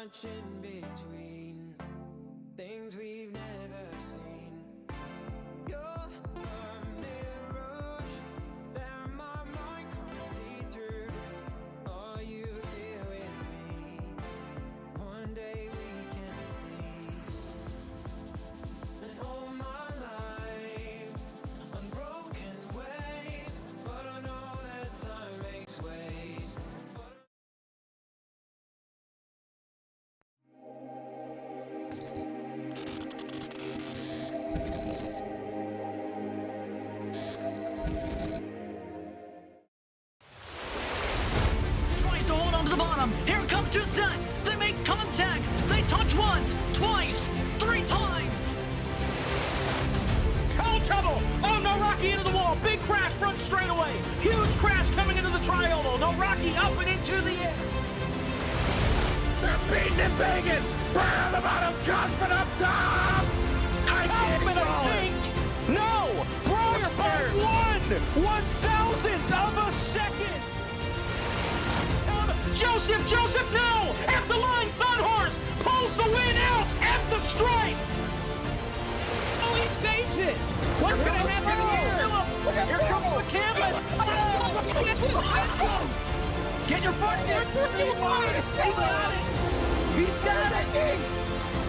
much in between, things we've never seen. You're a mirage that my mind can't see through. Are you here with me? One day we can see. And all my life, unbroken ways, but I know that time makes ways. Tries to hold on to the bottom. Here comes Gisette. They make contact. They touch once, twice, 3 times. Oh, trouble! Oh, no, Rocky into the wall. Big crash front straightaway. Huge crash coming into the triangle. No, Rocky up and into the air. They're beating and banging. Burn on the bottom. Cosman up top. Cosman, I think. No. Broyer by 1/1000th of a second. Joseph, no! At the line, Thunhorse pulls the win out at the stripe. Oh, he saves it. What's going to happen here? Here comes the canvas. Get your foot there. He got it. He's got it.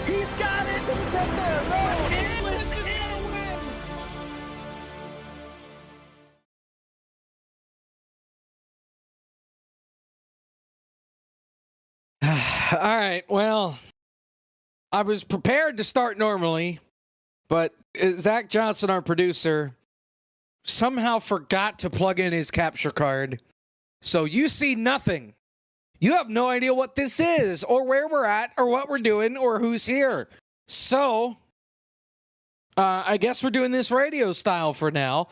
He's got it. The canvas is going to win. All right, well, I was prepared to start normally, but Zach Johnson, our producer, somehow forgot to plug in his capture card. So you see nothing. You have no idea what this is, or where we're at, or what we're doing, or who's here. So, I guess we're doing this radio style for now.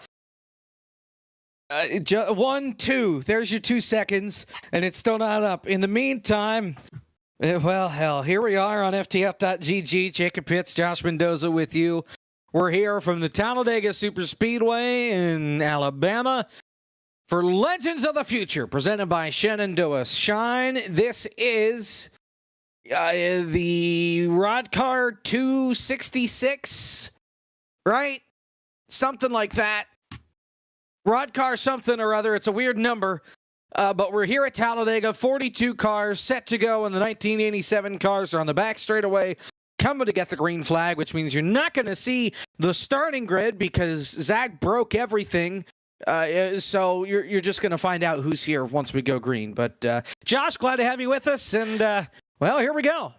1, 2, there's your 2 seconds, and it's still not up. In the meantime, well, hell, here we are on FTF.GG. Jacob Pitts, Josh Mendoza with you. We're here from the Talladega Superspeedway in Alabama for Legends of the Future, presented by Shenandoah Shine. This is the Rod Car 266, right? Something like that. Rod Car something or other. It's a weird number. But we're here at Talladega, 42 cars set to go, and the 1987 cars are on the back straightaway, coming to get the green flag, which means you're not going to see the starting grid because Zach broke everything. So you're just going to find out who's here once we go green. But Josh, glad to have you with us, and well, here we go.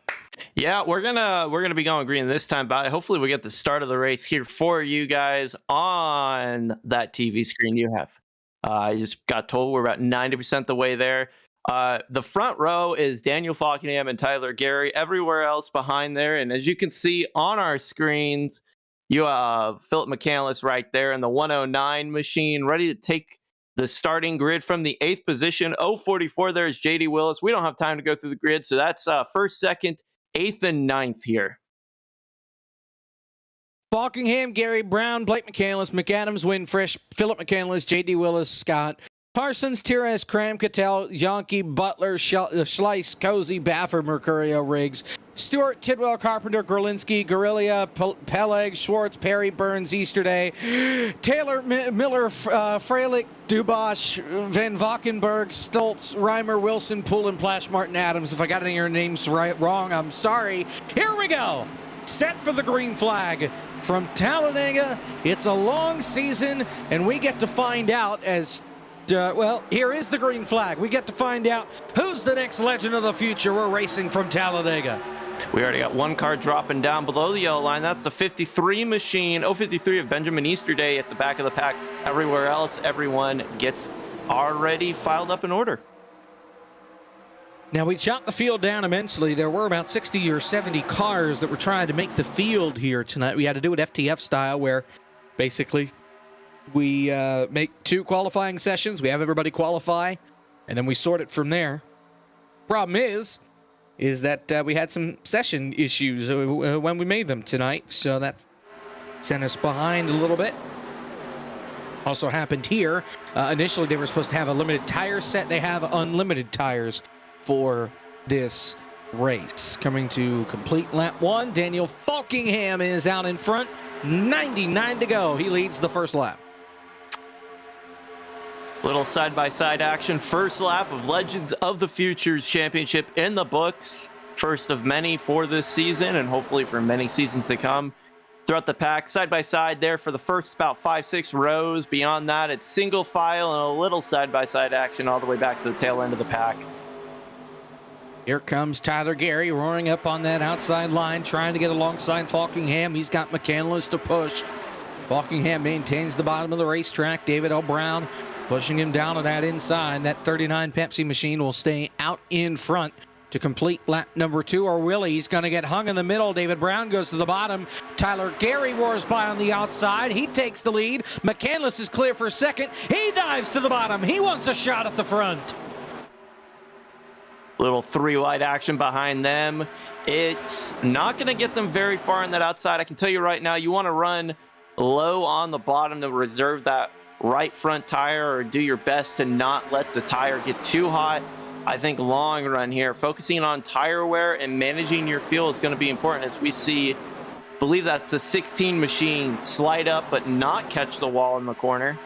Yeah, we're gonna be going green this time, but hopefully we get the start of the race here for you guys on that TV screen you have. I just got told we're about 90% the way there. The front row is Daniel Falkenham and Tyler Gary. Everywhere else behind there, and as you can see on our screens, you have Philip McCandless right there in the 109 machine, ready to take the starting grid from the 8th position. 044 there is JD Willis. We don't have time to go through the grid, so that's 1st, 2nd, 8th, and 9th here. Falkingham, Gary Brown, Blake McCandless, McAdams, Winfrish, Philip McCandless, J.D. Willis, Scott, Parsons, Tires, Cram, Cattell, Yonke, Butler, Schleiss, Cozy, Baffer, Mercurio, Riggs, Stewart, Tidwell, Carpenter, Gerlinski, Guerrilla, Peleg, Schwartz, Perry, Burns, Easterday, Taylor, Miller, Freilich, Dubosch, Van Valkenburg, Stoltz, Reimer, Wilson, Poulin, Plash, Martin, Adams. If I got any of your names wrong, I'm sorry. Here we go. Set for the green flag from Talladega. It's a long season, and we get to find out as, well, here is the green flag. We get to find out who's the next legend of the future we're racing from Talladega. We already got one car dropping down below the yellow line. That's the 53 machine, 053 of Benjamin Easterday at the back of the pack. Everywhere else, everyone gets already filed up in order. Now, we chopped the field down immensely. There were about 60 or 70 cars that were trying to make the field here tonight. We had to do it FTF style, where basically we make 2 qualifying sessions. We have everybody qualify, and then we sort it from there. Problem is that we had some session issues when we made them tonight, so that sent us behind a little bit. Also happened here. Initially, they were supposed to have a limited tire set. They have unlimited tires for this race. Coming to complete lap 1, Daniel Falkingham is out in front. 99 to go. He leads the first lap. Little side-by-side action. First lap of Legends of the Futures Championship in the books. First of many for this season and hopefully for many seasons to come. Throughout the pack, side-by-side there for the first about 5-6 rows. Beyond that, it's single file and a little side-by-side action all the way back to the tail end of the pack. Here comes Tyler Gary roaring up on that outside line, trying to get alongside Falkingham. He's got McCandless to push. Falkingham maintains the bottom of the racetrack. David L. Brown pushing him down to that inside. That 39 Pepsi machine will stay out in front to complete lap number 2, or Willie. He's going to get hung in the middle. David Brown goes to the bottom. Tyler Gary roars by on the outside. He takes the lead. McCandless is clear for second. He dives to the bottom. He wants a shot at the front. Little 3-wide action behind them. It's not going to get them very far on that outside. I can tell you right now, you want to run low on the bottom to reserve that right front tire, or do your best to not let the tire get too hot. I think long run here, focusing on tire wear and managing your fuel is going to be important, as we see, believe that's the 16 machine, slide up but not catch the wall in the corner.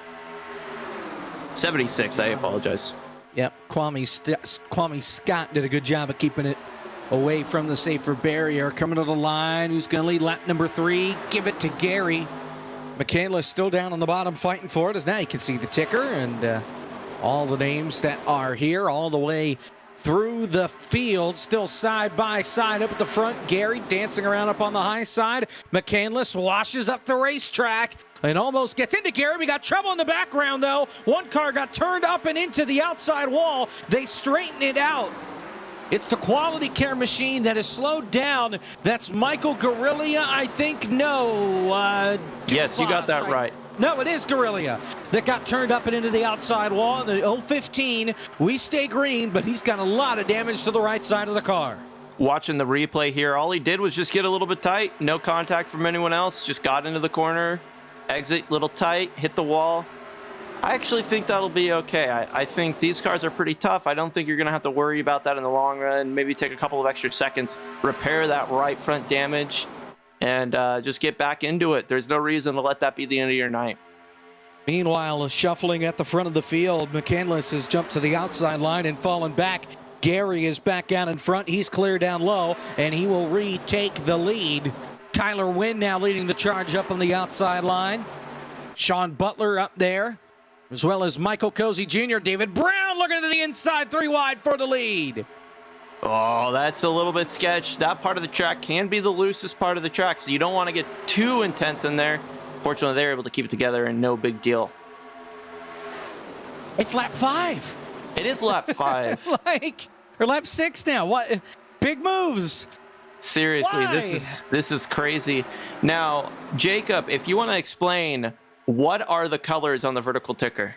76, I apologize. Yep, Kwame Scott did a good job of keeping it away from the safer barrier. Coming to the line, who's going to lead lap number 3? Give it to Gary. McCandless still down on the bottom fighting for it, as now you can see the ticker and all the names that are here all the way through the field. Still side by side up at the front. Gary dancing around up on the high side. McCandless washes up the racetrack and almost gets into Gary. We got trouble in the background, though. One car got turned up and into the outside wall. They straighten it out. It's the quality care machine that is slowed down. That's Michael Guerrilla, I think. No. Yes, you got that right. No, it is Guerrilla that got turned up and into the outside wall. The 015, we stay green, but he's got a lot of damage to the right side of the car. Watching the replay here, all he did was just get a little bit tight. No contact from anyone else. Just got into the corner. Exit, little tight, hit the wall. I actually think that'll be okay. I think these cars are pretty tough. I don't think you're going to have to worry about that in the long run. Maybe take a couple of extra seconds, repair that right front damage, and just get back into it. There's no reason to let that be the end of your night. Meanwhile, shuffling at the front of the field, McCandless has jumped to the outside line and fallen back. Gary is back out in front. He's clear down low, and he will retake the lead. Kyler Wynn now leading the charge up on the outside line. Sean Butler up there, as well as Michael Cozy Jr. David Brown looking to the inside, 3 wide for the lead. Oh, that's a little bit sketch. That part of the track can be the loosest part of the track, so you don't want to get too intense in there. Fortunately, they're able to keep it together and no big deal. It's lap 5. It is lap 5. Or lap 6 now. What? Big moves. Seriously, Why? this is crazy. Now, Jacob, if you want to explain, what are the colors on the vertical ticker?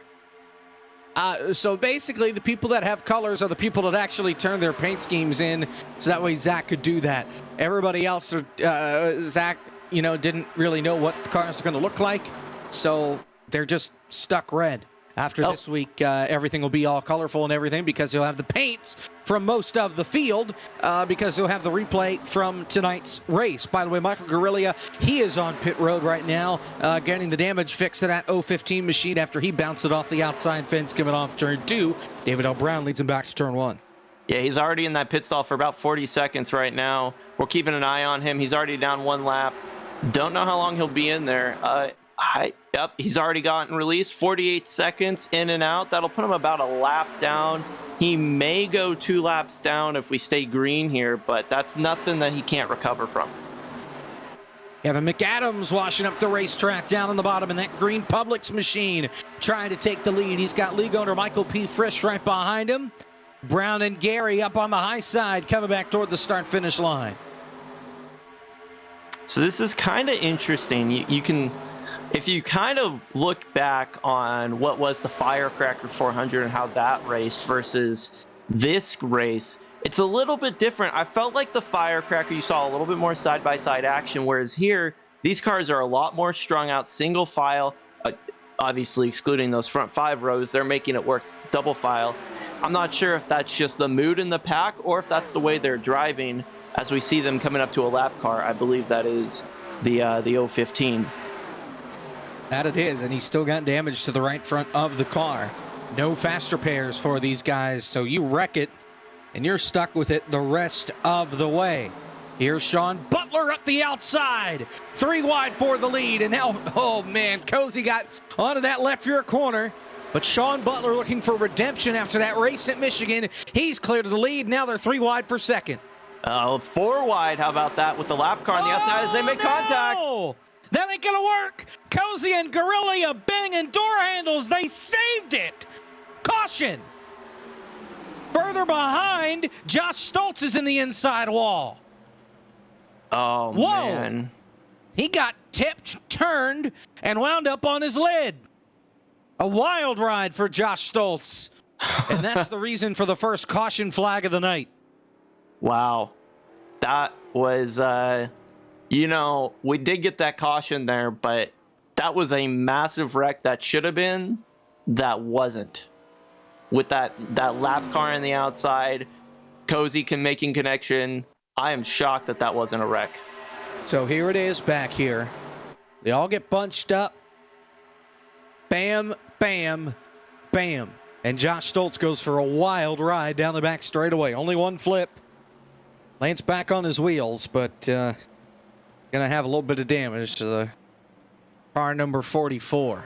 So basically, the people that have colors are the people that actually turn their paint schemes in, so that way Zach could do that. Everybody else, Zach, didn't really know what the cars are going to look like, so they're just stuck red. After this week, everything will be all colorful and everything, because he'll have the paints from most of the field, because he'll have the replay from tonight's race. By the way, Michael Guerrilla, he is on pit road right now, getting the damage fixed to that 015 machine after he bounced it off the outside fence coming off turn 2. David L. Brown leads him back to turn 1. Yeah, he's already in that pit stall for about 40 seconds right now. We're keeping an eye on him. He's already down 1 lap. Don't know how long he'll be in there. Yep, he's already gotten released. 48 seconds in and out. That'll put him about a lap down. He may go 2 laps down if we stay green here, but that's nothing that he can't recover from. Evan McAdams washing up the racetrack down on the bottom in that green Publix machine, trying to take the lead. He's got league owner Michael P. Frisch right behind him. Brown and Gary up on the high side, coming back toward the start-finish line. So this is kind of interesting. You can, if you kind of look back on what was the Firecracker 400 and how that raced versus this race, it's a little bit different. I felt like the Firecracker, you saw a little bit more side-by-side action, whereas here, these cars are a lot more strung out, single file, obviously excluding those front 5 rows. They're making it work double file. I'm not sure if that's just the mood in the pack or if that's the way they're driving as we see them coming up to a lap car. I believe that is the 015. That it is, and he's still got damage to the right front of the car. No faster pairs for these guys, so you wreck it, and you're stuck with it the rest of the way. Here's Sean Butler up the outside. 3 wide for the lead, and now, oh man, Cozy got onto that left rear corner. But Sean Butler looking for redemption after that race at Michigan. He's clear to the lead. Now they're 3 wide for second. 4 wide, how about that, with the lap car on the outside as they make contact. That ain't gonna work. Cozy and Gorilla banging door handles. They saved it. Caution. Further behind, Josh Stoltz is in the inside wall. Oh, whoa. Man. He got tipped, turned, and wound up on his lid. A wild ride for Josh Stoltz. And that's the reason for the first caution flag of the night. Wow. That was, we did get that caution there, but that was a massive wreck that should have been, that wasn't. With that lap car on the outside, Cozy making connection. I am shocked that wasn't a wreck. So here it is back here. They all get bunched up. Bam, bam, bam. And Josh Stoltz goes for a wild ride down the back straightaway. Only one flip. Lance back on his wheels, but going to have a little bit of damage to the car number 44.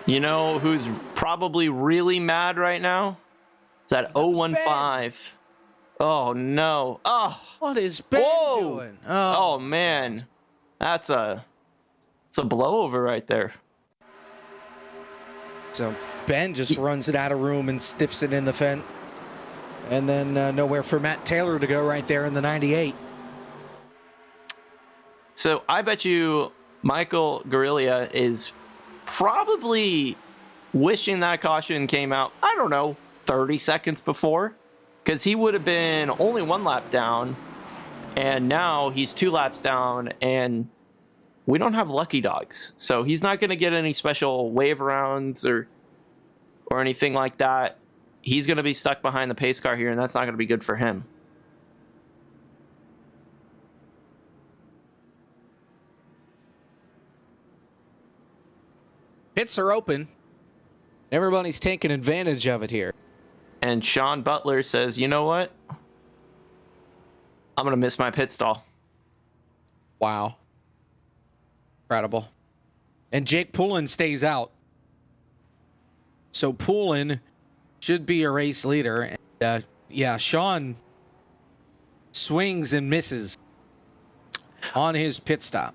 You know who's probably really mad right now? It's that 015. Oh, no. Oh. What is Ben doing? Oh, man. It's a blowover right there. So Ben just runs it out of room and stiffs it in the fence. And then nowhere for Matt Taylor to go right there in the 98. So I bet you Michael Gorilla is probably wishing that caution came out, I don't know, 30 seconds before. Because he would have been only 1 lap down. And now he's 2 laps down. And we don't have lucky dogs. So he's not going to get any special wave rounds or anything like that. He's going to be stuck behind the pace car here, and that's not going to be good for him. Pits are open. Everybody's taking advantage of it here. And Sean Butler says, you know what? I'm going to miss my pit stall. Wow. Incredible. And Jake Poulin stays out. So Poulin should be a race leader. And, Sean swings and misses on his pit stop.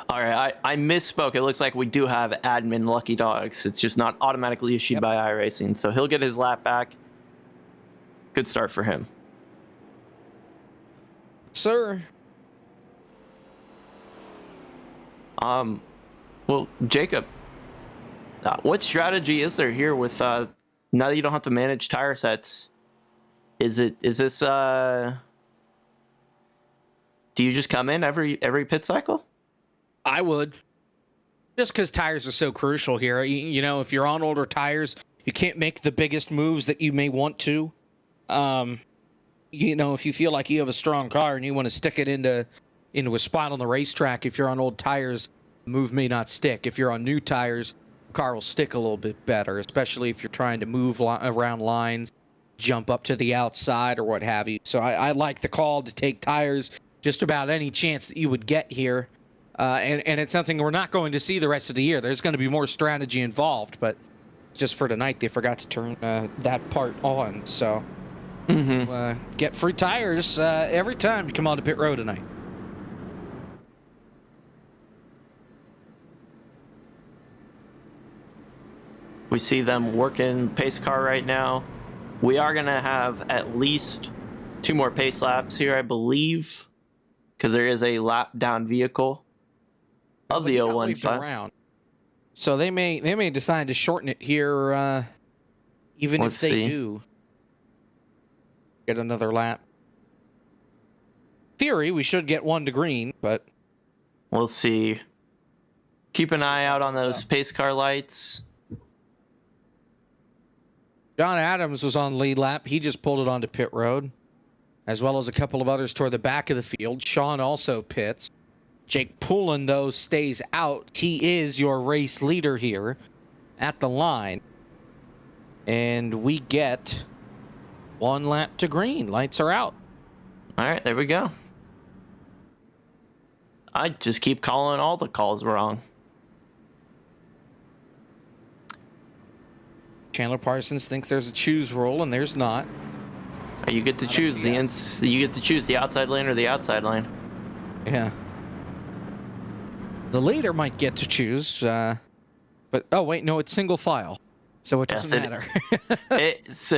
All right, I misspoke. It looks like we do have admin lucky dogs. It's just not automatically issued by iRacing. So he'll get his lap back. Good start for him. Sir. Well, Jacob, what strategy is there here with now that you don't have to manage tire sets? Is this do you just come in every pit cycle? I would. Just because tires are so crucial here. You know, if you're on older tires, you can't make the biggest moves that you may want to. If you feel like you have a strong car and you want to stick it into a spot on the racetrack, if you're on old tires, the move may not stick. If you're on new tires, the car will stick a little bit better, especially if you're trying to move around lines, jump up to the outside or what have you. So I like the call to take tires just about any chance that you would get here. And it's something we're not going to see the rest of the year. There's going to be more strategy involved, but just for tonight, they forgot to turn that part on. So get free tires every time you come on to pit road tonight. We see them working pace car right now. We are going to have at least 2 more pace laps here, I believe, because there is a lap down vehicle of the 015. So they may decide to shorten it here, even if they do get another lap. Theory, we should get 1 to green, but we'll see. Keep an eye out on those pace car lights. John Adams was on lead lap. He just pulled it onto pit road, as well as a couple of others toward the back of the field. Sean also pits. Jake Poulin, though, stays out. He is your race leader here at the line. And we get 1 lap to green. Lights are out. All right, there we go. I just keep calling all the calls wrong. Chandler Parsons thinks there's a choose rule, and there's not. You get to choose you get to choose the outside lane or the outside lane. Yeah. The leader might get to choose, but oh wait, no, it's single file, so it doesn't matter. It is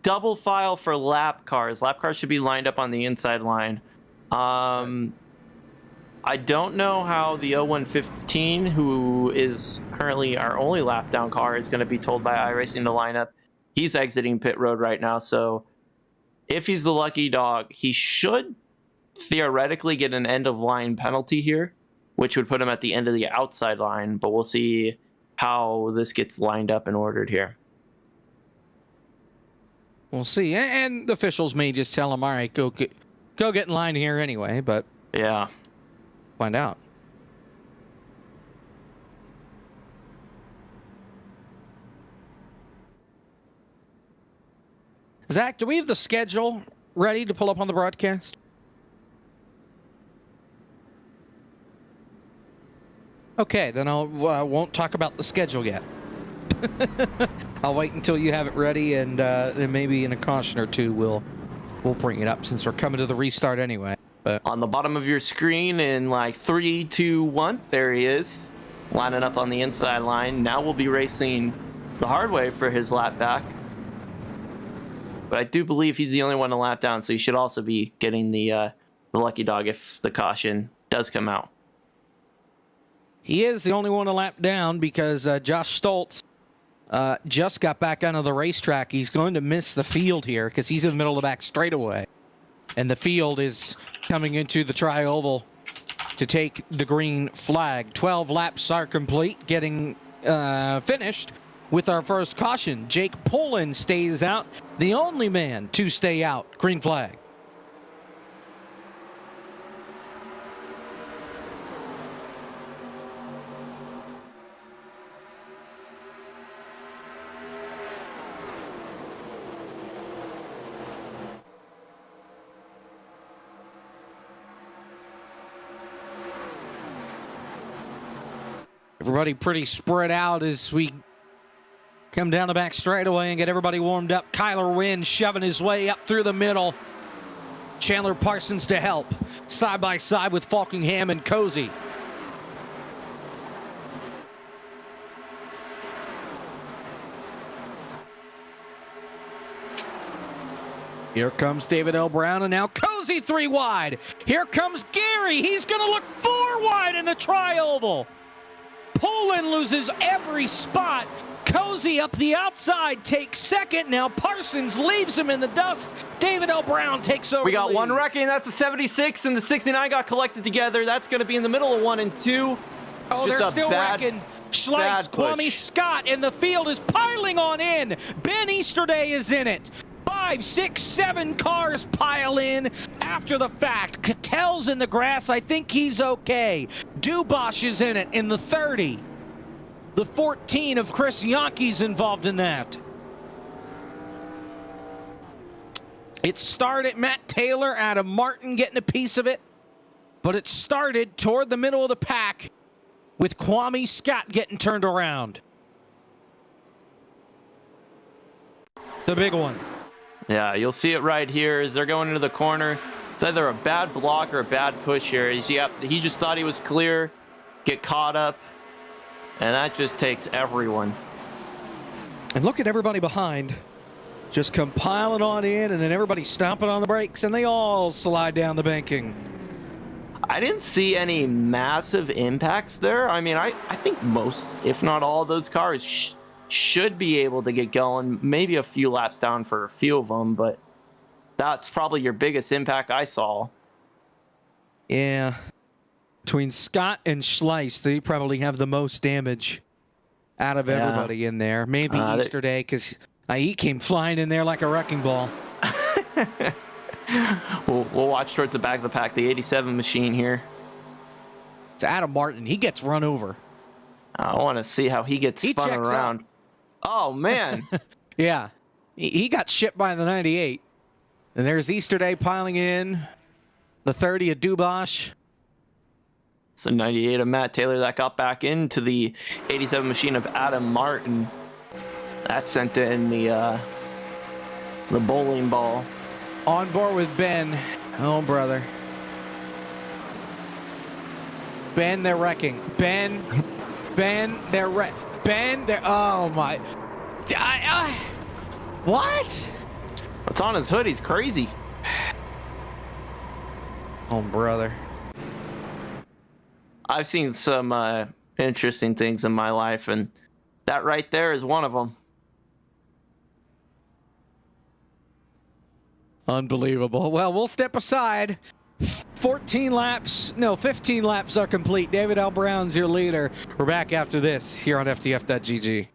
double file for lap cars. Lap cars should be lined up on the inside line. I don't know how the 0115, who is currently our only lap down car, is going to be told by iRacing to line up. He's exiting pit road right now, so if he's the lucky dog, he should theoretically get an end of line penalty here, which would put him at the end of the outside line, but we'll see how this gets lined up and ordered here. We'll see, and the officials may just tell him, all right, go get in line here anyway, but yeah, find out. Zach, do we have the schedule ready to pull up on the broadcast? Okay, then I won't talk about the schedule yet. I'll wait until you have it ready, and then maybe in a caution or two we'll bring it up since we're coming to the restart anyway. But on the bottom of your screen in like 3, 2, 1, there he is, lining up on the inside line. Now we'll be racing the hard way for his lap back. But I do believe he's the only one to lap down, so he should also be getting the lucky dog if the caution does come out. He is the only one to lap down because Josh Stoltz just got back onto the racetrack. He's going to miss the field here because he's in the middle of the back straightaway. And the field is coming into the tri-oval to take the green flag. 12 laps are complete, getting finished with our first caution. Jake Poulin stays out, the only man to stay out. Green flag. Everybody pretty spread out as we come down the back straightaway and get everybody warmed up. Kyler Wynn shoving his way up through the middle. Chandler Parsons to help, side by side with Falkingham and Cozy. Here comes David L. Brown, and now Cozy 3 wide. Here comes Gary. He's going to look 4 wide in the tri-oval. Poulin loses every spot. Cozy up the outside takes second. Now Parsons leaves him in the dust. David L. Brown takes over. We got one wrecking. That's the 76, and the 69 got collected together. That's going to be in the middle of 1 and 2. Oh, Just they're still bad, wrecking. Schleiss, Kwame Scott, and the field is piling on in. Ben Easterday is in it. 5, 6, 7 cars pile in after the fact. Cattell's in the grass. I think he's okay. Dubosh is in it in the 30. The 14 of Chris Yonkey's involved in that. It started Matt Taylor, Adam Martin getting a piece of it, but it started toward the middle of the pack with Kwame Scott getting turned around. The big one. Yeah, you'll see it right here as they're going into the corner. It's either a bad block or a bad push here. He just thought he was clear, get caught up, and that just takes everyone. And look at everybody behind. Just come piling on in, and then everybody stomping on the brakes, and they all slide down the banking. I didn't see any massive impacts there. I mean, I think most, if not all of those cars should be able to get going, maybe a few laps down for a few of them, but that's probably your biggest impact I saw. Yeah. Between Scott and Schleiss, they probably have the most damage out of everybody in there. Maybe Easter Day, because he came flying in there like a wrecking ball. We'll watch towards the back of the pack, the 87 machine here. It's Adam Martin. He gets run over. I want to see how he gets spun around. Oh, man. Yeah. He got shipped by the 98. And there's Easter Day piling in. The 30 of Dubosh. It's the 98 of Matt Taylor that got back into the 87 machine of Adam Martin. That sent in the bowling ball. On board with Ben. Oh, brother. Ben, they're wrecking. Ben, they're Ben, they're... Oh, my... What? What's on his hood? He's crazy. Oh, brother. I've seen some interesting things in my life, and that right there is one of them. Unbelievable. Well, we'll step aside. 15 laps are complete. David L. Brown's your leader. We're back after this here on FTF.GG.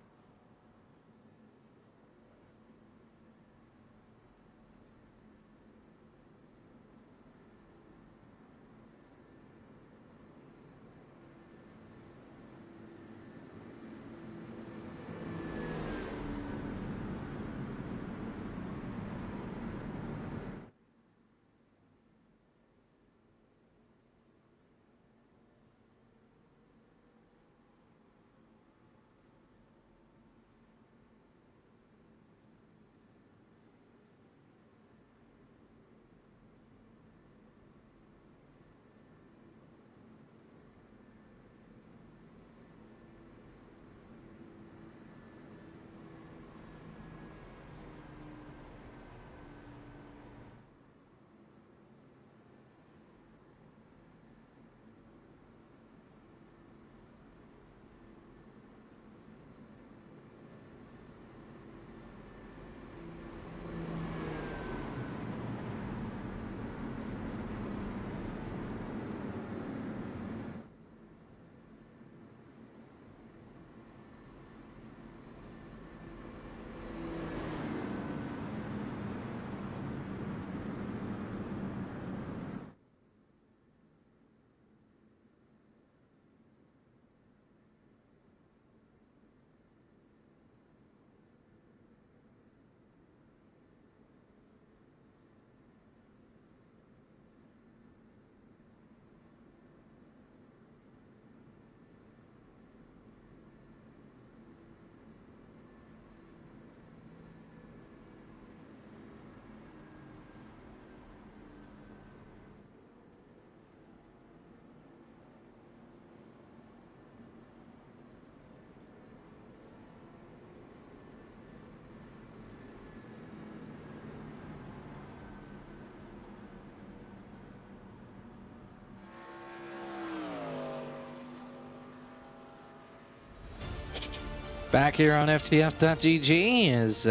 Back here on FTF.GG is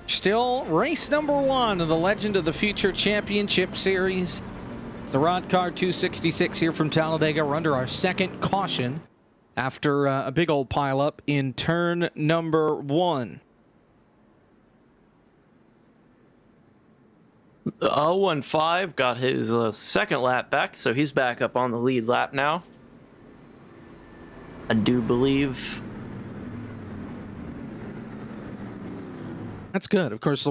still race number 1 of the Legend of the Future Championship Series. It's the Rod Car 266 here from Talladega. We're under our second caution after a big old pileup in turn number 1. 015 got his second lap back, so he's back up on the lead lap now. I do believe. That's good. Of course,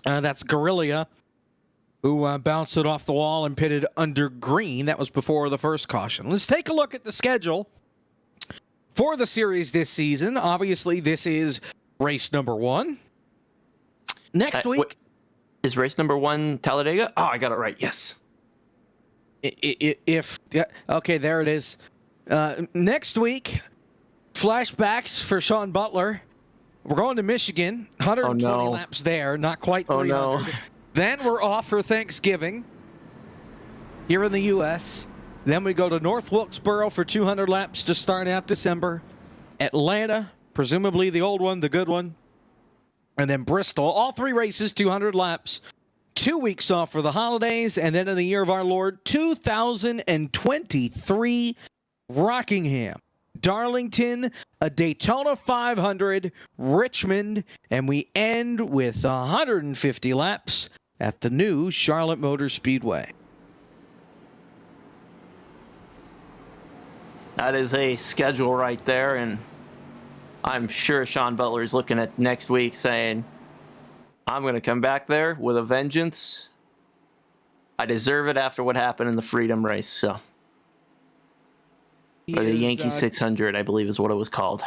that's Guerrilla, who bounced it off the wall and pitted under green. That was before the first caution. Let's take a look at the schedule for the series this season. Obviously, this is race number 1. Next week... Is race number 1 Talladega? Oh, I got it right. Yes. Okay, there it is. Next week, flashbacks for Sean Butler. We're going to Michigan. 120 laps there. Not quite 300. Oh, no. Then we're off for Thanksgiving here in the U.S. Then we go to North Wilkesboro for 200 laps to start out December. Atlanta, presumably the old one, the good one. And then Bristol. All 3 races, 200 laps. 2 weeks off for the holidays. And then in the year of our Lord, 2023, Rockingham. Darlington, a Daytona 500, Richmond, and we end with 150 laps at the new Charlotte Motor Speedway. That is a schedule right there, and I'm sure Sean Butler is looking at next week saying, I'm going to come back there with a vengeance. I deserve it after what happened in the Freedom Race. So, or the Yankee 600, I believe is what it was called.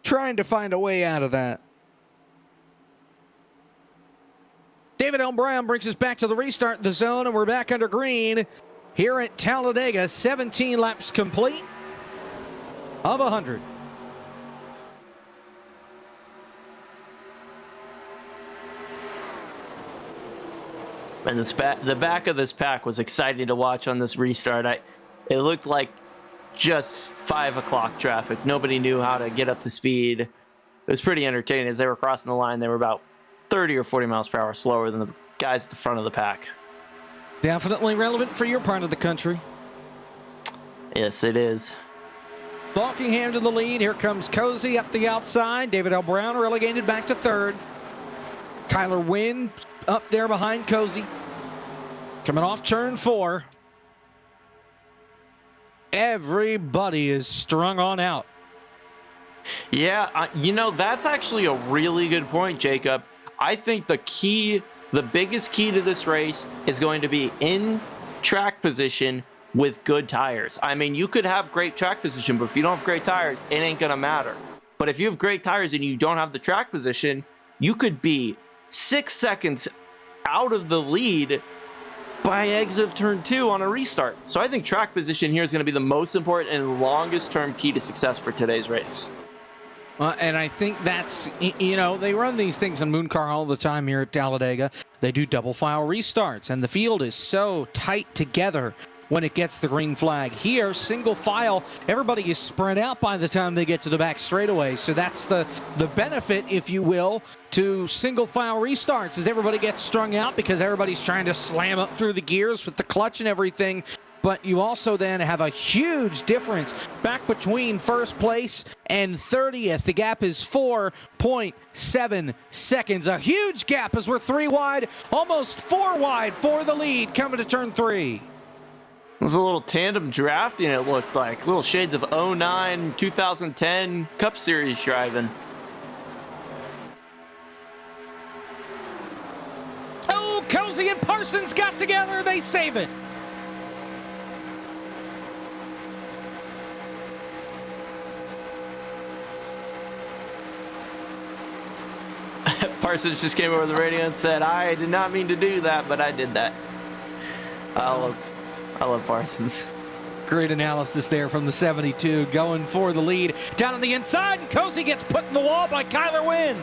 Trying to find a way out of that. David L. Brown brings us back to the restart the zone, and we're back under green here at Talladega. 17 laps complete of 100. And the back of this pack was exciting to watch on this restart. It looked like just 5 o'clock traffic. Nobody knew how to get up to speed. It was pretty entertaining. As they were crossing the line, they were about 30 or 40 miles per hour slower than the guys at the front of the pack. Definitely relevant for your part of the country. Yes, it is. Buckingham to the lead. Here comes Cozy up the outside. David L. Brown relegated back to third. Kyler Wynn up there behind Cozy. Coming off turn 4. Everybody is strung on out. Yeah, that's actually a really good point, Jacob. I think the biggest key to this race is going to be in track position with good tires. I mean, you could have great track position, but if you don't have great tires, it ain't going to matter. But if you have great tires and you don't have the track position, you could be 6 seconds out of the lead by exit of turn 2 on a restart. So I think track position here is going to be the most important and longest term key to success for today's race. And I think that's, they run these things in Moon Car all the time here at Talladega. They do double file restarts, and the field is so tight together when it gets the green flag. Here, single file, everybody is spread out by the time they get to the back straightaway. So that's the benefit, if you will, to single file restarts, as everybody gets strung out because everybody's trying to slam up through the gears with the clutch and everything. But you also then have a huge difference back between first place and 30th. The gap is 4.7 seconds. A huge gap as we're 3 wide, almost 4 wide for the lead coming to turn 3. It was a little tandem drafting, it looked like. Little shades of 09, 2010 Cup Series driving. Oh, Cozy and Parsons got together. They save it. Parsons just came over the radio and said, I did not mean to do that, but I did that. I love Parsons. Great analysis there from the 72, going for the lead. Down on the inside, and Cozy gets put in the wall by Kyler Wynn.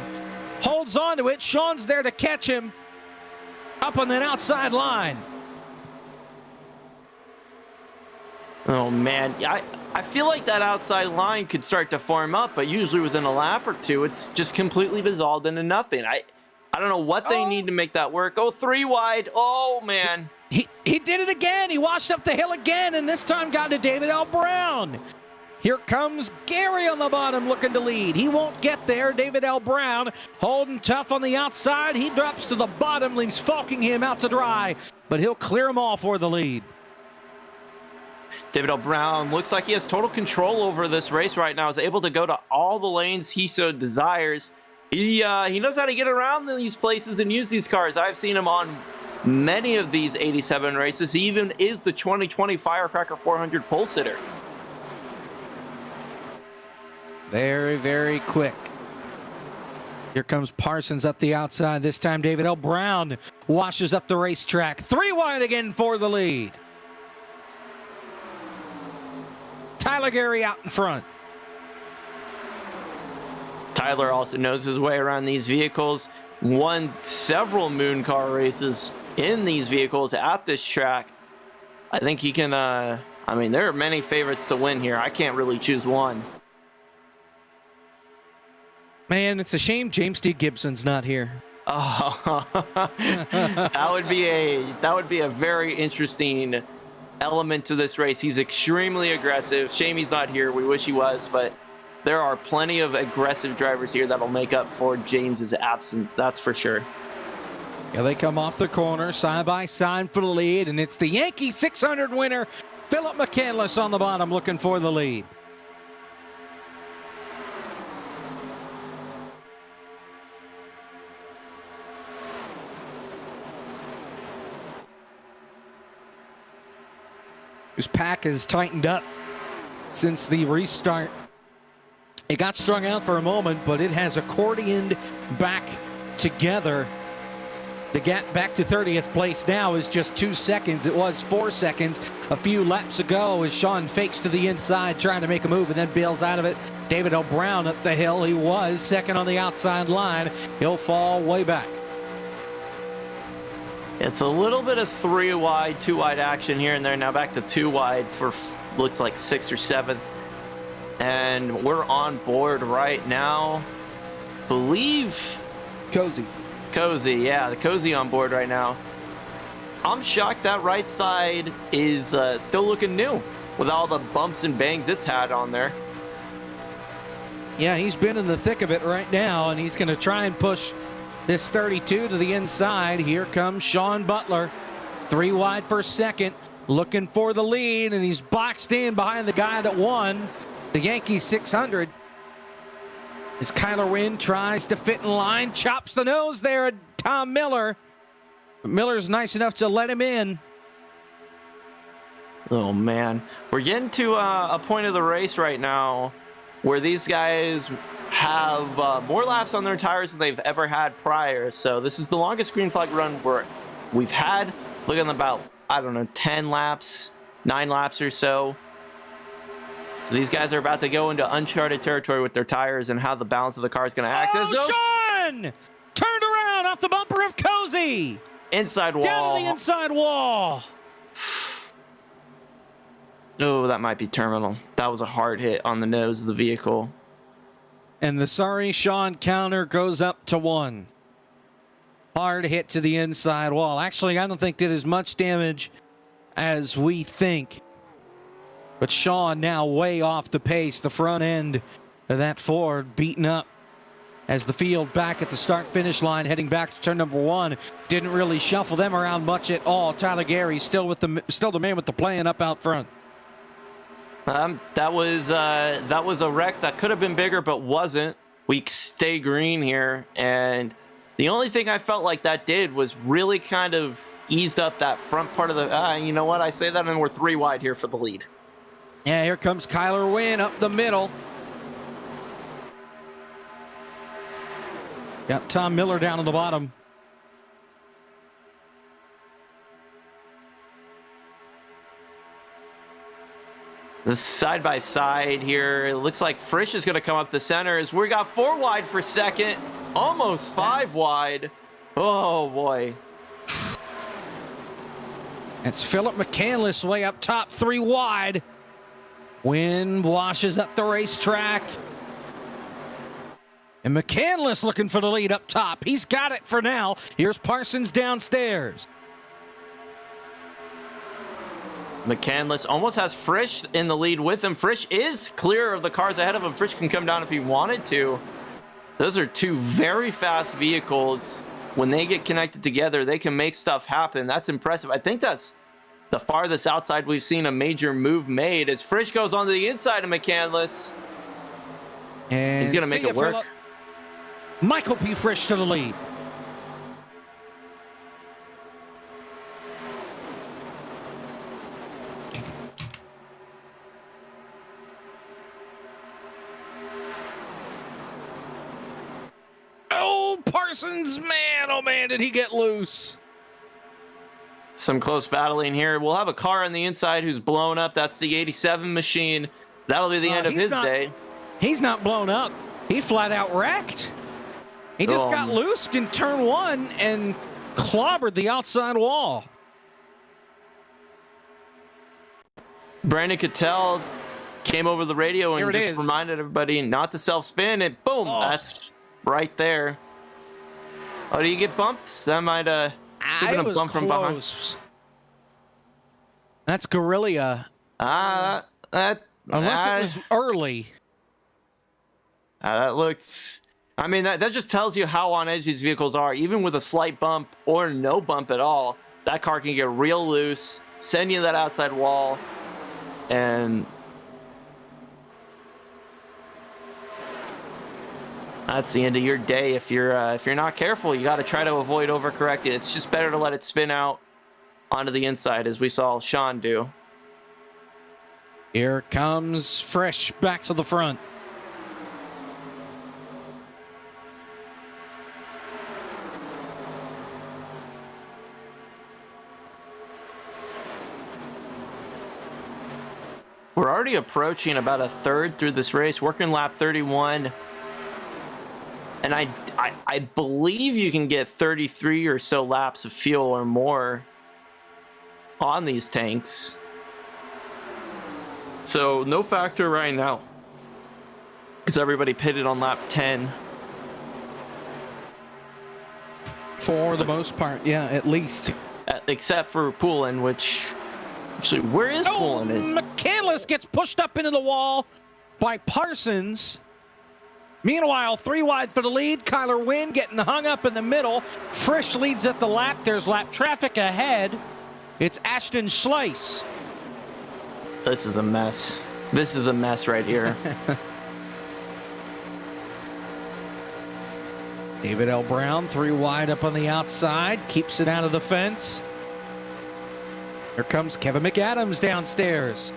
Holds on to it. Sean's there to catch him up on that outside line. Oh, man. I feel like that outside line could start to form up, but usually within a lap or two, it's just completely dissolved into nothing. I don't know what they need to make that work. Oh, 3 wide. Oh, man. He did it again. He washed up the hill again, and this time got to David L. Brown. Here comes Gary on the bottom looking to lead. He won't get there. David L. Brown holding tough on the outside. He drops to the bottom, leaves Falkingham out to dry, but he'll clear them all for the lead. David L. Brown looks like he has total control over this race right now. Is able to go to all the lanes he so desires. He knows how to get around these places and use these cars. I've seen him on many of these 87 races. He even is the 2020 Firecracker 400 pole sitter. Very, very quick. Here comes Parsons up the outside. This time David L. Brown washes up the racetrack. 3 wide again for the lead. Tyler Gary out in front. Tyler also knows his way around these vehicles. Won several Moon Car races in these vehicles at this track. I think he can, there are many favorites to win here. I can't really choose one. Man, it's a shame James D. Gibson's not here. Oh, that would be a very interesting element to this race. He's extremely aggressive. Shame he's not here. We wish he was, but there are plenty of aggressive drivers here that'll make up for James's absence. That's for sure. Yeah, they come off the corner side by side for the lead, and it's the Yankee 600 winner, Philip McCandless, on the bottom looking for the lead. His pack has tightened up since the restart. It got strung out for a moment, but it has accordioned back together. The gap back to 30th place now is just 2 seconds. It was 4 seconds a few laps ago as Sean fakes to the inside, trying to make a move and then bails out of it. David O'Brown up the hill. He was second on the outside line. He'll fall way back. It's a little bit of 3 wide, 2 wide action here and there. Now back to 2 wide for looks like 6th or 7th. And we're on board right now. Believe Cozy, yeah, the Cozy on board right now. I'm shocked that right side is still looking new with all the bumps and bangs it's had on there. Yeah, he's been in the thick of it right now, and he's going to try and push this 32 to the inside. Here comes Sean Butler. 3 wide for second, looking for the lead, and he's boxed in behind the guy that won the Yankee 600. As Kyler Wynn tries to fit in line, chops the nose there at Tom Miller. Miller's nice enough to let him in. Oh, man. We're getting to a point of the race right now where these guys have more laps on their tires than they've ever had prior. So this is the longest green flag run we've had. Look at about, I don't know, 10 laps, 9 laps or so. So these guys are about to go into uncharted territory with their tires and how the balance of the car is going to act. Sean! Turned around off the bumper of Cozy. Inside wall. Down the inside wall. Oh, that might be terminal. That was a hard hit on the nose of the vehicle. And the sorry Sean counter goes up to 1. Hard hit to the inside wall. Actually, I don't think did as much damage as we think. But Sean now way off the pace. The front end of that Ford beaten up as the field back at the start-finish line heading back to turn number 1. Didn't really shuffle them around much at all. Tyler Gary still the man with the plan up out front. That was a wreck that could have been bigger but wasn't. We stay green here, and the only thing I felt like that did was really kind of eased up that front part of the you know what, I say that and we're 3 wide here for the lead. Yeah, here comes Kyler Wynn up the middle. Got Tom Miller down on the bottom. The side-by-side here, it looks like Frisch is going to come up the center as we got 4 wide for second, almost 5 wide. Oh, boy. That's Philip McCandless way up top, 3 wide. Wind washes up the racetrack. And McCandless looking for the lead up top. He's got it for now. Here's Parsons downstairs. McCandless almost has Frisch in the lead with him. Frisch is clear of the cars ahead of him. Frisch can come down if he wanted to. Those are 2 very fast vehicles. When they get connected together, they can make stuff happen. That's impressive. I think that's the farthest outside we've seen a major move made as Frisch goes onto the inside of McCandless. And he's going to make it work. Phillip. Michael P. Frisch to the lead. Oh, Parsons, man, oh man, did he get loose. Some close battling here. We'll have a car on the inside who's blown up. That's the 87 machine. That'll be the end of his day. He's not blown up. He flat out wrecked. He just got loose in turn 1 and clobbered the outside wall. Brandon Cattell came over the radio and just reminded everybody not to self-spin, and boom, that's right there. Oh, do you get bumped? That might have been a bump from behind. That's Guerrilla. That Unless it was early. that looks. I mean, that just tells you how on edge these vehicles are. Even with a slight bump or no bump at all, that car can get real loose, send you that outside wall, and that's the end of your day. If you're not careful, you got to try to avoid overcorrecting. It's just better to let it spin out onto the inside, as we saw Sean do. Here comes Fresh back to the front. We're already approaching about a third through this race, working lap 31. And I believe you can get 33 or so laps of fuel or more on these tanks. So no factor right now, because everybody pitted on lap 10. For the most part, yeah, at least. Except for Poulin, which... Actually, where is Poulin? McCandless gets pushed up into the wall by Parsons. Meanwhile, 3 wide for the lead. Kyler Wynn getting hung up in the middle. Frisch leads at the lap. There's lap traffic ahead. It's Ashton Schleiss. This is a mess. This is a mess right here. David L. Brown, 3 wide up on the outside. Keeps it out of the fence. Here comes Kevin McAdams downstairs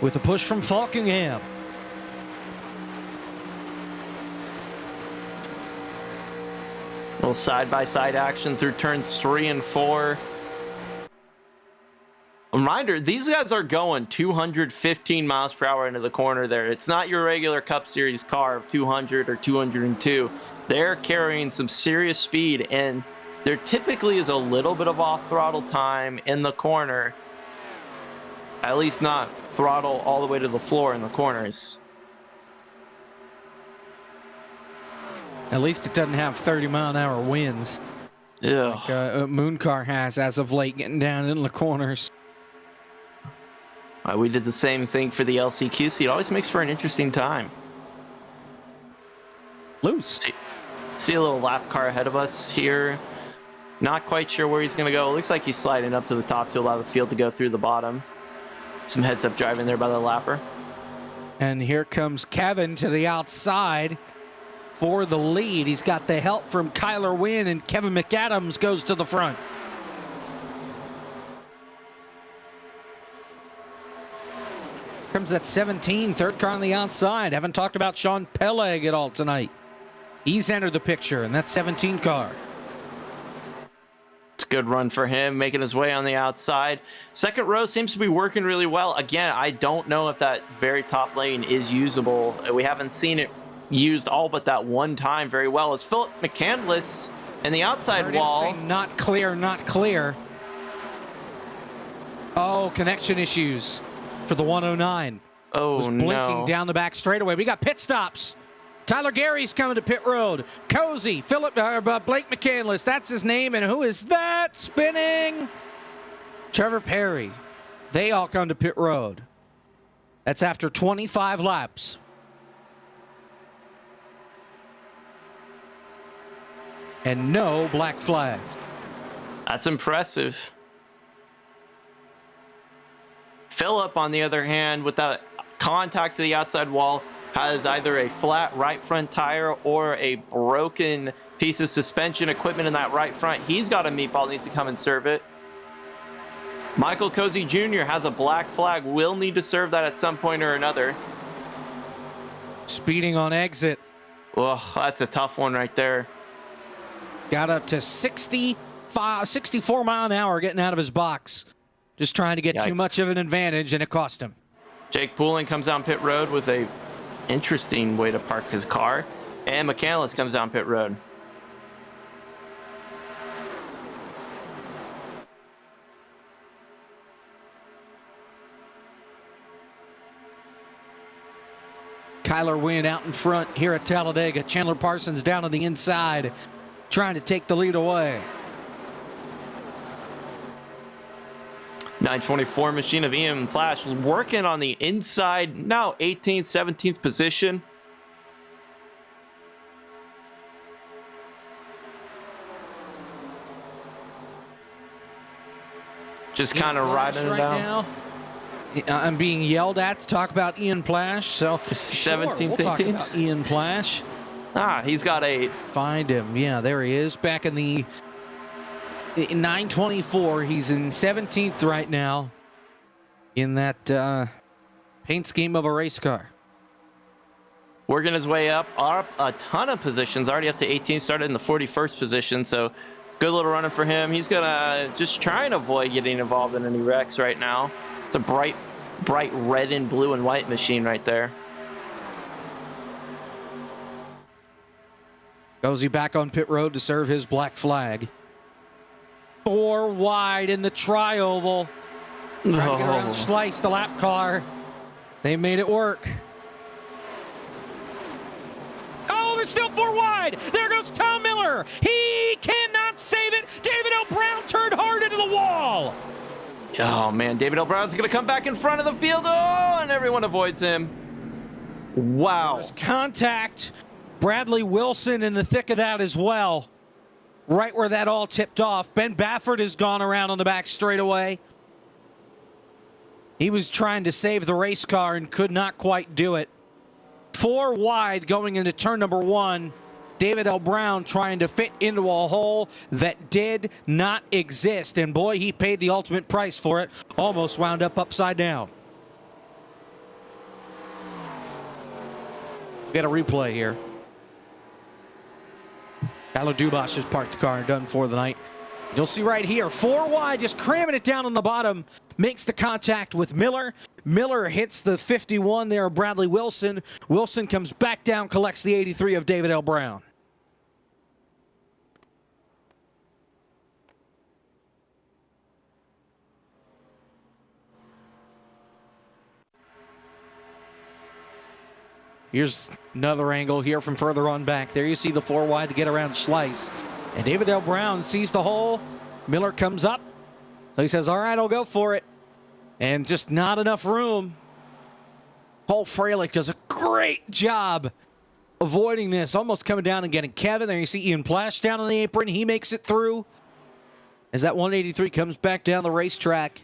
with a push from Falkingham. Little side-by-side action through turns 3 and 4. Reminder, these guys are going 215 miles per hour into the corner there. It's not your regular Cup Series car of 200 or 202. They're carrying some serious speed, and there typically is a little bit of off-throttle time in the corner. At least not throttle all the way to the floor in the corners. At least it doesn't have 30-mile-an-hour winds. Yeah. Like Moon Car has as of late, getting down in the corners. We did the same thing for the LCQC. It always makes for an interesting time. Loose. See a little lap car ahead of us here. Not quite sure where he's going to go. It looks like he's sliding up to the top to allow the field to go through the bottom. Some heads-up driving there by the lapper. And here comes Kevin to the outside for the lead. He's got the help from Kyler Wynn, and Kevin McAdams goes to the front. Comes that 17, third car on the outside. Haven't talked about Sean Peleg at all tonight. He's entered the picture in that 17 car. It's a good run for him, making his way on the outside. Second row seems to be working really well. Again, I don't know if that very top lane is usable. We haven't seen it used all but that one time very well. As Philip McCandless in the outside wall. Say not clear, not clear. Oh, connection issues for the 109. Oh, was blinking down the back straightaway. We got pit stops. Tyler Gary's coming to pit road. Cozy, Blake McCandless, that's his name. And who is that spinning? Trevor Perry. They all come to pit road. That's after 25 laps. And no black flags. That's impressive. Philip, on the other hand, with that contact to the outside wall, has either a flat right front tire or a broken piece of suspension equipment in that right front. He's got a meatball, needs to come and serve it. Michael Cozy Jr. has a black flag, will need to serve that at some point or another. Speeding on exit. Oh, that's a tough one right there. Got up to 64 mile an hour getting out of his box. Just trying to get too much of an advantage, and it cost him. Jake Poulin comes down pit road with a interesting way to park his car. And McCandless comes down pit road. Kyler Wynn out in front here at Talladega. Chandler Parsons down on the inside, trying to take the lead away. 924 machine of Ian Flash working on the inside, now 18th, 17th position. Just kind of riding it down. Now. I'm being yelled at to talk about Ian Plash, so 17th, sure, we'll talk 18th. about Ian Plash. He's got 8th. Find him. Yeah, there he is. Back in the 924. He's in 17th right now in that paint scheme of a race car. Working his way up a ton of positions, already up to 18th, started in the 41st position, so good little running for him. He's gonna just try and avoid getting involved in any wrecks right now. It's a bright red and blue and white machine right there. Goes he back on pit road to serve his black flag. 4 wide in the tri-oval. Trying to get around Schleiss, the lap car. They made it work. Oh, there's still 4 wide. There goes Tom Miller. He cannot save it. David L. Brown turned hard into the wall. Oh, man, David L. Brown's going to come back in front of the field. Oh, and everyone avoids him. Wow. There's contact. Bradley Wilson in the thick of that as well. Right where that all tipped off. Ben Baffert has gone around on the back straightaway. He was trying to save the race car and could not quite do it. 4 wide going into turn number 1. David L. Brown trying to fit into a hole that did not exist. And boy, he paid the ultimate price for it. Almost wound up upside down. We got a replay here. Tyler Dubois has parked the car and done for the night. You'll see right here, 4 wide, just cramming it down on the bottom. Makes the contact with Miller. Miller hits the 51 there of Bradley Wilson. Wilson comes back down, collects the 83 of David L. Brown. Here's another angle here from further on back. There you see the 4 wide to get around Schleiss. And David L. Brown sees the hole. Miller comes up. So he says, all right, I'll go for it. And just not enough room. Paul Freilich does a great job avoiding this. Almost coming down and getting Kevin. There you see Ian Plash down on the apron. He makes it through. As that 183 comes back down the racetrack.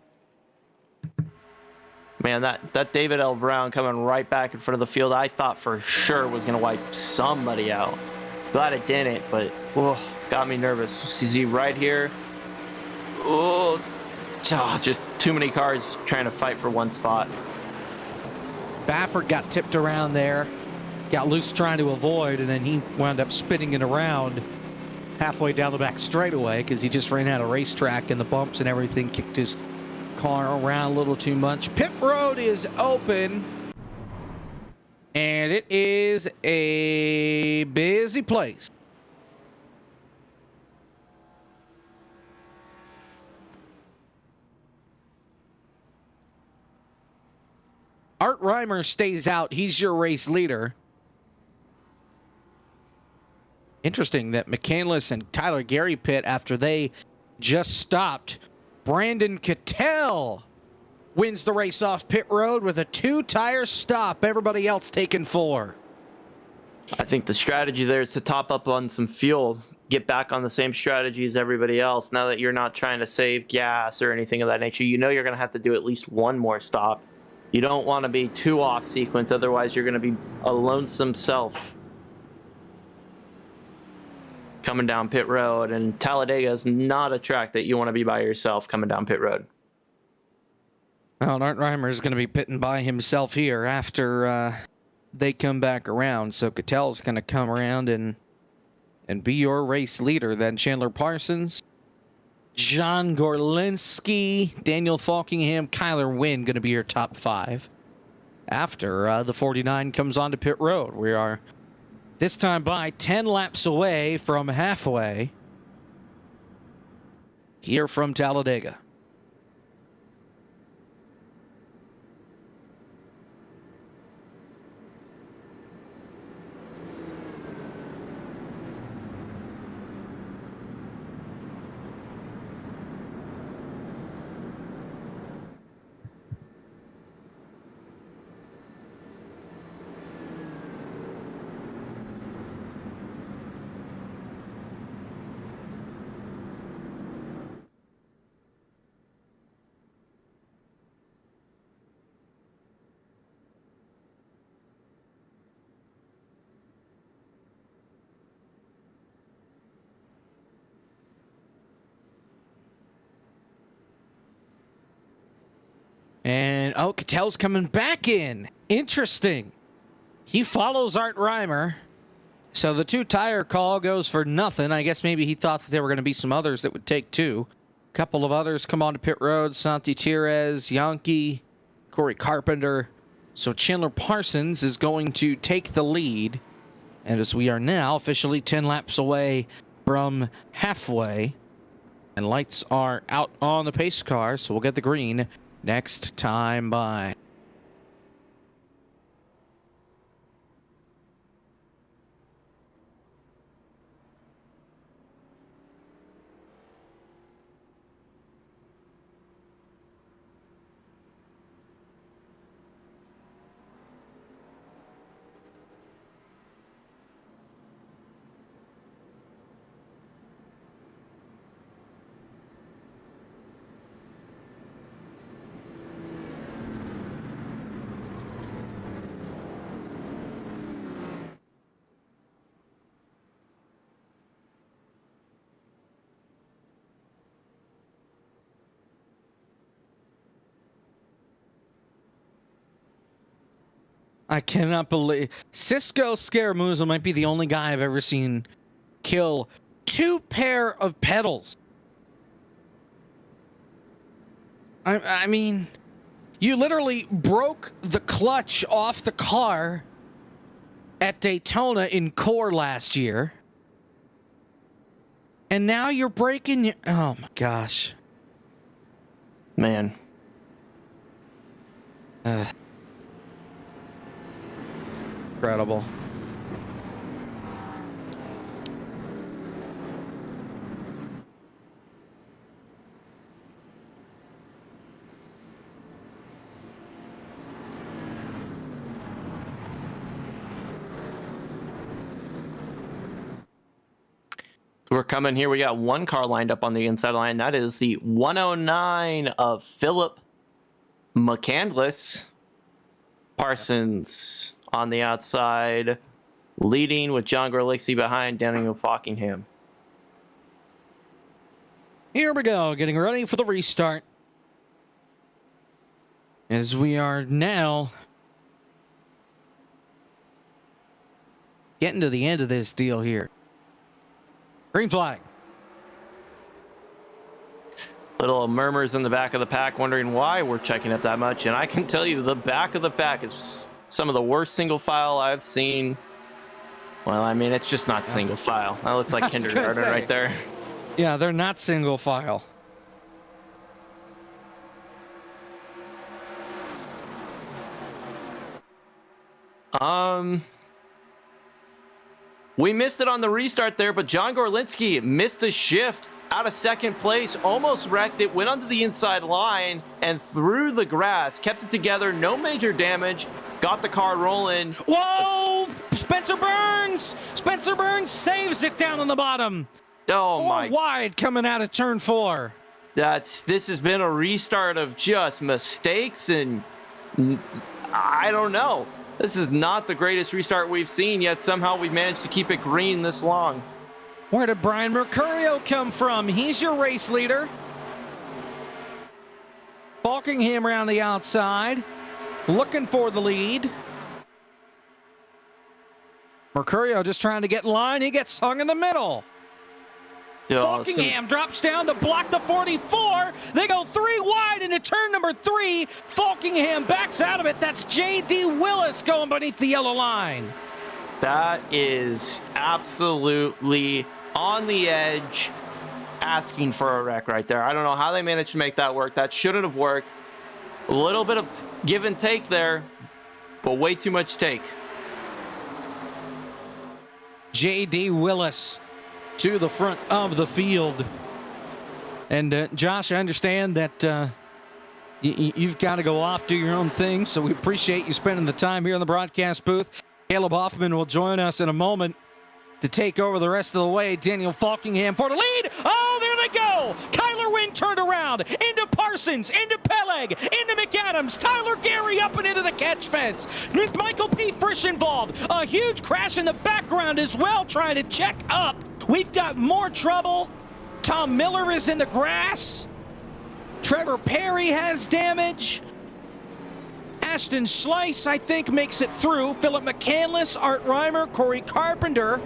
Man, that David L. Brown coming right back in front of the field, I thought for sure was going to wipe somebody out. Glad it didn't, but got me nervous. See right here. Oh, just too many cars trying to fight for one spot. Baffert got tipped around there. Got loose trying to avoid, and then he wound up spinning it around halfway down the back straightaway because he just ran out of racetrack and the bumps and everything kicked his car around a little too much. Pit road is open, and it is a busy place. Art Reimer stays out. He's your race leader. Interesting that McCandless and Tyler Gary pit after they just stopped. Brandon Cattell wins the race off pit road with a 2-tire stop. Everybody else taking 4. I think the strategy there is to top up on some fuel, get back on the same strategy as everybody else. Now that you're not trying to save gas or anything of that nature, you know you're going to have to do at least one more stop. You don't want to be too off sequence, otherwise you're going to be a lonesome self coming down pit road, and Talladega is not a track that you want to be by yourself coming down pit road. Well, Art Reimer is going to be pitting by himself here after they come back around. So Cattell's going to come around and be your race leader. Then Chandler Parsons, John Gorlinski, Daniel Falkingham, Kyler Wynn going to be your top 5. After the 49 comes onto pit road, we are this time by 10 laps away from halfway here from Talladega. And, oh, Cattell's coming back in. Interesting. He follows Art Reimer. So the 2-tire call goes for nothing. I guess maybe he thought that there were going to be some others that would take 2. A couple of others come onto pit road. Santi Tires, Yankee, Corey Carpenter. So Chandler Parsons is going to take the lead. And as we are now officially 10 laps away from halfway. And lights are out on the pace car, so we'll get the green next time by. I cannot believe Cisco Scaramouza might be the only guy I've ever seen kill 2 pair of pedals. I mean, you literally broke the clutch off the car at Daytona in Core last year. And now you're breaking your... Oh my gosh. Man. Incredible. We're coming here. We got 1 car lined up on the inside line. That is the 109 of Philip McCandless. Parsons on the outside, leading with John Gorlixie behind Daniel Fockingham. Here we go, getting ready for the restart. As we are now getting to the end of this deal here. Green flag. Little murmurs in the back of the pack wondering why we're checking it that much. And I can tell you the back of the pack is some of the worst single file I've seen. Well, I mean, it's just not single file. That looks like kindergarten right there. Yeah, they're not single file. We missed it on the restart there, but John Gorlitsky missed a shift out of second place, almost wrecked it, went onto the inside line and through the grass, kept it together, no major damage, got the car rolling. Whoa! Spencer Burns! Spencer Burns saves it down on the bottom. Oh my! Wide coming out of turn 4. This has been a restart of just mistakes, and I don't know. This is not the greatest restart we've seen, yet somehow we've managed to keep it green this long. Where did Brian Mercurio come from? He's your race leader. Balkingham around the outside, looking for the lead. Mercurio just trying to get in line. He gets hung in the middle. Falkingham drops down to block the 44. They go 3 wide into turn number 3. Falkingham backs out of it. That's J.D. Willis going beneath the yellow line. That is absolutely on the edge, asking for a wreck right there. I don't know how they managed to make that work. That shouldn't have worked. A little bit of give and take there, but way too much take. J.D. Willis to the front of the field. And Josh, I understand that you've got to go off, do your own thing, so we appreciate you spending the time here in the broadcast booth. Caleb Hoffman will join us in a moment to take over the rest of the way. Daniel Falkingham for the lead. Oh, there they go. Kyler Wynn turned around into Parsons, into Peleg, into McAdams. Tyler Gary up and into the catch fence. Michael P. Frisch involved. A huge crash in the background as well, trying to check up. We've got more trouble. Tom Miller is in the grass. Trevor Perry has damage. Ashton Schleiss, I think, makes it through. Philip McCandless, Art Reimer, Corey Carpenter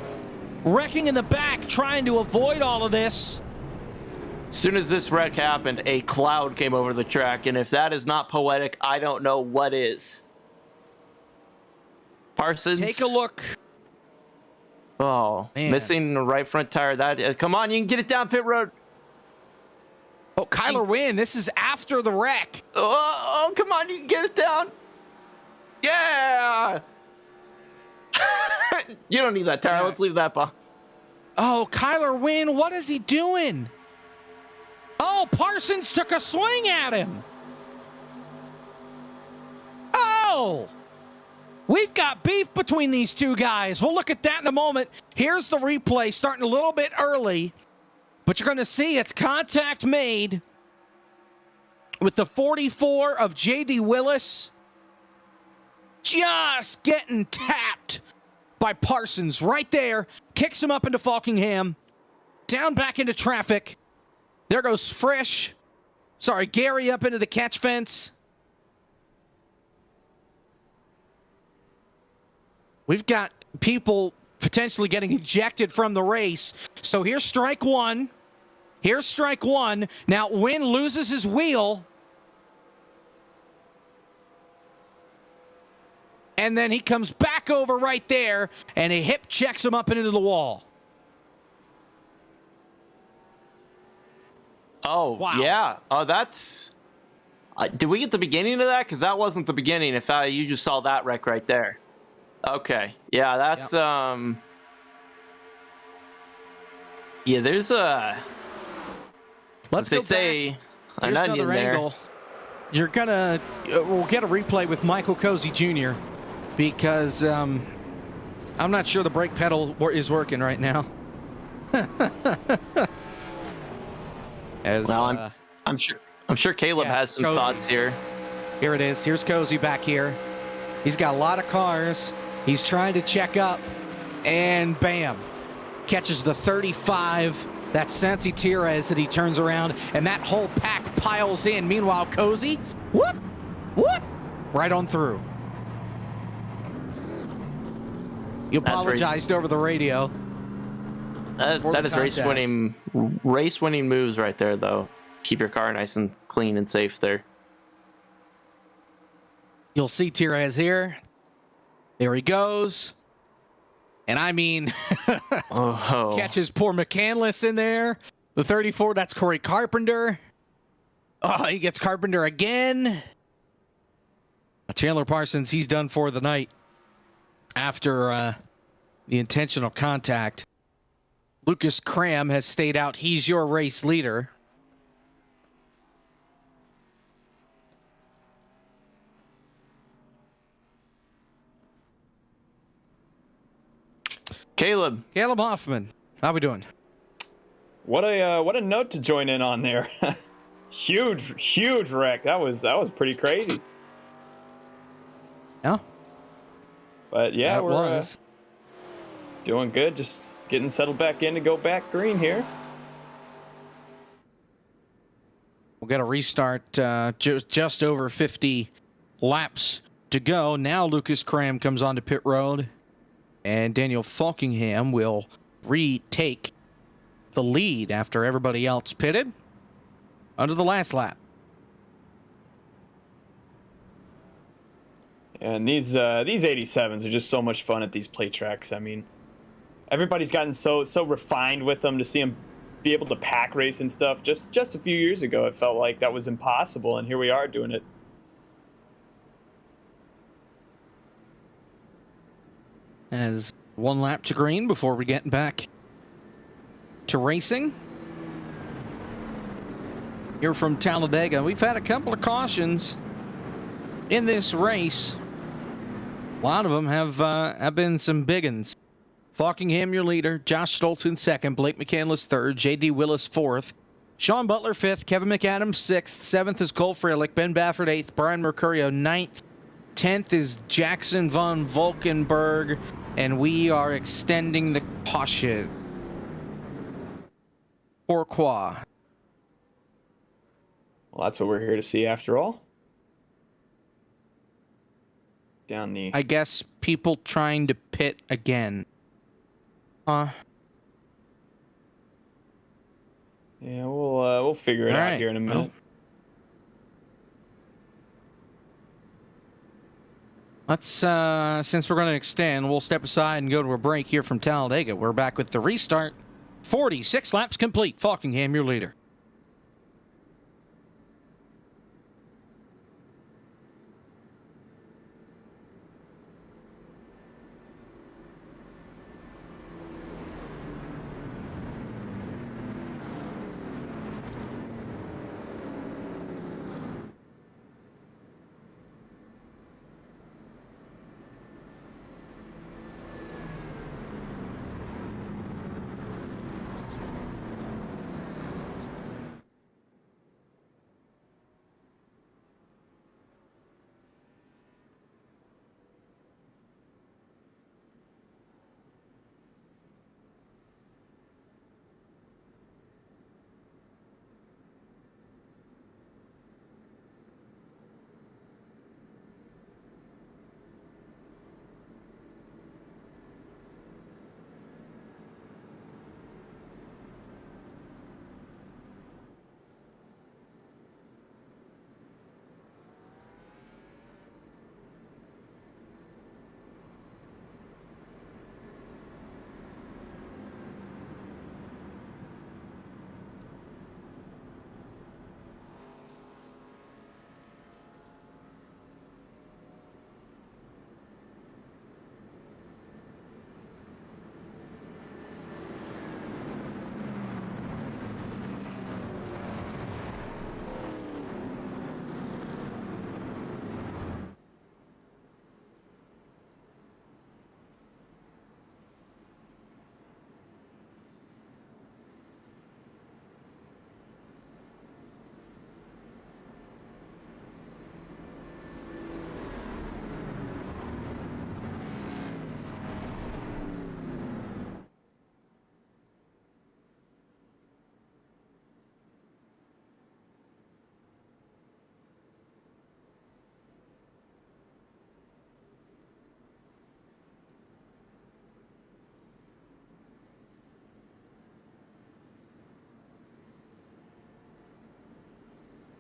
wrecking in the back, trying to avoid all of this. As soon as this wreck happened, a cloud came over the track, and if that is not poetic, I don't know what is. Parsons. Take a look. Oh, Man. missing the right front tire. That come on, you can get it down pit road. Oh, Kyler Wynn, this is after the wreck. Oh, come on, you can get it down. Yeah. You don't need that tire. Yeah. Let's leave that behind. Oh, Kyler Wynn, what is he doing? Oh, Parsons took a swing at him. Oh, we've got beef between these two guys. We'll look at that in a moment. Here's the replay starting a little bit early, but you're going to see it's contact made with the 44 of J.D. Willis just getting tapped by Parsons right there. Kicks him up into Falkingham. Down back into traffic. There goes Gary up into the catch fence. We've got people potentially getting ejected from the race. So here's strike one. Here's strike one. Now Wynn loses his wheel. And then he comes back over right there, and a hip checks him up into the wall. Oh, Wow. yeah. Oh, that's... did we get the beginning of that? Because that wasn't the beginning. If you just saw that wreck right there. Okay. Yeah, that's... Yep. Yeah, there's a... Let's they go say back. an Here's onion another there. angle. You're gonna... we'll get a replay with Michael Cozy Jr. because I'm not sure the brake pedal is working right now. Well, I'm sure Caleb has some Cozy. thoughts here. Here it is. Here's Cozy back here. He's got a lot of cars. He's trying to check up, and bam, catches the 35. That's Santi Tires that he turns around, and that whole pack piles in. Meanwhile, Cozy, whoop, right on through. You That's apologized over the radio. That is race winning moves right there, though. Keep your car nice and clean and safe there. You'll see Tires here. There he goes. And I mean, Oh, catches poor McCandless in there. The 34, that's Corey Carpenter. Oh, he gets Carpenter again. Chandler Parsons, he's done for the night after the intentional contact. Lucas Cram has stayed out. He's your race leader. Caleb Hoffman, how we doing? What a note to join in on there. huge wreck. That was pretty crazy. Yeah, But yeah, that we're was. doing good. Just getting settled back in to go back green here. We'll get a restart. Just over 50 laps to go. Now Lucas Cram comes onto pit road, and Daniel Falkingham will retake the lead after everybody else pitted under the last lap. And these 87s are just so much fun at these plate tracks. I mean, everybody's gotten so refined with them. To see them be able to pack race and stuff. Just a few years ago, it felt like that was impossible, and here we are doing it. As one lap to green before we get back to racing. Here from Talladega, we've had a couple of cautions in this race. A lot of them have been some big uns. Falkingham, your leader. Josh Stoltz in second. Blake McCandless third. J.D. Willis fourth. Sean Butler fifth. Kevin McAdams sixth. Seventh is Cole Freilich. Ben Baffert eighth. Brian Mercurio ninth. 10th is Jackson von Valkenburg. And we are extending the caution. Pourquoi? Well, that's what we're here to see after all. down the. I guess people trying to pit again. Yeah, we'll figure it All out right. here in a minute. Let's, since we're going to extend, we'll step aside and go to a break here from Talladega. We're back with the restart. 46 laps complete. Falkingham, your leader.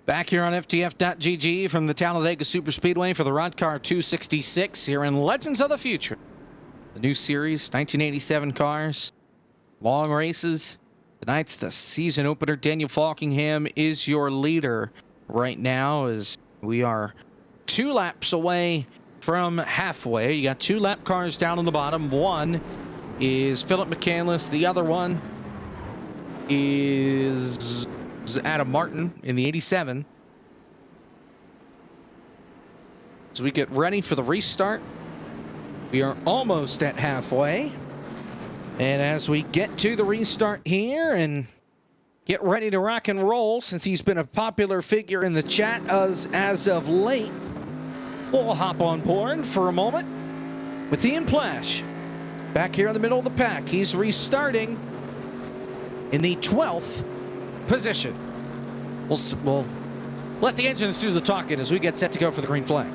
Back here on FTF.GG from the Talladega Superspeedway for the Rod Car 266 here in Legends of the Future. The new series, 1987 cars, long races. Tonight's the season opener. Daniel Falkingham is your leader right now as we are 2 laps away from halfway. You got 2 lap cars down on the bottom. One is Philip McCandless. The other one is Adam Martin in the 87. As we get ready for the restart, we are almost at halfway. And as we get to the restart here and get ready to rock and roll, since he's been a popular figure in the chat as of late, we'll hop on board for a moment with Ian Plash. Back here in the middle of the pack, he's restarting in the 12th position. We'll let the engines do the talking as we get set to go for the green flag.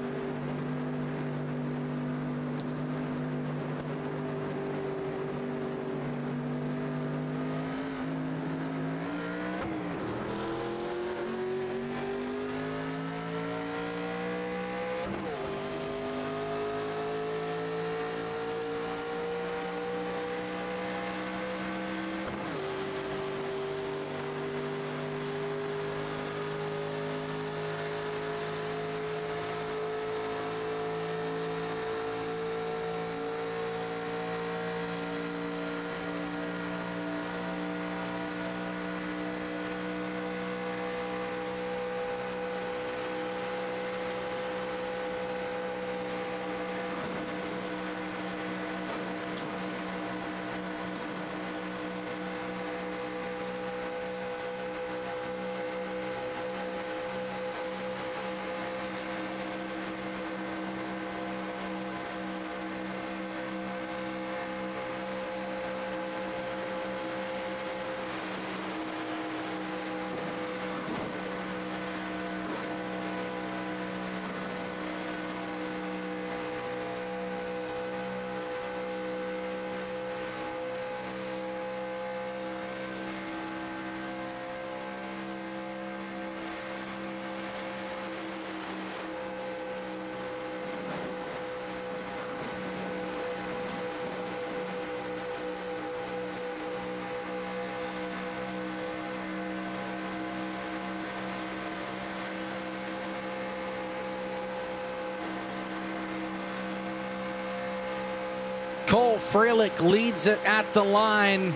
Cole Freilich leads it at the line.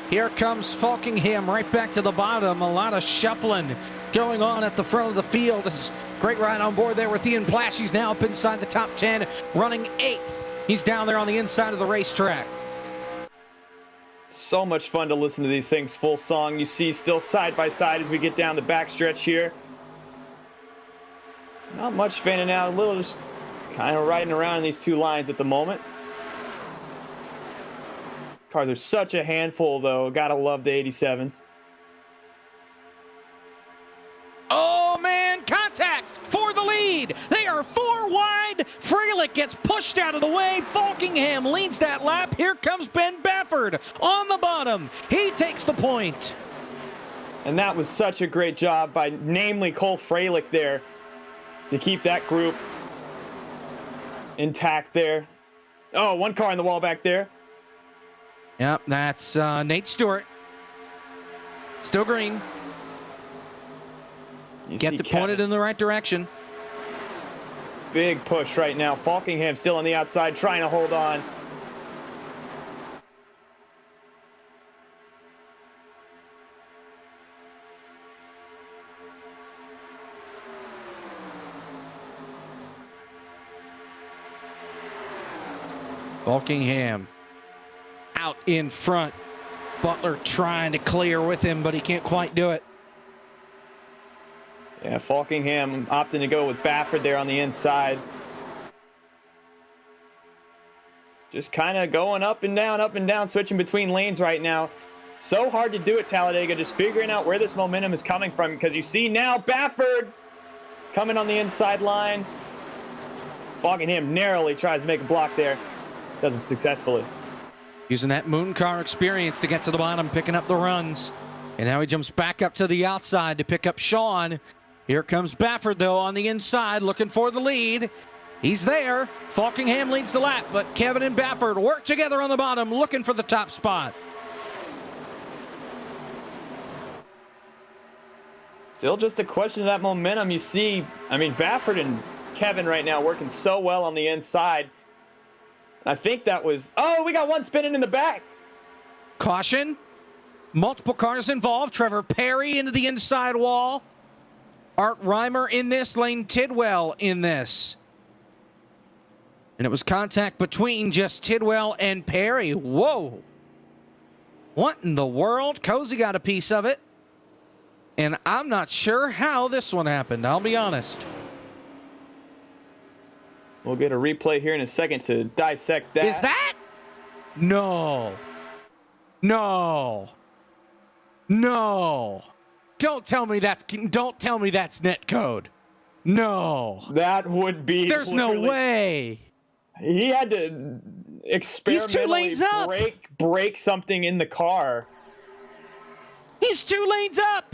Here comes Falkingham right back to the bottom. A lot of shuffling going on at the front of the field. It's great ride on board there with Ian Plash. He's now up inside the top 10, running 8th. He's down there on the inside of the racetrack. So much fun to listen to these things full song. You see still side by side as we get down the backstretch here. Not much fanning out, a little just kind of riding around in these two lines at the moment. Cars are such a handful though. Gotta love the 87s. Oh man, contact for the lead. They are 4 wide. Freilich gets pushed out of the way. Falkingham leads that lap. Here comes Ben Bafford on the bottom. He takes the point. And that was such a great job by namely Cole Freilich there to keep that group intact there. Oh, one car in the wall back there. Yep, that's Nate Stewart. Still green. Get the pointed in the right direction. Big push right now. Falkingham still on the outside trying to hold on. Falkingham out in front. Butler trying to clear with him, but he can't quite do it. Yeah, Falkingham opting to go with Bafford there on the inside. Just kind of going up and down, switching between lanes right now. So hard to do at Talladega, just figuring out where this momentum is coming from, because you see now Bafford coming on the inside line. Falkingham narrowly tries to make a block there. Doesn't successfully. Using that moon car experience to get to the bottom, picking up the runs. And now he jumps back up to the outside to pick up Sean. Here comes Bafford, though, on the inside, looking for the lead. He's there. Falkingham leads the lap, but Kevin and Bafford work together on the bottom, looking for the top spot. Still just a question of that momentum. You see, I mean, Bafford and Kevin right now working so well on the inside. I think that was... Oh, we got one spinning in the back. Caution. Multiple cars involved. Trevor Perry into the inside wall. Art Reimer in this. Lane Tidwell in this. And it was contact between just Tidwell and Perry. Whoa. What in the world? Cozy got a piece of it. And I'm not sure how this one happened, I'll be honest. We'll get a replay here in a second to dissect that. Is that? No. No. No. Don't tell me that's net code. No. That would be... There's no way. He had to experimentally 2 lanes up. break something in the car. He's 2 lanes up.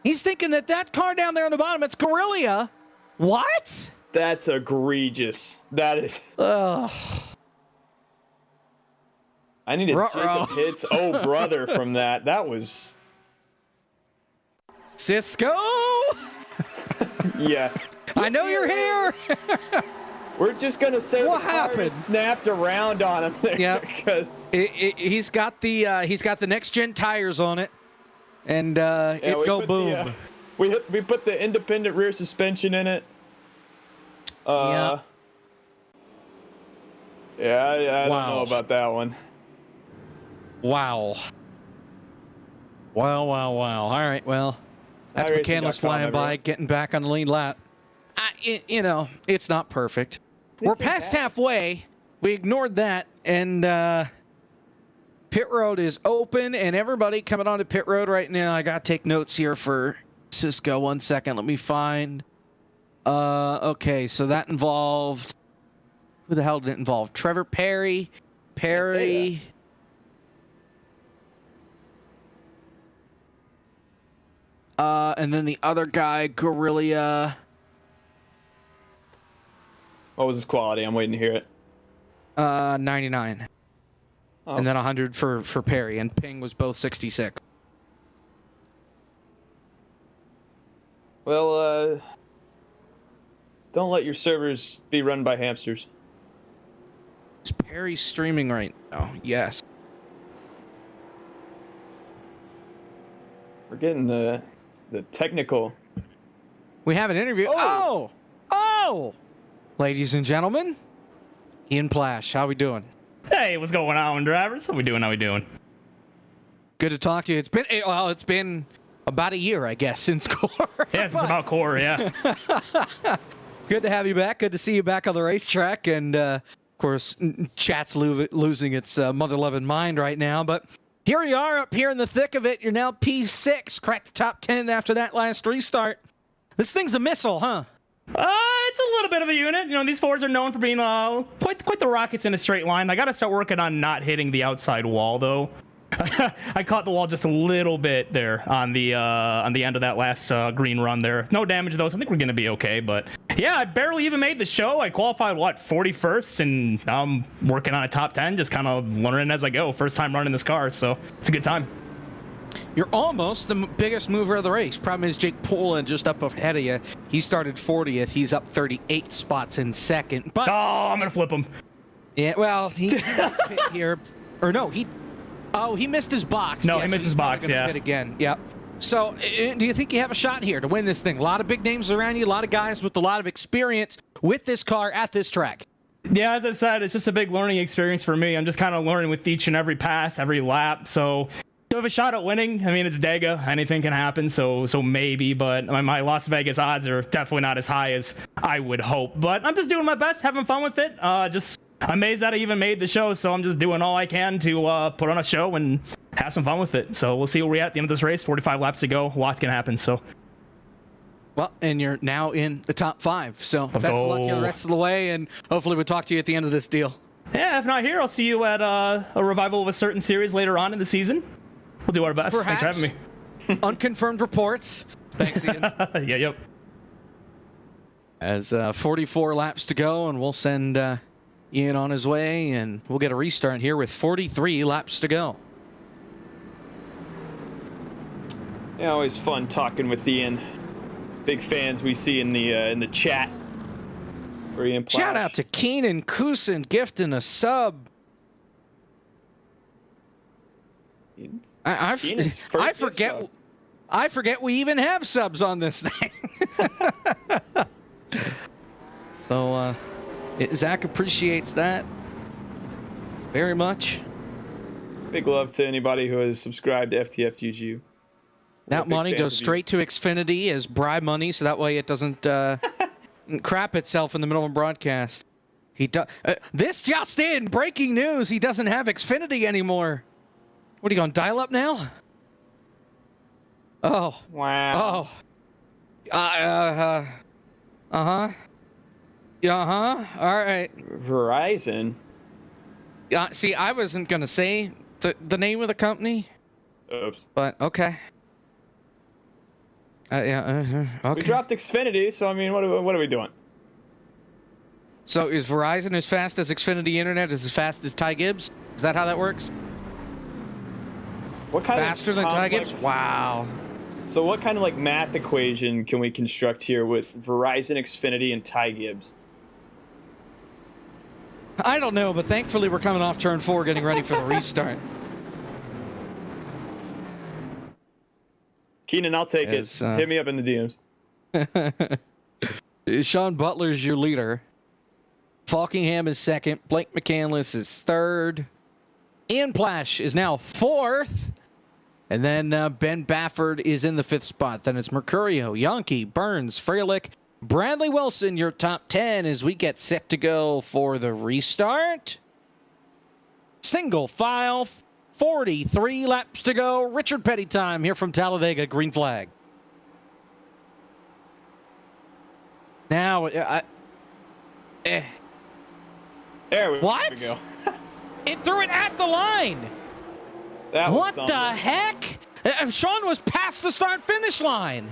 He's thinking that car down there on the bottom, it's Corellia. What? That's egregious. That is... Ugh. I need a Jacob Hitz, oh brother, from that. That was... Cisco! Yeah. I know you're here. We're just going to say what happened? Snapped around on him there. Yeah. Because he's got the next gen tires on it. And it go boom. We put the independent rear suspension in it. Yeah, I don't know about that one. Wow. Wow. All right, well, that's McCandless flying by, getting back on the lead lap. It's not perfect. We're past halfway. We ignored that, and pit road is open, and everybody coming onto pit road right now. I got to take notes here for Cisco. 1 second. Let me find... okay, so that involved... Who the hell did it involve? Trevor Perry. And then the other guy, Guerrilla. What was his quality? I'm waiting to hear it. 99. Oh. And then 100 for Perry, and Ping was both 66. Well, don't let your servers be run by hamsters. Is Perry streaming right now? Yes. We're getting the technical. We have an interview. Oh! Ladies and gentlemen, Ian Plash, how we doing? Hey, what's going on, drivers? How we doing? Good to talk to you. It's been about a year, I guess, since Core. Yes, it's about Core, yeah. Good to have you back. Good to see you back on the racetrack. And, of course, chat's losing its mother-loving mind right now. But here you are up here in the thick of it. You're now P6. Cracked the top 10 after that last restart. This thing's a missile, huh? It's a little bit of a unit. You know, these Fords are known for being quite the rockets in a straight line. I got to start working on not hitting the outside wall, though. I caught the wall just a little bit there on the end of that last green run there. No damage though, so I think we're gonna be okay. But yeah, I barely even made the show. I qualified 41st, and now I'm working on a top 10, just kind of learning as I go. First time running this car, so it's a good time. You're almost the biggest mover of the race. Problem is Jake Poland just up ahead of you. He started 40th. He's up 38 spots in second. But I'm gonna flip him. Yeah, well, he pit here, or no, he missed his box. No, he missed his box. Yeah. Pit again. Yep. So, do you think you have a shot here to win this thing? A lot of big names around you, a lot of guys with a lot of experience with this car at this track. Yeah, as I said, it's just a big learning experience for me. I'm just kind of learning with each and every pass, every lap. So, do have a shot at winning. I mean, it's Dega. Anything can happen. So maybe, but my Las Vegas odds are definitely not as high as I would hope. But I'm just doing my best, having fun with it. Just amazed that I even made the show. So I'm just doing all I can to put on a show and have some fun with it. So we'll see where we're at the end of this race. 45 laps to go. Lots can happen. So. Well, and you're now in the top 5. So best of luck the rest of the way, and hopefully we'll talk to you at the end of this deal. Yeah, if not here, I'll see you at a revival of a certain series later on in the season. We'll do our best. Perhaps. Thanks for having me. Unconfirmed reports. Thanks, Ian. Yeah, yep. As 44 laps to go, and we'll send Ian on his way, and we'll get a restart here with 43 laps to go. Yeah, always fun talking with Ian. Big fans we see in the chat. Shout out to Keenan Kusin gifting a sub. I forget we even have subs on this thing. So Zach appreciates that very much. Big love to anybody who has subscribed to FTFGG. That money goes straight to Xfinity as bribe money, so that way it doesn't crap itself in the middle of a broadcast. This just in, breaking news, he doesn't have Xfinity anymore. What are you going, dial up now? Oh. Wow. Oh. Uh-huh. All right. Verizon. See, I wasn't going to say the name of the company. Oops. But, okay. Okay. We dropped Xfinity, so I mean, what are we doing? So is Verizon as fast as Xfinity Internet, as fast as Ty Gibbs? Is that how that works? What kind faster of than Ty complex... Gibbs? Wow. So what kind of like math equation can we construct here with Verizon, Xfinity, and Ty Gibbs? I don't know, but thankfully we're coming off turn 4, getting ready for the restart. Keenan, I'll take it. Hit me up in the DMs. Sean Butler's your leader. Falkingham is second. Blake McCandless is third. Ian Plash is now 4th. And then Ben Bafford is in the 5th spot. Then it's Mercurio, Yankee, Burns, Freilich, Bradley Wilson, your top 10 as we get set to go for the restart. Single file, 43 laps to go. Richard Petty time here from Talladega, green flag. Now, there we go. It threw it at the line. What the heck? Sean was past the start-finish line.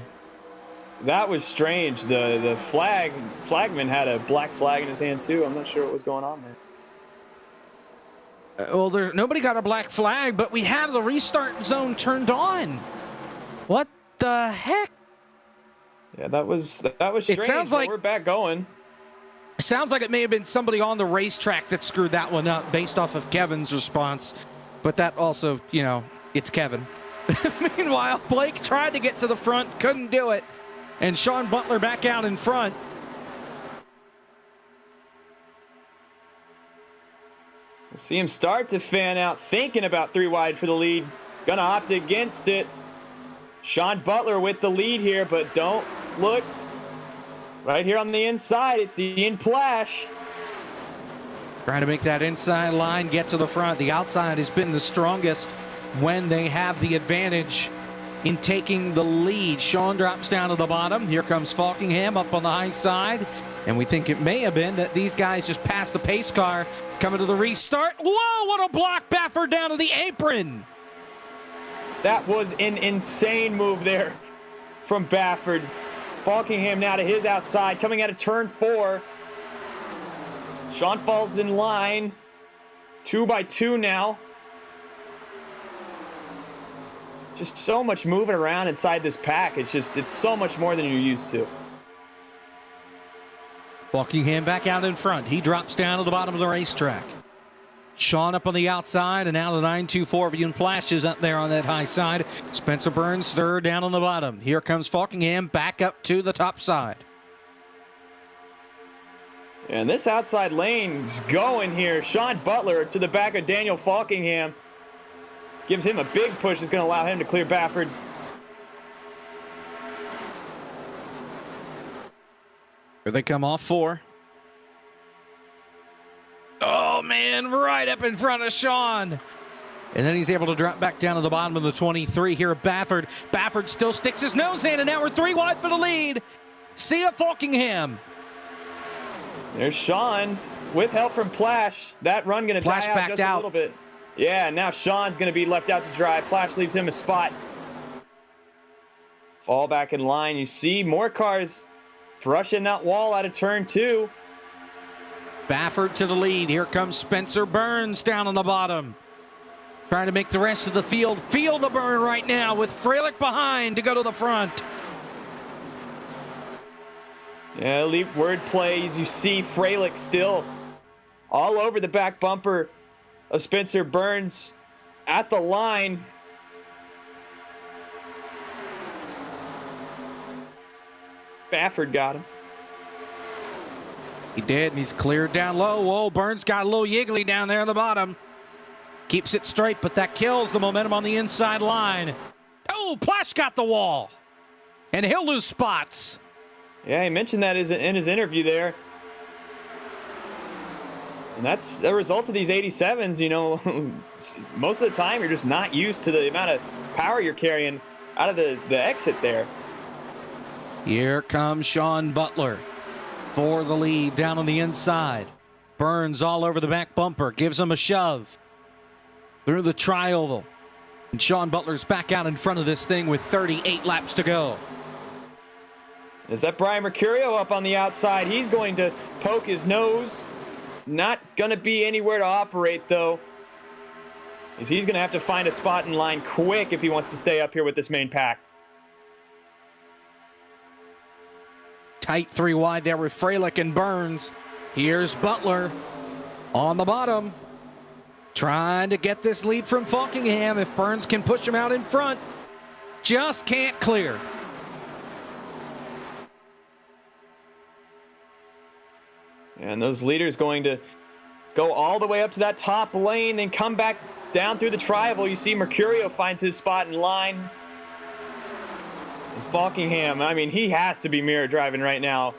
That was strange. The flagman had a black flag in his hand too. I'm not sure what was going on there. Well, nobody got a black flag, but we have the restart zone turned on. What the heck? Yeah, that was strange. It sounds like we're back going. Sounds like it may have been somebody on the racetrack that screwed that one up based off of Kevin's response. But that also, you know, it's Kevin. Meanwhile, Blake tried to get to the front, couldn't do it. And Sean Butler back out in front. We'll see him start to fan out, thinking about 3 wide for the lead. Gonna opt against it. Sean Butler with the lead here, but don't look. Right here on the inside, it's Ian Plash. Trying to make that inside line get to the front. The outside has been the strongest when they have the advantage in taking the lead. Sean drops down to the bottom. Here comes Falkingham up on the high side. And we think it may have been that these guys just passed the pace car coming to the restart. Whoa, what a block. Baffert down to the apron. That was an insane move there from Baffert. Falkingham now to his outside, coming out of turn 4. Sean falls in line. 2 by 2 now. Just so much moving around inside this pack. It's so much more than you're used to. Falkingham back out in front. He drops down to the bottom of the racetrack. Sean up on the outside, and now the 924 of Ian Plash is up there on that high side. Spencer Burns third down on the bottom. Here comes Falkingham back up to the top side. And this outside lane's going here. Sean Butler to the back of Daniel Falkingham. Gives him a big push. It's going to allow him to clear Baffert. Here they come off 4. Oh, man, right up in front of Sean. And then he's able to drop back down to the bottom of the 23 here at Baffert. Baffert still sticks his nose in, and now we're 3 wide for the lead. See ya, Falkingham. There's Sean with help from Plash. That run going to die out just a little bit. Yeah, now Sean's going to be left out to dry. Plash leaves him a spot. Fall back in line. You see more cars brushing that wall out of turn 2. Baffert to the lead. Here comes Spencer Burns down on the bottom. Trying to make the rest of the field feel the burn right now with Freilich behind to go to the front. Yeah, elite word plays. You see Freilich still all over the back bumper of Spencer Burns at the line. Baffert got him. He did, and he's cleared down low. Whoa, Burns got a little yiggly down there on the bottom. Keeps it straight, but that kills the momentum on the inside line. Oh, Plash got the wall. And he'll lose spots. Yeah, he mentioned that in his interview there. And that's a result of these 87s, you know. Most of the time, you're just not used to the amount of power you're carrying out of the exit there. Here comes Sean Butler for the lead down on the inside. Burns all over the back bumper, gives him a shove through the tri-oval. And Sean Butler's back out in front of this thing with 38 laps to go. Is that Brian Mercurio up on the outside? He's going to poke his nose. Not going to be anywhere to operate, though. He's going to have to find a spot in line quick if he wants to stay up here with this main pack. Tight 3 wide there with Freilich and Burns. Here's Butler on the bottom. Trying to get this lead from Falkingham. If Burns can push him out in front. Just can't clear. And those leaders going to go all the way up to that top lane and come back down through the tri-oval. You see Mercurio finds his spot in line. Falkingham, I mean, he has to be mirror driving right now.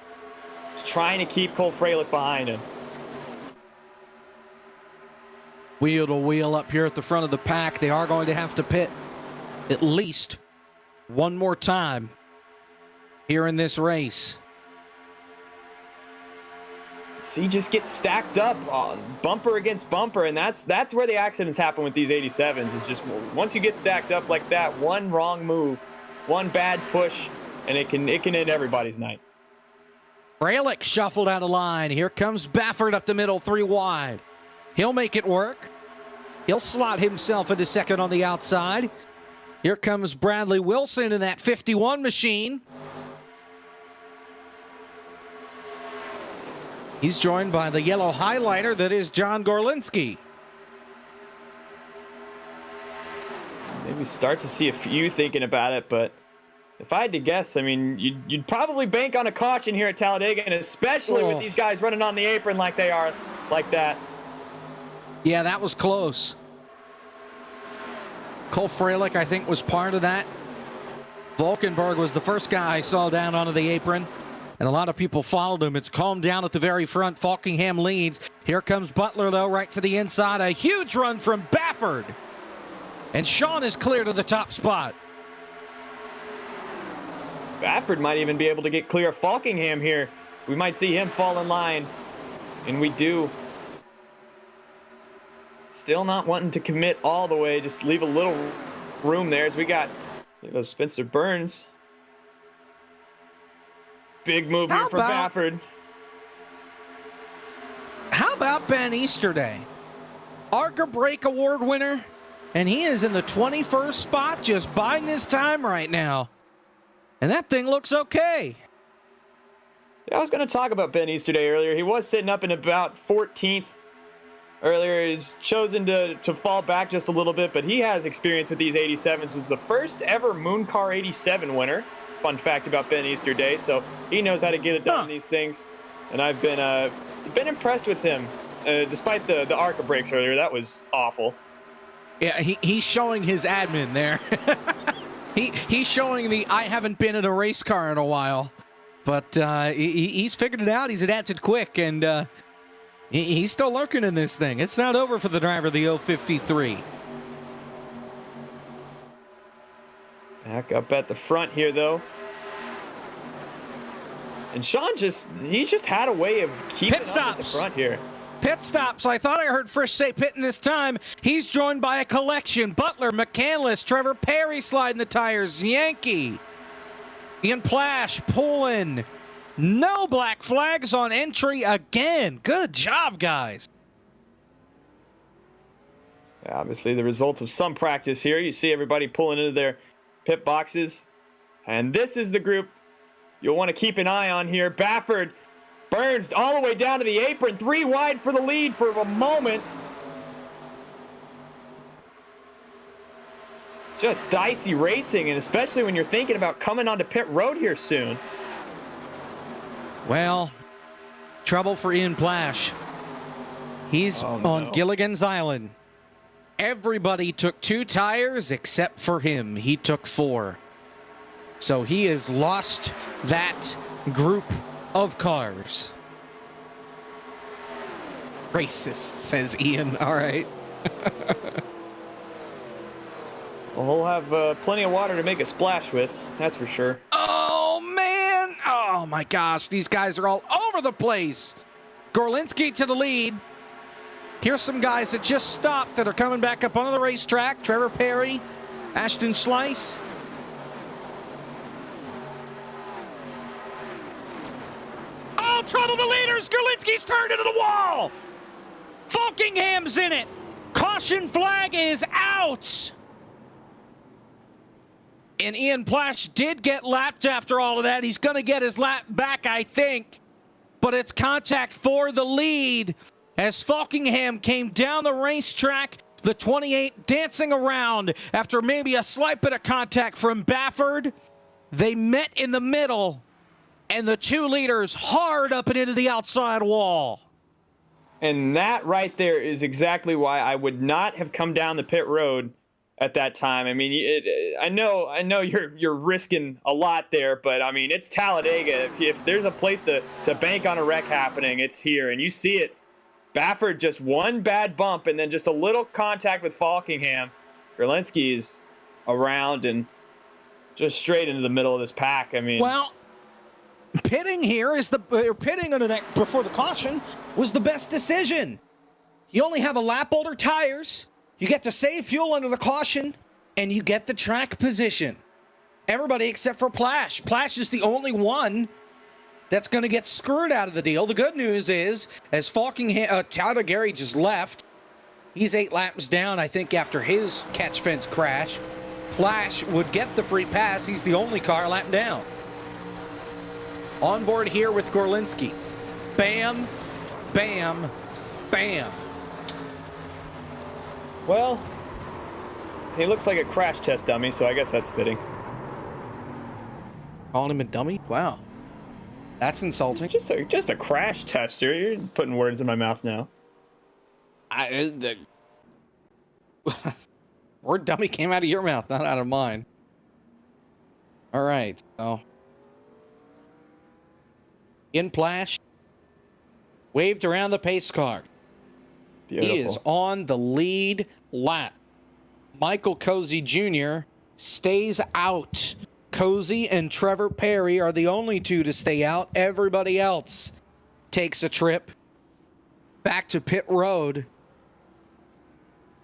Just trying to keep Cole Freilich behind him. Wheel to wheel up here at the front of the pack. They are going to have to pit at least one more time here in this race. See, just get stacked up on bumper against bumper, and that's where the accidents happen with these 87s. It's just once you get stacked up like that, one wrong move, one bad push, and it can end everybody's night. Freilich shuffled out of line. Here comes Baffert up the middle, 3 wide. He'll make it work. He'll slot himself into second on the outside. Here comes Bradley Wilson in that 51 machine. He's joined by the yellow highlighter that is John Gorlinski. Maybe start to see a few thinking about it, but if I had to guess, I mean, you'd probably bank on a caution here at Talladega, and especially with these guys running on the apron like they are, like that. Yeah, that was close. Cole Freilich, I think, was part of that. Valkenburg was the first guy I saw down onto the apron, and a lot of people followed him. It's calmed down at the very front. Falkingham leads. Here comes Butler, though, right to the inside. A huge run from Baffert. And Sean is clear to the top spot. Baffert might even be able to get clear of Falkingham here. We might see him fall in line, and we do. Still not wanting to commit all the way, just leave a little room there as we got Spencer Burns. Big move here from Baffert. How about Ben Easterday? ARCA Break Award winner, and he is in the 21st spot, just biding his time right now. And that thing looks okay. Yeah, I was going to talk about Ben Easterday earlier. He was sitting up in about 14th earlier. He's chosen to fall back just a little bit, but he has experience with these 87s. Was the first ever Moon Car 87 winner. Fun fact about Ben Easterday. So he knows how to get it done in these things. And I've been impressed with him, despite the ARCA breaks earlier. That was awful. Yeah, he's showing his admin there. He's showing the I haven't been in a race car in a while. But he's figured it out. He's adapted quick, and he's still lurking in this thing. It's not over for the driver of the 053. Back up at the front here, though. And Sean he just had a way of keeping up at the front here. Pit stops. I thought I heard Frisch say pitting this time. He's joined by a collection. Butler, McCandless, Trevor Perry sliding the tires. Yankee. Ian Plash pulling. No black flags on entry again. Good job, guys. Obviously, the results of some practice here. You see everybody pulling into their pit boxes. And this is the group you'll want to keep an eye on here. Baffert, Burns all the way down to the apron. 3 wide for the lead for a moment. Just dicey racing, and especially when you're thinking about coming onto pit road here soon. Well, trouble for Ian Plash. He's on Gilligan's Island. Everybody took 2 tires except for him. He took 4. So he has lost that group of cars. Racist, says Ian. All right. Well, he'll have plenty of water to make a splash with, that's for sure. Oh, man. Oh, my gosh. These guys are all over the place. Gorlinski to the lead. Here's some guys that just stopped that are coming back up onto the racetrack. Trevor Perry, Ashton Schleiss. Oh, trouble the leaders. Gorlinski's turned into the wall. Falkingham's in it. Caution flag is out. And Ian Plash did get lapped after all of that. He's going to get his lap back, I think. But it's contact for the lead as Falkingham came down the racetrack. The 28 dancing around after maybe a slight bit of contact from Baffert. They met in the middle, and the 2 leaders hard up and into the outside wall. And that right there is exactly why I would not have come down the pit road at that time. I mean, I know you're risking a lot there, but I mean, it's Talladega. If there's a place to bank on a wreck happening, it's here. And you see it. Baffert just one bad bump and then just a little contact with Falkingham. Gorlinski is around and just straight into the middle of this pack. I mean, well, pitting here is pitting under that before the caution was the best decision. You only have a lap older tires. You get to save fuel under the caution, and you get the track position. Everybody except for Plash. Plash is the only one that's going to get screwed out of the deal. The good news is, as Tyler Gary just left, he's 8 laps down, I think, after his catch fence crash. Plash would get the free pass. He's the only car a lap down. On board here with Gorlinski. Bam, bam, bam. Well, he looks like a crash test dummy, so I guess that's fitting. Calling him a dummy? Wow. That's insulting. Just a crash tester. You're putting words in my mouth now. Word dummy came out of your mouth, not out of mine. All right, so. In Plash. Waved around the pace car. Beautiful. He is on the lead lap. Michael Cozy Jr. stays out. Cozy and Trevor Perry are the only two to stay out. Everybody else takes a trip back to pit road.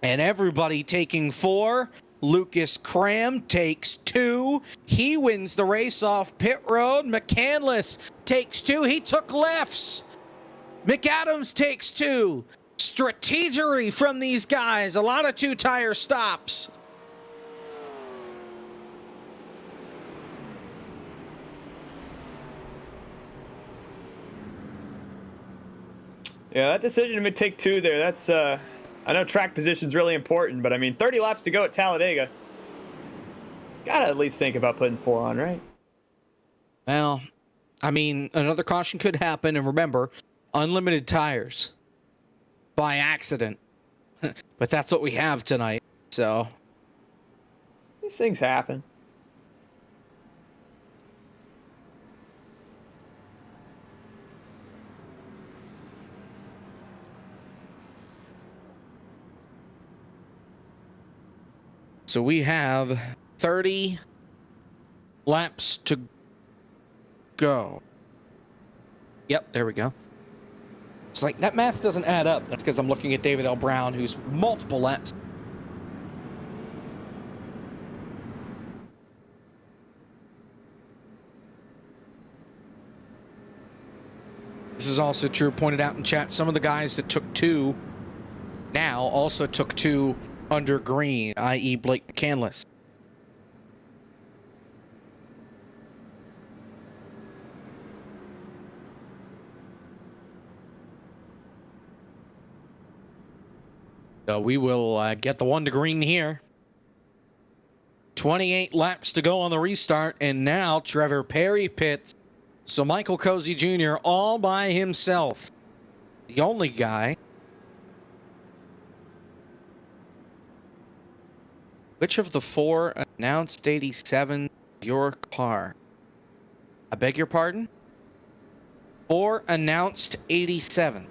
And everybody taking 4. Lucas Cram takes 2. He wins the race off pit road. McCandless takes 2. He took lefts. McAdams takes 2. Strategery from these guys. A lot of 2-tire stops. Yeah, that decision to take 2 there, that's, I know track position's really important, but I mean, 30 laps to go at Talladega. Gotta at least think about putting 4 on, right? Well, I mean, another caution could happen, and remember, unlimited tires by accident. But that's what we have tonight, so. These things happen. So we have 30 laps to go. Yep, there we go. It's like, that math doesn't add up. That's because I'm looking at David L. Brown, who's multiple laps. This is also true, pointed out in chat. Some of the guys that took 2 now also took 2 under green, i.e. Blake McCandless. So we will get the 1 to green here. 28 laps to go on the restart, and now Trevor Perry pits. So Michael Cozy Jr. all by himself. The only guy. Which of the 4 announced 87 your car? I beg your pardon? 4 announced 87.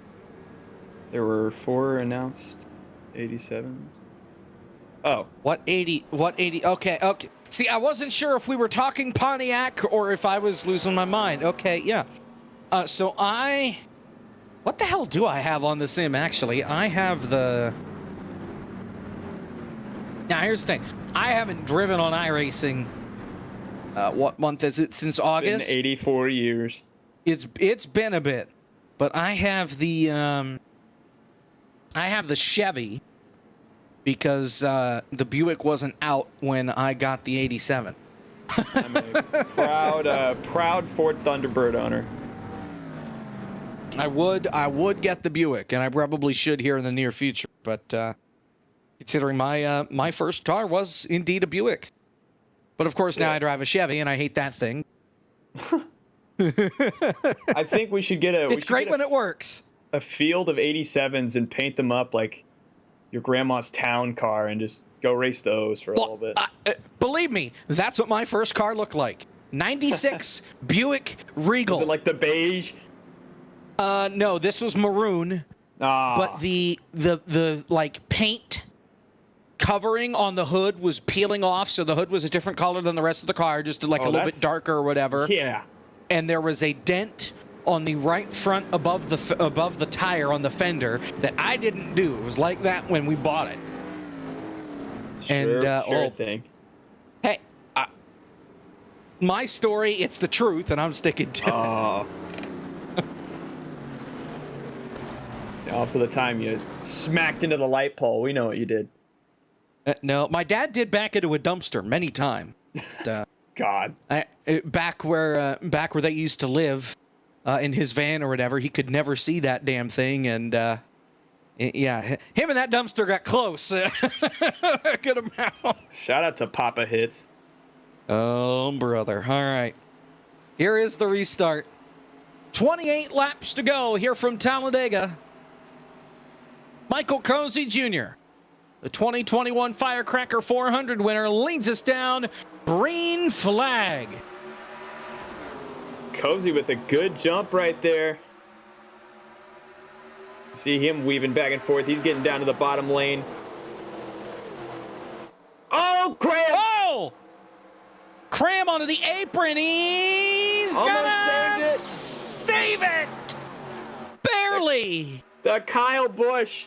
There were 4 announced 87s. Oh. What 80? What 80? Okay, okay. See, I wasn't sure if we were talking Pontiac or if I was losing my mind. Okay, yeah. So what the hell do I have on the sim, actually? I have the... Now, here's the thing. I haven't driven on iRacing. What month is it? Since August? Been 84 years. It's been a bit, but I have the Chevy because the Buick wasn't out when I got the 87. I'm a proud Ford Thunderbird owner. I would get the Buick, and I probably should here in the near future, but. Considering my first car was indeed a Buick. But of course now I drive a Chevy and I hate that thing. I think we should get a... It's great when it works. A field of 87s and paint them up like your grandma's town car and just go race those for a little bit. Believe me, that's what my first car looked like. 96 Buick Regal. Is it like the beige? No, this was maroon. But the like paint covering on the hood was peeling off, so the hood was a different color than the rest of the car, just like a little bit darker or whatever. Yeah. And there was a dent on the right front above the tire on the fender that I didn't do. It was like that when we bought it. Sure thing. Hey, my story, it's the truth, and I'm sticking to it. Also, the time you smacked into the light pole, we know what you did. No, my dad did back into a dumpster many times. God. Back where they used to live, in his van or whatever. He could never see that damn thing, and yeah, him and that dumpster got close. A good amount. Shout out to Papa Hits. Oh, brother. All right. Here is the restart. 28 laps to go here from Talladega. Michael Cozy Jr., the 2021 Firecracker 400 winner, leads us down. Green flag. Cozy with a good jump right there. See him weaving back and forth. He's getting down to the bottom lane. Oh, Graham! Oh! Cram onto the apron. He's gonna save it. Barely. The Kyle Busch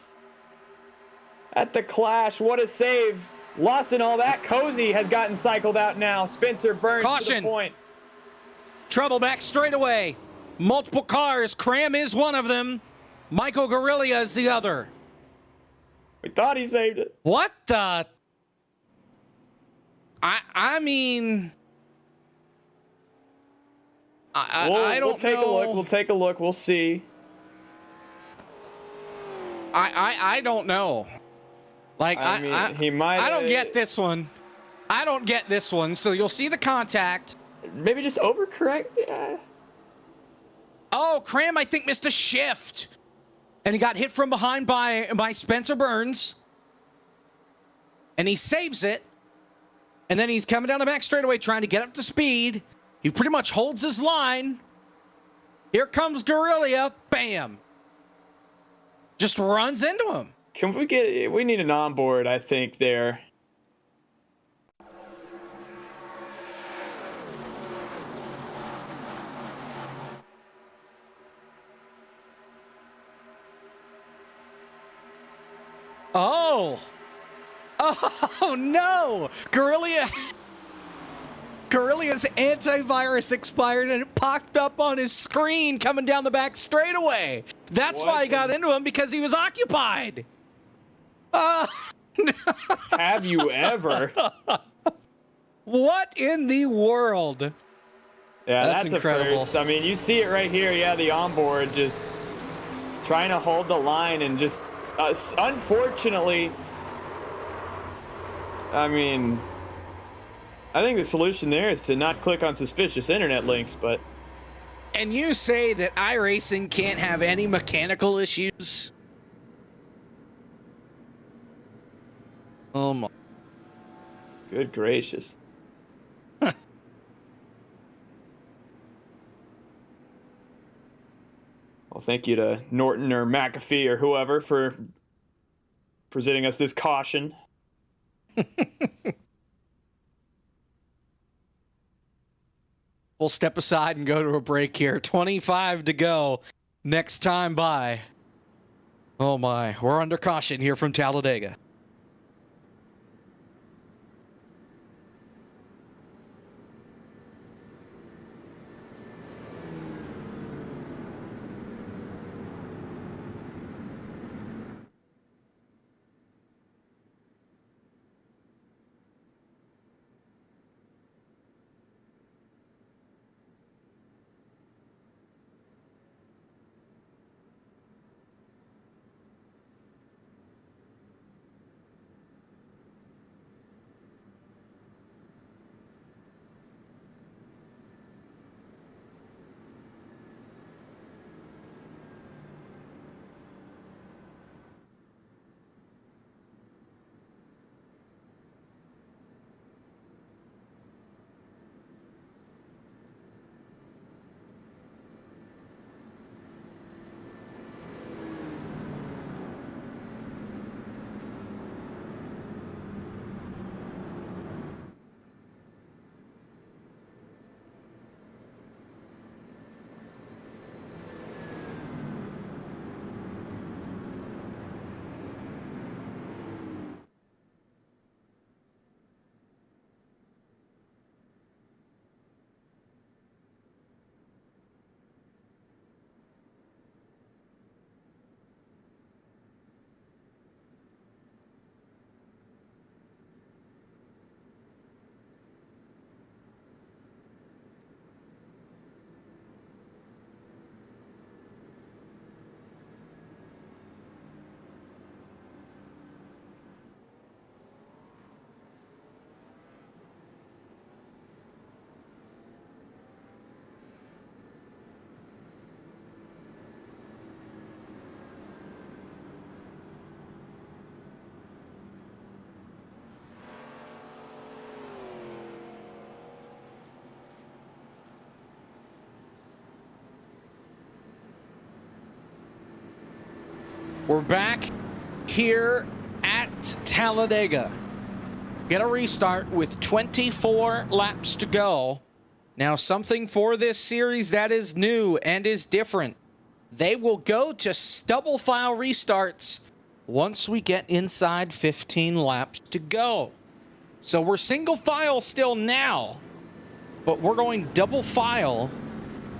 at the Clash. What a save. Lost in all that. Cozy has gotten cycled out now. Spencer Burns to the point. Trouble back straightaway. Multiple cars. Cram is one of them. Michael Guerrilla is the other. We thought he saved it. What the? I mean, I don't We'll take know. a look. We'll take a look. We'll see. I don't know. Like I mean, he might. I don't get this one. I don't get this one. So you'll see the contact. Maybe just overcorrect. Yeah. Oh, Cram, I think, missed a shift. And he got hit from behind by Spencer Burns. And he saves it. And then he's coming down the back straightaway trying to get up to speed. He pretty much holds his line. Here comes Guerrilla. Bam. Just runs into him. Can we get? We need an onboard, I think, there. Oh. Oh, no. Guerrilla's antivirus expired and it popped up on his screen coming down the back straightaway. That's why he got into him, because he was occupied. Have you ever? What in the world? Yeah, that's incredible. a first. I mean, you see it right here. Yeah, the onboard just trying to hold the line and just unfortunately, I mean, I think the solution there is to not click on suspicious internet links, but. And you say that iRacing can't have any mechanical issues? Oh my. Good gracious. Well, thank you to Norton or McAfee or whoever for presenting us this caution. We'll step aside and go to a break here. 25 to go. Next time by. Oh my. We're under caution here from Talladega. We're back here at Talladega. Get a restart with 24 laps to go. Now, something for this series that is new and is different. They will go to double file restarts once we get inside 15 laps to go. So we're single file still now, but we're going double file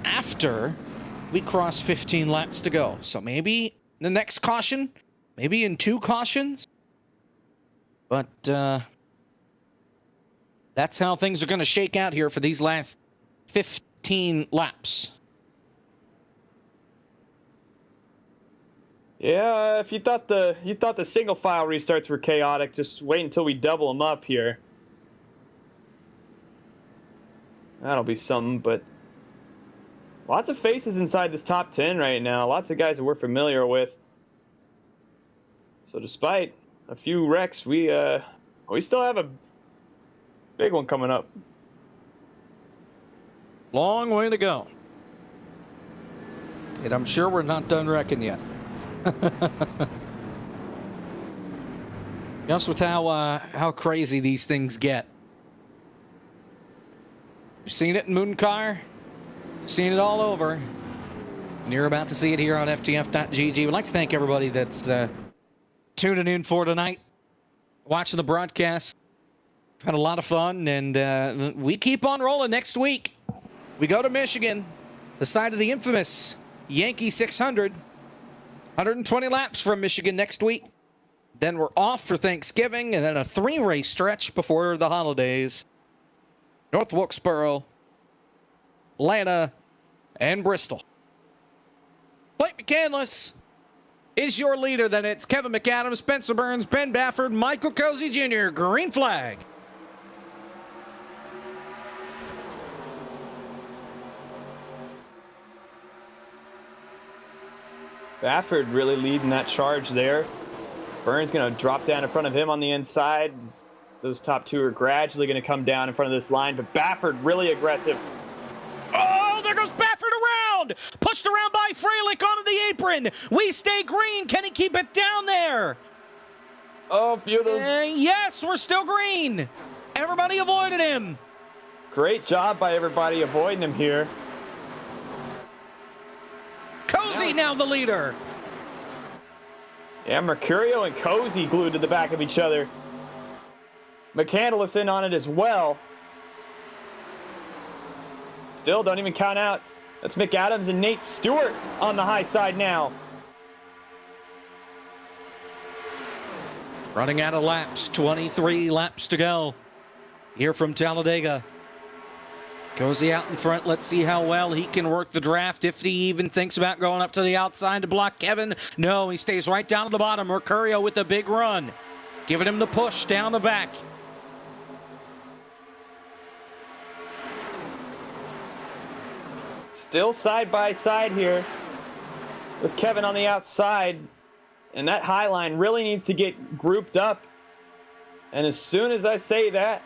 after we cross 15 laps to go. So maybe the next caution, maybe in 2 cautions. But that's how things are going to shake out here for these last 15 laps. Yeah, if you thought the single file restarts were chaotic, just wait until we double them up here. That'll be something, but lots of faces inside this top 10 right now. Lots of guys that we're familiar with. So despite a few wrecks, we still have a big one coming up. Long way to go. And I'm sure we're not done wrecking yet. Just with how crazy these things get. You've seen it in Mooncar. Seen it all over. And you're about to see it here on FTF.gg. We'd like to thank everybody that's tuning in for tonight, watching the broadcast. Had a lot of fun, and we keep on rolling next week. We go to Michigan, the site of the infamous Yankee 600. 120 laps from Michigan next week. Then we're off for Thanksgiving, and then a 3-race stretch before the holidays. North Wilkesboro, Atlanta, and Bristol. Blake McCandless is your leader. Then it's Kevin McAdams, Spencer Burns, Ben Bafford, Michael Cozy Jr. Green flag. Bafford really leading that charge there. Burns going to drop down in front of him on the inside. Those top 2 are gradually going to come down in front of this line, but Bafford really aggressive. Oh, there goes Bafford around! Pushed around by Freilich onto the apron. We stay green. Can he keep it down there? Oh, a few of those. Yes, we're still green. Everybody avoided him. Great job by everybody avoiding him here. Cozy now the leader. Yeah, Mercurio and Cozy glued to the back of each other. McCandless in on it as well. Still don't even count out. That's McAdams and Nate Stewart on the high side now. Running out of laps, 23 laps to go. Here from Talladega. Cozy out in front. Let's see how well he can work the draft. If he even thinks about going up to the outside to block Kevin. No, he stays right down to the bottom. Mercurio with a big run. Giving him the push down the back. Still side by side here with Kevin on the outside. And that high line really needs to get grouped up. And as soon as I say that,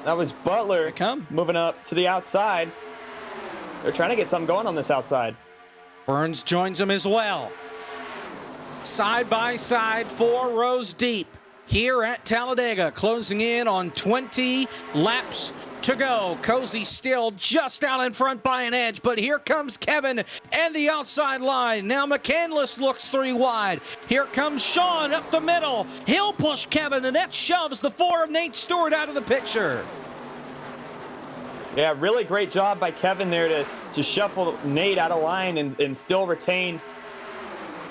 that was Butler moving up to the outside. They're trying to get something going on this outside. Burns joins him as well. Side by side, 4 rows deep here at Talladega, closing in on 20 laps to go. Cozy still just out in front by an edge, but here comes Kevin and the outside line. Now McCandless looks 3 wide. Here comes Sean up the middle. He'll push Kevin, and that shoves the 4 of Nate Stewart out of the picture. Yeah, really great job by Kevin there to shuffle Nate out of line and still retain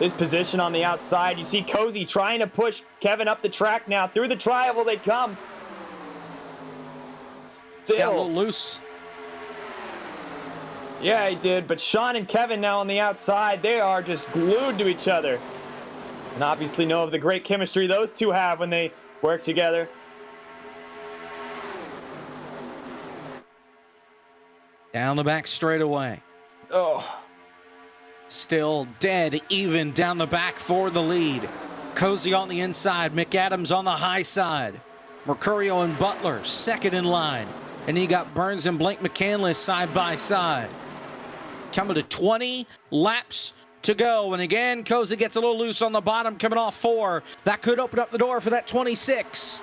his position on the outside. You see Cozy trying to push Kevin up the track now. Through the tri-oval they come. Still. Got a little loose. Yeah, he did. But Sean and Kevin now on the outside, they are just glued to each other. And obviously know of the great chemistry those two have when they work together. Down the back straightaway. Oh. Still dead even down the back for the lead. Cozy on the inside. McAdams on the high side. Mercurio and Butler second in line. And you got Burns and Blake McCandless side by side. Coming to 20 laps to go. And again, Cozy gets a little loose on the bottom, coming off 4. That could open up the door for that 26.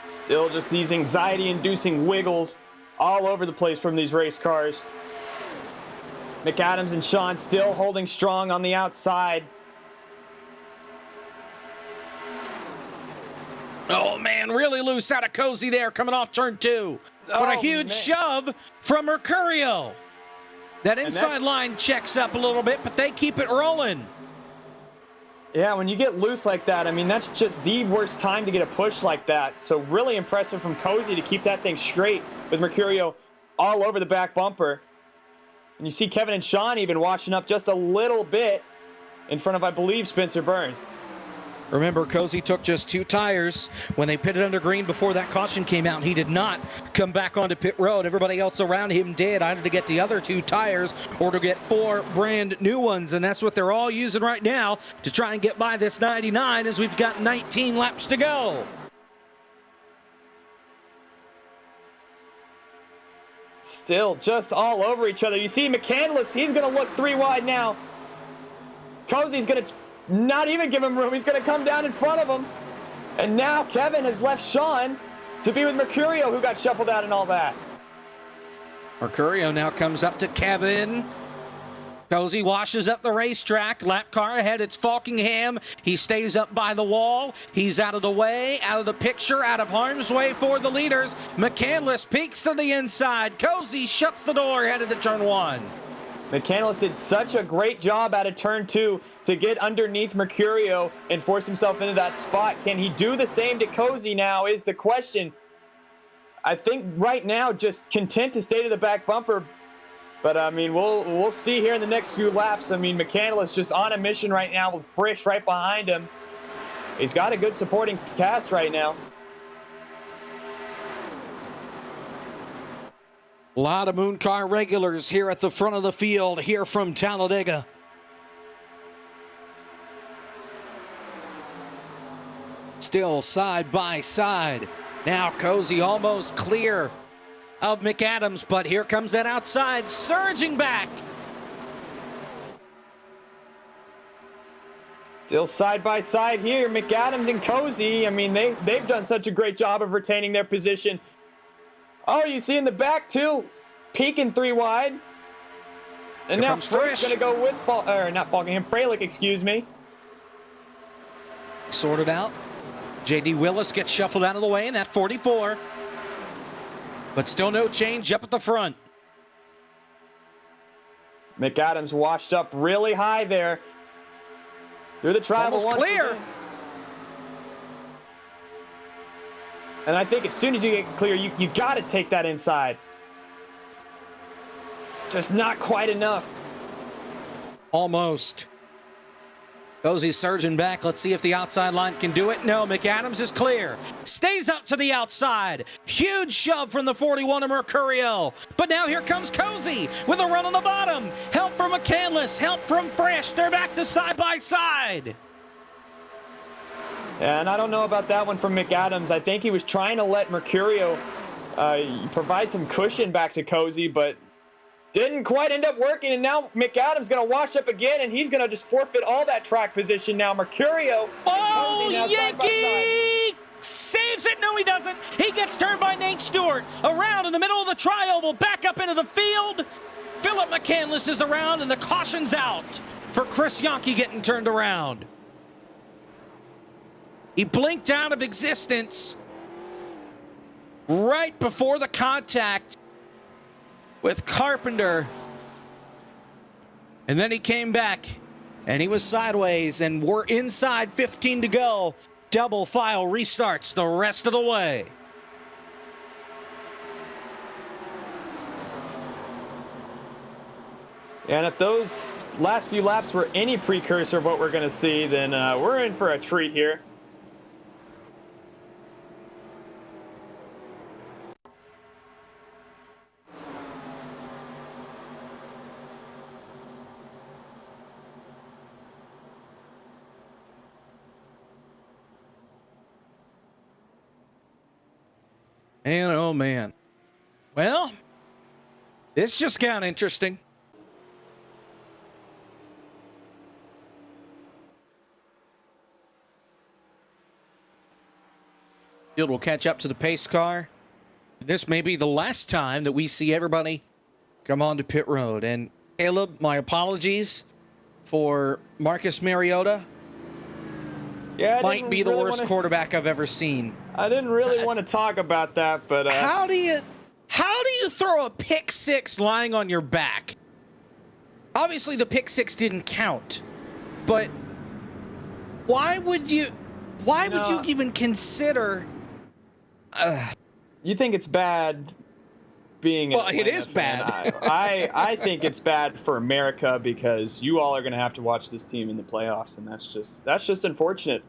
Still just these anxiety-inducing wiggles all over the place from these race cars. McAdams and Sean still holding strong on the outside. Oh, man, really loose out of Cozy there coming off turn 2. But a huge shove from Mercurio. That inside line checks up a little bit, but they keep it rolling. Yeah, when you get loose like that, I mean, that's just the worst time to get a push like that. So really impressive from Cozy to keep that thing straight with Mercurio all over the back bumper. And you see Kevin and Sean even washing up just a little bit in front of, I believe, Spencer Burns. Remember, Cozy took just 2 tires when they pitted under green before that caution came out. He did not come back onto pit road. Everybody else around him did, either to get the other 2 tires or to get 4 brand new ones. And that's what they're all using right now to try and get by this 99 as we've got 19 laps to go. Still just all over each other. You see McCandless, he's going to look 3 wide now. Cozy's going to not even give him room. He's going to come down in front of him. And now Kevin has left Sean to be with Mercurio, who got shuffled out and all that. Mercurio now comes up to Kevin. Cozy washes up the racetrack. Lap car ahead, it's Falkingham. He stays up by the wall. He's out of the way, out of the picture, out of harm's way for the leaders. McCandless peeks to the inside. Cozy shuts the door headed to turn 1. McCandless did such a great job out of turn 2 to get underneath Mercurio and force himself into that spot. Can he do the same to Cozy now is the question. I think right now just content to stay to the back bumper. But, I mean, we'll see here in the next few laps. I mean, McCandless just on a mission right now with Frisch right behind him. He's got a good supporting cast right now. A lot of Moon Car regulars here at the front of the field here from Talladega. Still side by side. Now Cozy almost clear of McAdams, but here comes that outside, surging back. Still side by side here, McAdams and Cozy. I mean, they've done such a great job of retaining their position. Oh, you see in the back too, peeking 3 wide. And now Frisch going to go with not Falkingham, Freilich, excuse me. Sorted out. J.D. Willis gets shuffled out of the way in that 44. But still no change up at the front. McAdams washed up really high there. Through the trial. It's almost clear. And I think as soon as you get clear, you got to take that inside. Just not quite enough. Almost. Cozy surging back. Let's see if the outside line can do it. No, McAdams is clear. Stays up to the outside. Huge shove from the 41 of Mercurio. But now here comes Cozy with a run on the bottom. Help from McCandless. Help from Frisch. They're back to side by side. And I don't know about that one from McAdams. I think he was trying to let Mercurio provide some cushion back to Cozy, but didn't quite end up working. And now McAdams going to wash up again, and he's going to just forfeit all that track position now. Mercurio. Oh, Yankee saves it. No, he doesn't. He gets turned by Nate Stewart. Around in the middle of the tri-oval, back up into the field. Philip McCandless is around, and the caution's out for Chris Yankee getting turned around. He blinked out of existence right before the contact with Carpenter. And then he came back, and he was sideways, and we're inside 15 to go. Double file restarts the rest of the way. And if those last few laps were any precursor of what we're going to see, then we're in for a treat here. And oh man. Well, This just got interesting. Field will catch up to the pace car. This may be the last time that we see everybody come on to pit road. And Caleb, my apologies for Marcus Mariota. Yeah, Might be the worst quarterback I've ever seen. I didn't really want to talk about that, but How do you throw a pick six lying on your back? Obviously, the pick six didn't count, but why would you even consider? You think it's bad being? Well, it Atlanta is fan. bad. I think it's bad for America because you all are going to have to watch this team in the playoffs, and that's just unfortunate.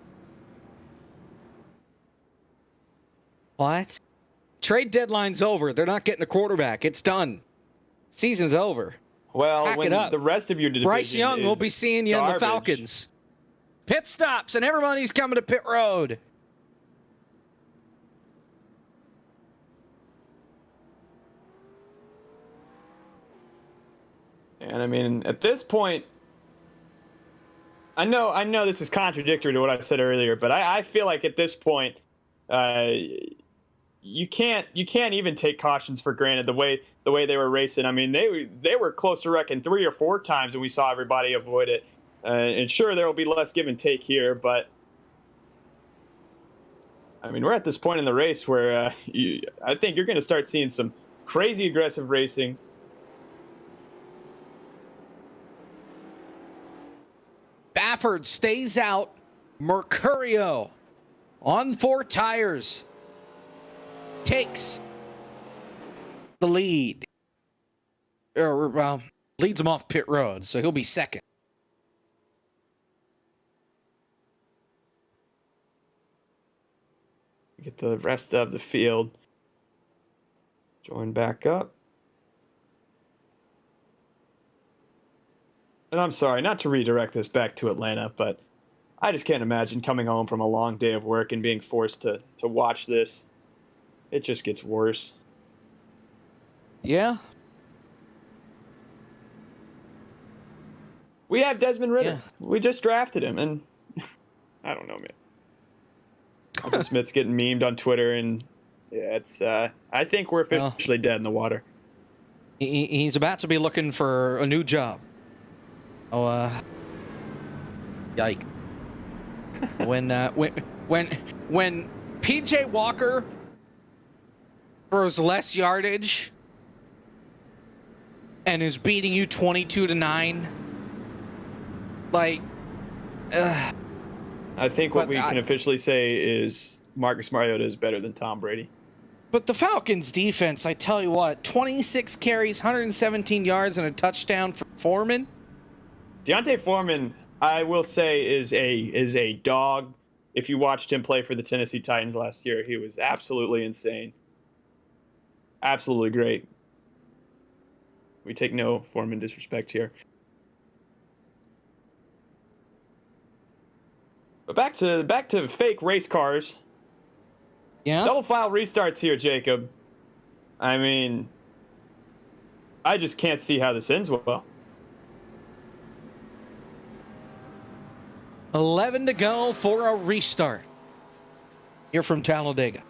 What? Trade deadline's over. They're not getting a quarterback. It's done. Season's over. Well, Pack when it up. the rest of your division Bryce Young will be seeing you in the garbage. Falcons. Pit stops, and everybody's coming to pit road. And I mean, at this point, I know this is contradictory to what I said earlier, but I feel like at this point, you can't even take cautions for granted the way they were racing. I mean, they were close to wrecking 3 or 4 times, and we saw everybody avoid it. And sure, there will be less give and take here, but I mean, we're at this point in the race where I think you're going to start seeing some crazy aggressive racing. Baffert stays out. Mercurio on 4 tires takes the lead. Or leads him off pit road, so he'll be second. Get the rest of the field join back up. And I'm sorry, not to redirect this back to Atlanta, but I just can't imagine coming home from a long day of work and being forced to watch this. It just gets worse. Yeah. We have Desmond Ritter. Yeah. We just drafted him, and I don't know, man. Alvin Smith's getting memed on Twitter, and yeah, it's. I think we're officially dead in the water. He's about to be looking for a new job. Oh, yike. when PJ Walker throws less yardage and is beating you 22-9, like, I think what we can officially say is Marcus Mariota is better than Tom Brady. But the Falcons' defense, I tell you what, 26 carries, 117 yards, and a touchdown for Foreman. Deontay Foreman, I will say, is a dog. If you watched him play for the Tennessee Titans last year, he was absolutely insane. Absolutely great. We take no Foreman disrespect here. But back to fake race cars. Yeah. Double file restarts here, Jacob. I mean, I just can't see how this ends well. 11 to go for a restart. Here from Talladega.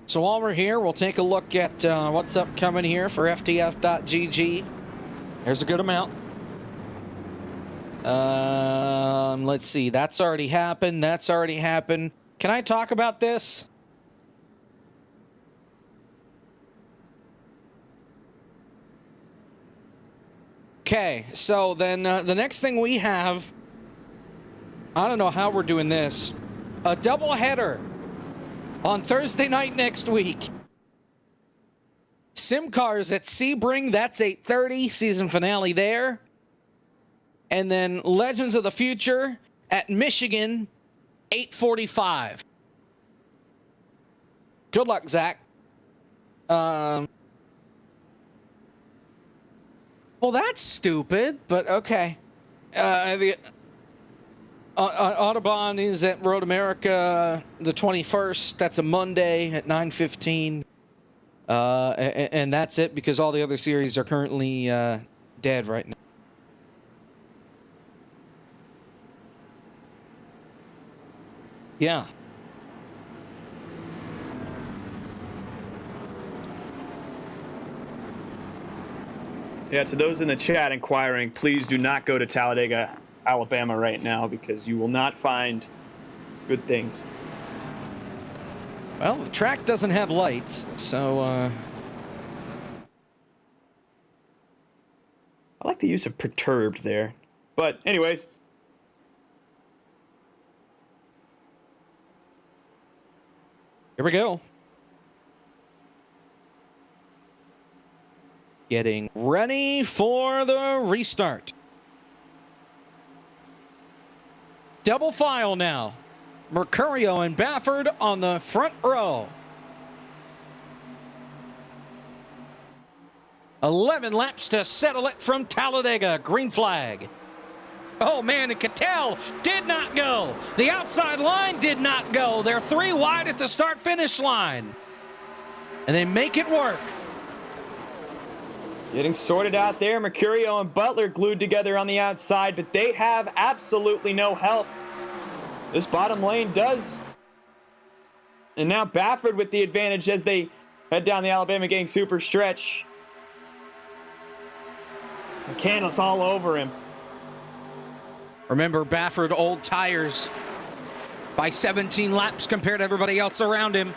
So while we're here, we'll take a look at what's upcoming here for FTF.GG. There's a good amount. Let's see. That's already happened. That's already happened. Can I talk about this? Okay, so then the next thing we have, I don't know how we're doing this, a doubleheader on Thursday night next week. Sim Cars at Sebring, that's 8:30, season finale there. And then Legends of the Future at Michigan, 8:45. Good luck, Zach. Well, that's stupid, but okay. Audubon is at Road America the 21st. That's a Monday at 9:15. And that's it because all the other series are currently dead right now. Yeah. Yeah, to those in the chat inquiring, please do not go to Talladega, Alabama right now because you will not find good things. Well, the track doesn't have lights, so I like the use of perturbed there. But anyways, here we go. Getting ready for the restart. Double file now. Mercurio and Baffert on the front row. 11 laps to settle it from Talladega. Green flag. Oh, man, and Cattell did not go. The outside line did not go. They're 3 wide at the start-finish line. And they make it work. getting sorted out there. Mercurio and Butler glued together on the outside, but they have absolutely no help. This bottom lane does. And now Baffert with the advantage as they head down the Alabama gang super stretch. McCandless all over him. Remember, Baffert old tires by 17 laps compared to everybody else around him.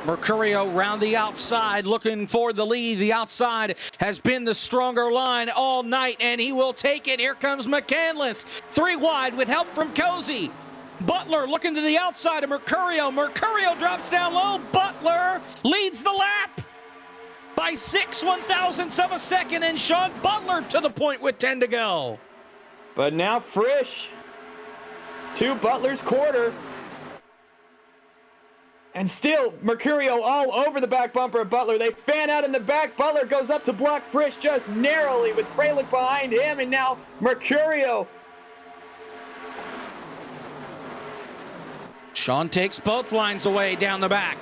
Mercurio round the outside, looking for the lead. The outside has been the stronger line all night, and he will take it. Here comes McCandless, 3 wide with help from Cozy. Butler looking to the outside of Mercurio. Mercurio drops down low. Butler leads the lap by 6/1000ths of a second, and Sean Butler to the point with 10 to go. But now Frisch to Butler's quarter. And still, Mercurio all over the back bumper of Butler. They fan out in the back. Butler goes up to block Frisch just narrowly with Freilich behind him. And now Mercurio. Sean takes both lines away down the back.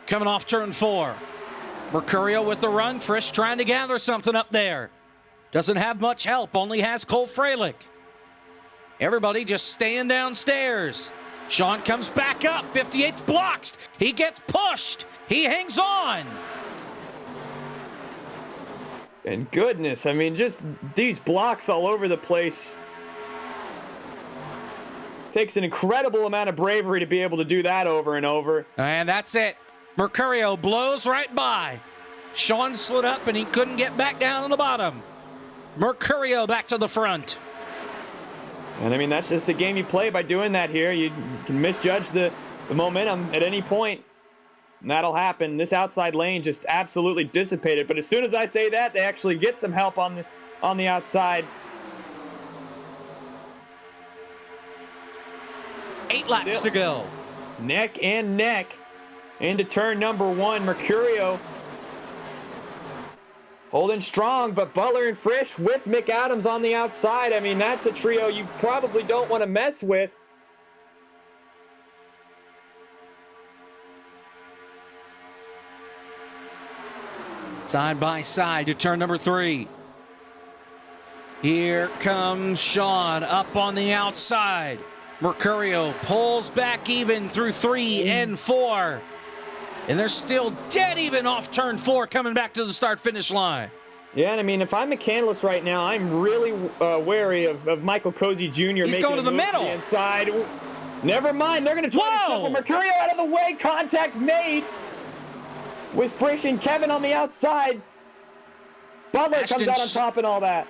Coming off turn 4. Mercurio with the run. Frisch trying to gather something up there. Doesn't have much help. Only has Cole Freilich. Everybody just staying downstairs. Sean comes back up. 58th blocks. He gets pushed. He hangs on. And goodness, I mean, just these blocks all over the place. Takes an incredible amount of bravery to be able to do that over and over. And that's it. Mercurio blows right by. Sean slid up and he couldn't get back down on the bottom. Mercurio back to the front. And I mean, that's just the game you play by doing that here. You can misjudge the momentum at any point. And that'll happen. This outside lane just absolutely dissipated. But as soon as I say that, they actually get some help on the outside. 8 laps to go. Neck and neck into turn number 1. Mercurio holding strong, but Butler and Frisch with McAdams on the outside. I mean, that's a trio you probably don't want to mess with. Side by side to turn number 3. Here comes Sean up on the outside. Mercurio pulls back even through 3 and 4. And they're still dead even off turn 4 coming back to the start-finish line. Yeah, and I mean, if I'm McCandless right now, I'm really wary of Michael Cozy Jr. He's going to the middle. The inside. Never mind, they're going to try to shuffle Mercurio out of the way. Contact made with Frisch and Kevin on the outside. Butler comes out on top and all that.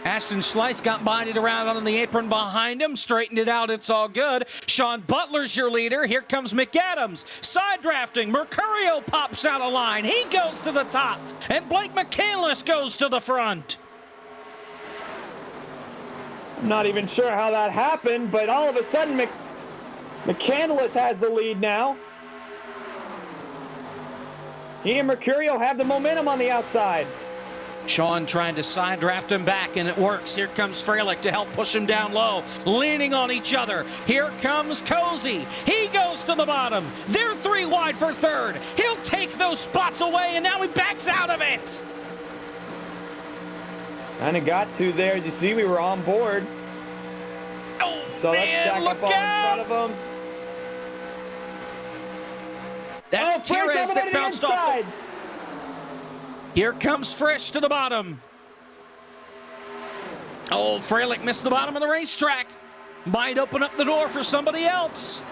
Ashton Schleiss got binded around on the apron behind him, straightened it out, it's all good. Sean Butler's your leader. Here comes McAdams. Side drafting. Mercurio pops out of line. He goes to the top. And Blake McCandless goes to the front. I'm not even sure how that happened, but all of a sudden McCandless has the lead now. He and Mercurio have the momentum on the outside. Sean trying to side draft him back, and it works. Here comes Freilich to help push him down low, leaning on each other. Here comes Cozy. He goes to the bottom. They're 3 wide for third. He'll take those spots away, and now he backs out of it. Kind of got to there. You see, we were on board. Oh, So man, let's stack look up all out. in front of him. That's Frisch Tires over that to the bounced off. inside. Here comes Frisch to the bottom. Oh, Freilich missed the bottom of the racetrack. Might open up the door for somebody else.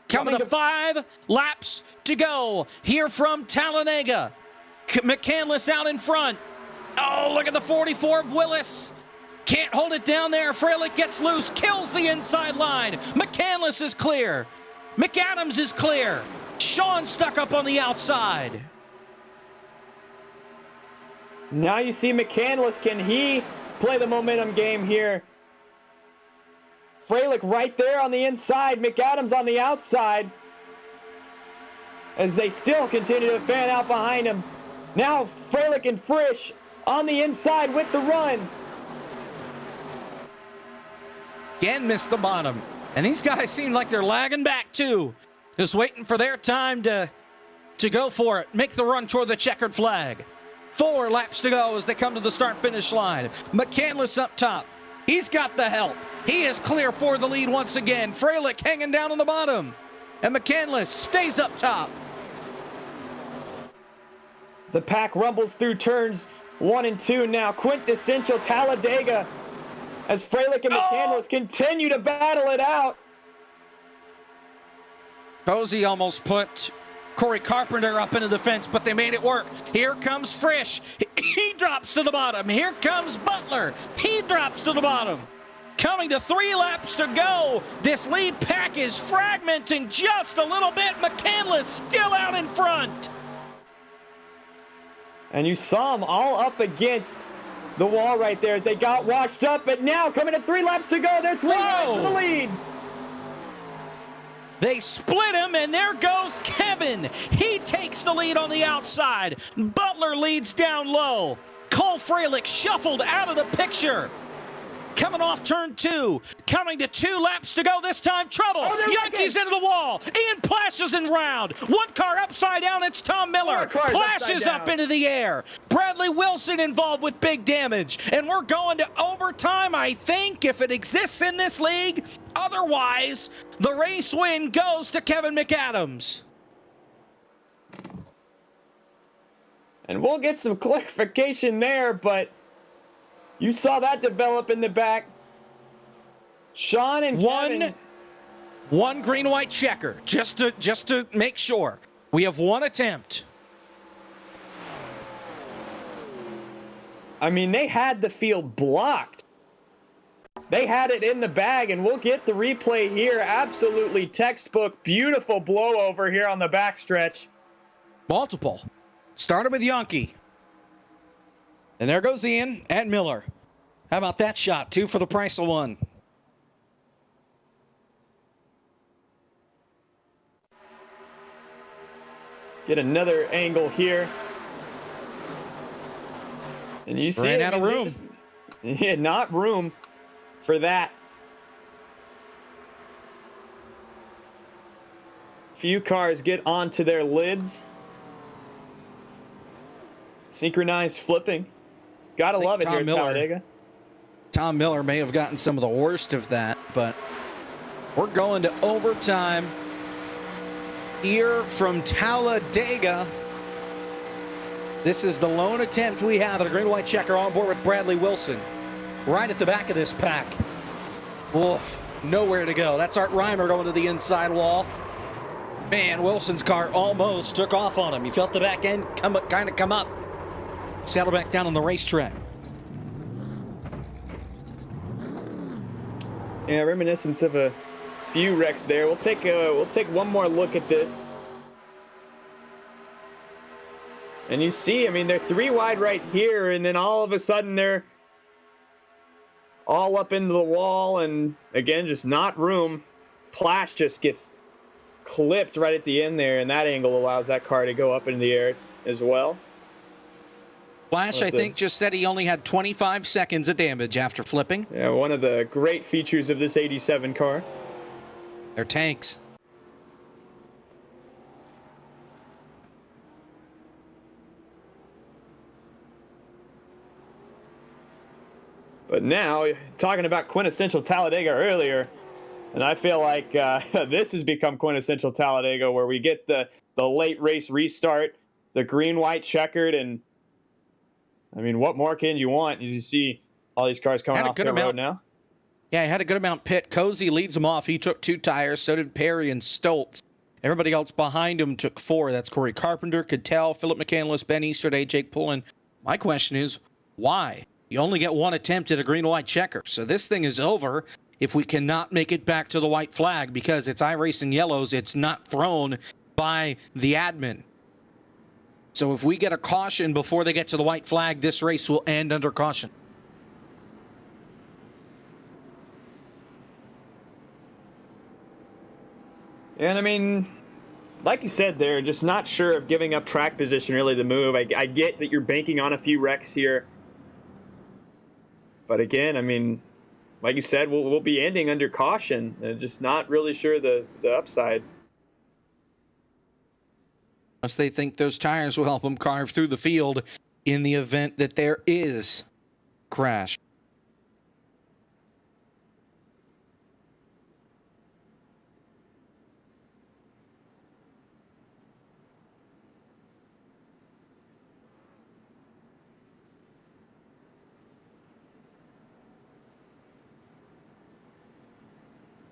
Coming to 5 laps to go here from Talladega. McCandless out in front. Oh, look at the 44 of Willis. Can't hold it down there. Freilich gets loose, kills the inside line. McCandless is clear. McAdams is clear. Sean stuck up on the outside. Now you see McCandless. Can he play the momentum game here? Freilich right there on the inside. McAdams on the outside. As they still continue to fan out behind him. Now Freilich and Frisch on the inside with the run. Again missed the bottom. And these guys seem like they're lagging back too. Just waiting for their time to go for it. Make the run toward the checkered flag. 4 laps to go as they come to the start-finish line. McCandless up top. He's got the help. He is clear for the lead once again. Freilich hanging down on the bottom. And McCandless stays up top. The pack rumbles through turns 1 and 2 now. Quintessential Talladega as Freilich and McCandless continue to battle it out. Cozy almost put Corey Carpenter up into the fence, but they made it work. Here comes Frisch. He drops to the bottom. Here comes Butler. He drops to the bottom. Coming to 3 laps to go. This lead pack is fragmenting just a little bit. McCandless still out in front. And you saw them all up against the wall right there as they got washed up. But now coming to 3 laps to go. They're 3 laps to the lead. They split him, and there goes Kevin. He takes the lead on the outside. Butler leads down low. Cole Freilich shuffled out of the picture. Coming off turn 2. Coming to 2 laps to go this time. Trouble. Yankees into the wall. Ian Plash is in round. 1 car upside down. It's Tom Miller. Plash is up into the air. Bradley Wilson involved with big damage. And we're going to overtime, I think, if it exists in this league. Otherwise, the race win goes to Kevin McAdams. And we'll get some clarification there, but you saw that develop in the back. Sean and Kevin. One green-white checker, just to make sure. We have 1 attempt. I mean, they had the field blocked. They had it in the bag, and we'll get the replay here. Absolutely textbook, beautiful blowover here on the backstretch. Multiple. Started with Yankee. And there goes Ian and Miller. How about that shot? 2 for the price of 1. Get another angle here. And you see Ran out of room. Yeah, not room for that. Few cars get onto their lids. Synchronized flipping. Gotta love it here at Talladega. Tom Miller may have gotten some of the worst of that, but we're going to overtime here from Talladega. This is the lone attempt we have at a green-white checker on board with Bradley Wilson. Right at the back of this pack. Oof, nowhere to go. That's Art Reimer going to the inside wall. Man, Wilson's car almost took off on him. You felt the back end come up. Settle back down on the racetrack. Yeah, reminiscence of a few wrecks there. We'll take one more look at this. And you see, I mean, they're 3 wide right here, and then all of a sudden they're all up into the wall, and again, just not room. Plash just gets clipped right at the end there, and that angle allows that car to go up into the air as well. Flash, I think, just said he only had 25 seconds of damage after flipping. Yeah, one of the great features of this 87 car. They're tanks. But now, talking about quintessential Talladega earlier, and I feel like this has become quintessential Talladega, where we get the late race restart, the green-white checkered, and I mean, what more can you want? As you see all these cars coming off the road now. Yeah, he had a good amount pit. Cozy leads him off. He took 2 tires. So did Perry and Stoltz. Everybody else behind him took 4. That's Corey Carpenter, Cattell, Philip McCandless, Ben Easterday, Jake Pullen. My question is, why? You only get 1 attempt at a green-white checker. So this thing is over if we cannot make it back to the white flag because it's iRacing yellows. It's not thrown by the admin. So if we get a caution before they get to the white flag, this race will end under caution. And I mean, like you said there, just not sure of giving up track position really the move. I get that you're banking on a few wrecks here. But again, I mean, like you said, we'll be ending under caution. Just not really sure the upside. Unless they think those tires will help them carve through the field in the event that there is crash.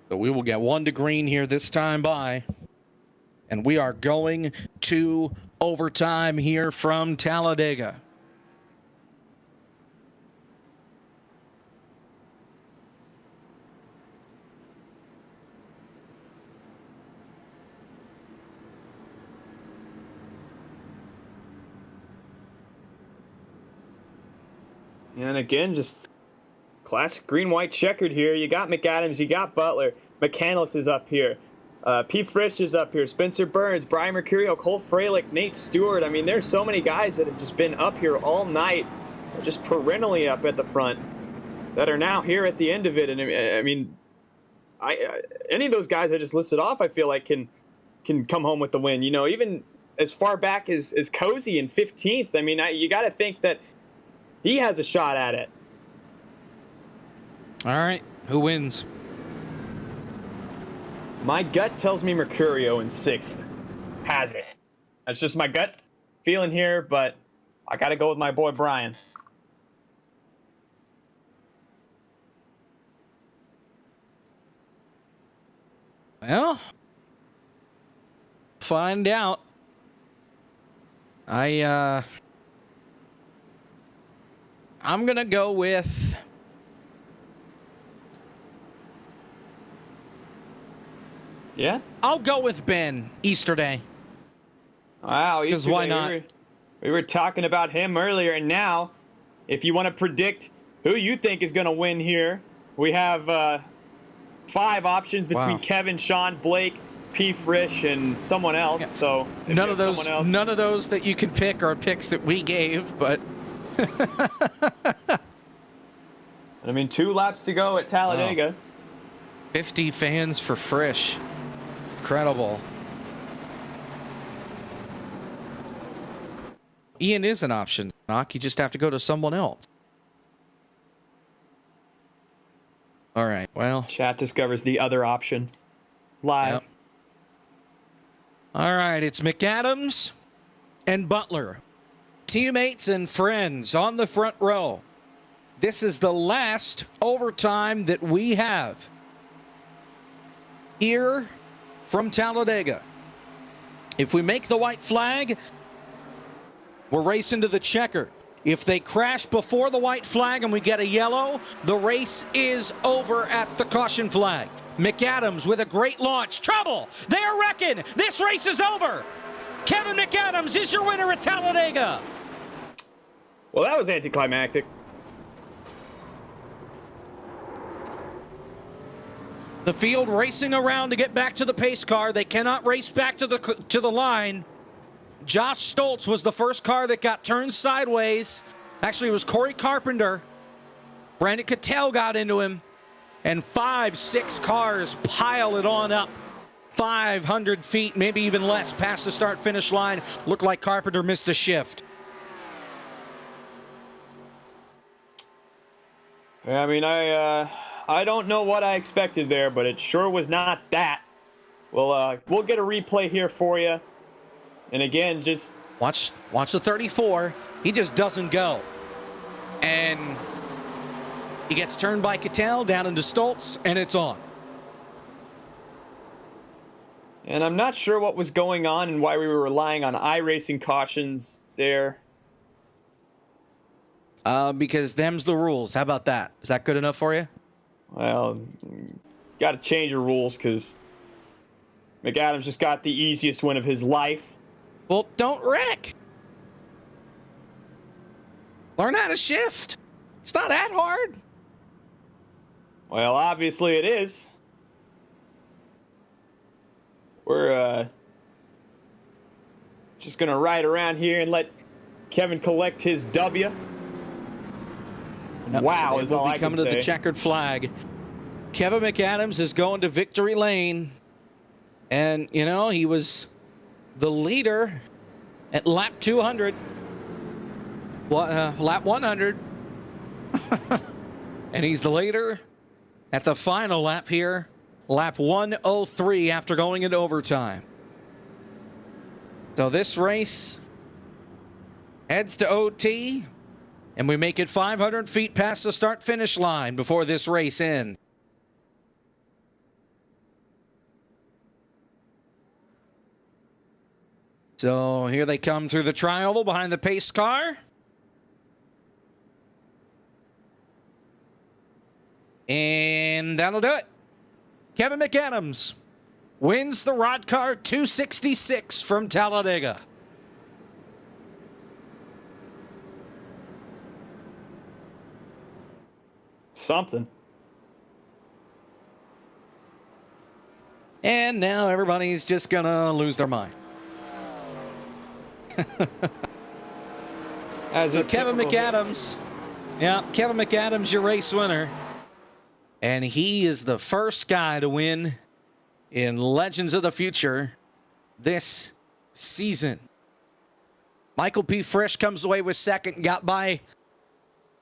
So we will get 1 to green here this time by. And we are going to overtime here from Talladega. And again, just classic green-white checkered here. You got McAdams, you got Butler. McCandless is up here. P. Frisch is up here. Spencer Burns, Brian Mercurio, Cole Freilich, Nate Stewart. I mean, there's so many guys that have just been up here all night, just perennially up at the front, that are now here at the end of it. And I mean, any of those guys I just listed off, I feel like can come home with the win. You know, even as far back as Cozy in 15th. I mean, you got to think that he has a shot at it. All right, who wins? My gut tells me Mercurio in 6th has it. That's just my gut feeling here, but I got to go with my boy Brian. Well, find out. I'm going to go with Yeah? I'll go with Ben Easterday. Wow, because why not? We were talking about him earlier, and now, if you want to predict who you think is going to win here, we have 5 options between Kevin, Sean, Blake, P. Frisch, and someone else. Yeah. So none of those that you can pick are picks that we gave, but I mean, 2 laps to go at Talladega. Wow. 50 fans for Frisch. Incredible. Ian is an option, Knock. You just have to go to someone else. All right, well. Chat discovers the other option. Live. Yep. All right, it's McAdams and Butler. Teammates and friends on the front row. This is the last overtime that we have here from Talladega. If we make the white flag, we're racing to the checker. If they crash before the white flag and we get a yellow, the race is over at the caution flag. McAdams with a great launch. Trouble! They are wrecking! This race is over! Kevin McAdams is your winner at Talladega! Well, that was anticlimactic. The field racing around to get back to the pace car. They cannot race back to the line. Josh Stoltz was the first car that got turned sideways. Actually, it was Corey Carpenter. Brandon Cattell got into him. And 5-6 cars pile it on up. 500 feet, maybe even less, past the start-finish line. Looked like Carpenter missed a shift. I mean, I don't know what I expected there, but it sure was not that. We'll get a replay here for you. And again, just watch the 34. He just doesn't go. And he gets turned by Cattell down into Stoltz, and it's on. And I'm not sure what was going on and why we were relying on iRacing cautions there. Because them's the rules. How about that? Is that good enough for you? Well, got to change the rules because McAdams just got the easiest win of his life. Well, don't wreck. Learn how to shift. It's not that hard. Well, obviously it is. We're just going to ride around here and let Kevin collect his W. Yep, Wow, so is all I can coming to say. the checkered flag. Kevin McAdams is going to victory lane. And, you know, he was the leader at lap 200. Lap 100. And he's the leader at the final lap here. Lap 103 after going into overtime. So this race heads to OT. And we make it 500 feet past the start-finish line before this race ends. So here they come through the tri-oval behind the pace car. And that'll do it. Kevin McAdams wins the Rod Car 266 from Talladega. Something. And now everybody's just gonna lose their mind. So Kevin McAdams, Kevin McAdams, your race winner. And he is the first guy to win in Legends of the Future this season. Michael P. Frisch comes away with second, got by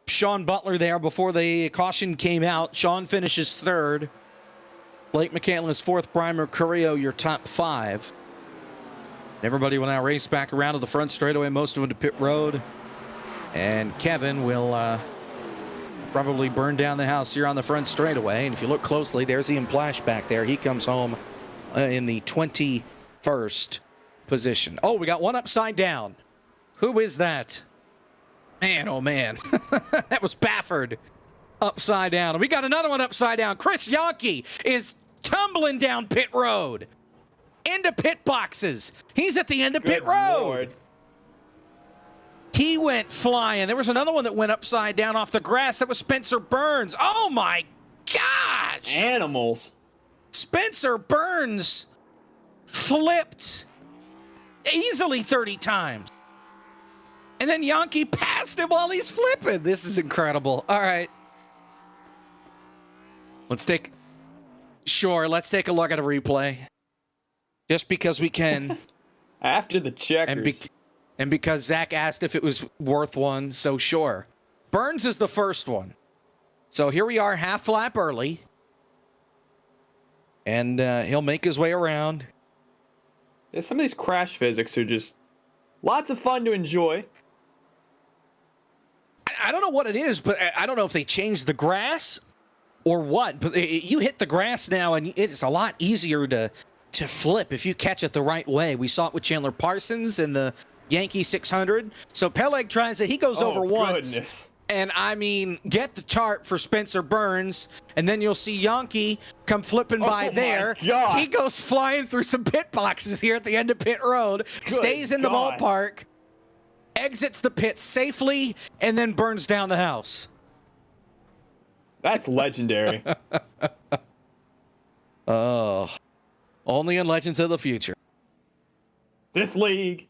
Sean Butler there before the caution came out. Sean finishes third. Blake McCandless fourth. Brian Mercurio, your top five. Everybody will now race back around to the front straightaway, most of them to pit road. And Kevin will probably burn down the house here on the front straightaway. And if you look closely, there's Ian Plash back there. He comes home in the 21st position. Oh, we got one upside down. Who is that? Man, oh man. That was Bafford upside down. And we got another one upside down. Chris Yonke is tumbling down pit road into pit boxes. He's at the end of pit road. Lord. He went flying. There was another one that went upside down off the grass. That was Spencer Burns. Oh my gosh. Animals. Spencer Burns flipped easily 30 times. And then Yonke passed him while he's flipping. This is incredible. All right. Let's take a look at a replay. Just because we can. After the checkers. And because Zach asked if it was worth one, so sure. Burns is the first one. So here we are, half lap early. And he'll make his way around. Yeah, some of these crash physics are just lots of fun to enjoy. I don't know what it is, but I don't know if they changed the grass or what. But you hit the grass now, and it's a lot easier to flip if you catch it the right way. We saw it with Chandler Parsons in the Yankee 600. So Peleg tries it. He goes over once. Goodness. And I mean, get the chart for Spencer Burns, and then you'll see Yonke come flipping by there. God. He goes flying through some pit boxes here at the end of pit road, stays in the God. ballpark, exits the pit safely, and then burns down the house. That's legendary. Oh, only in Legends of the Future. This league.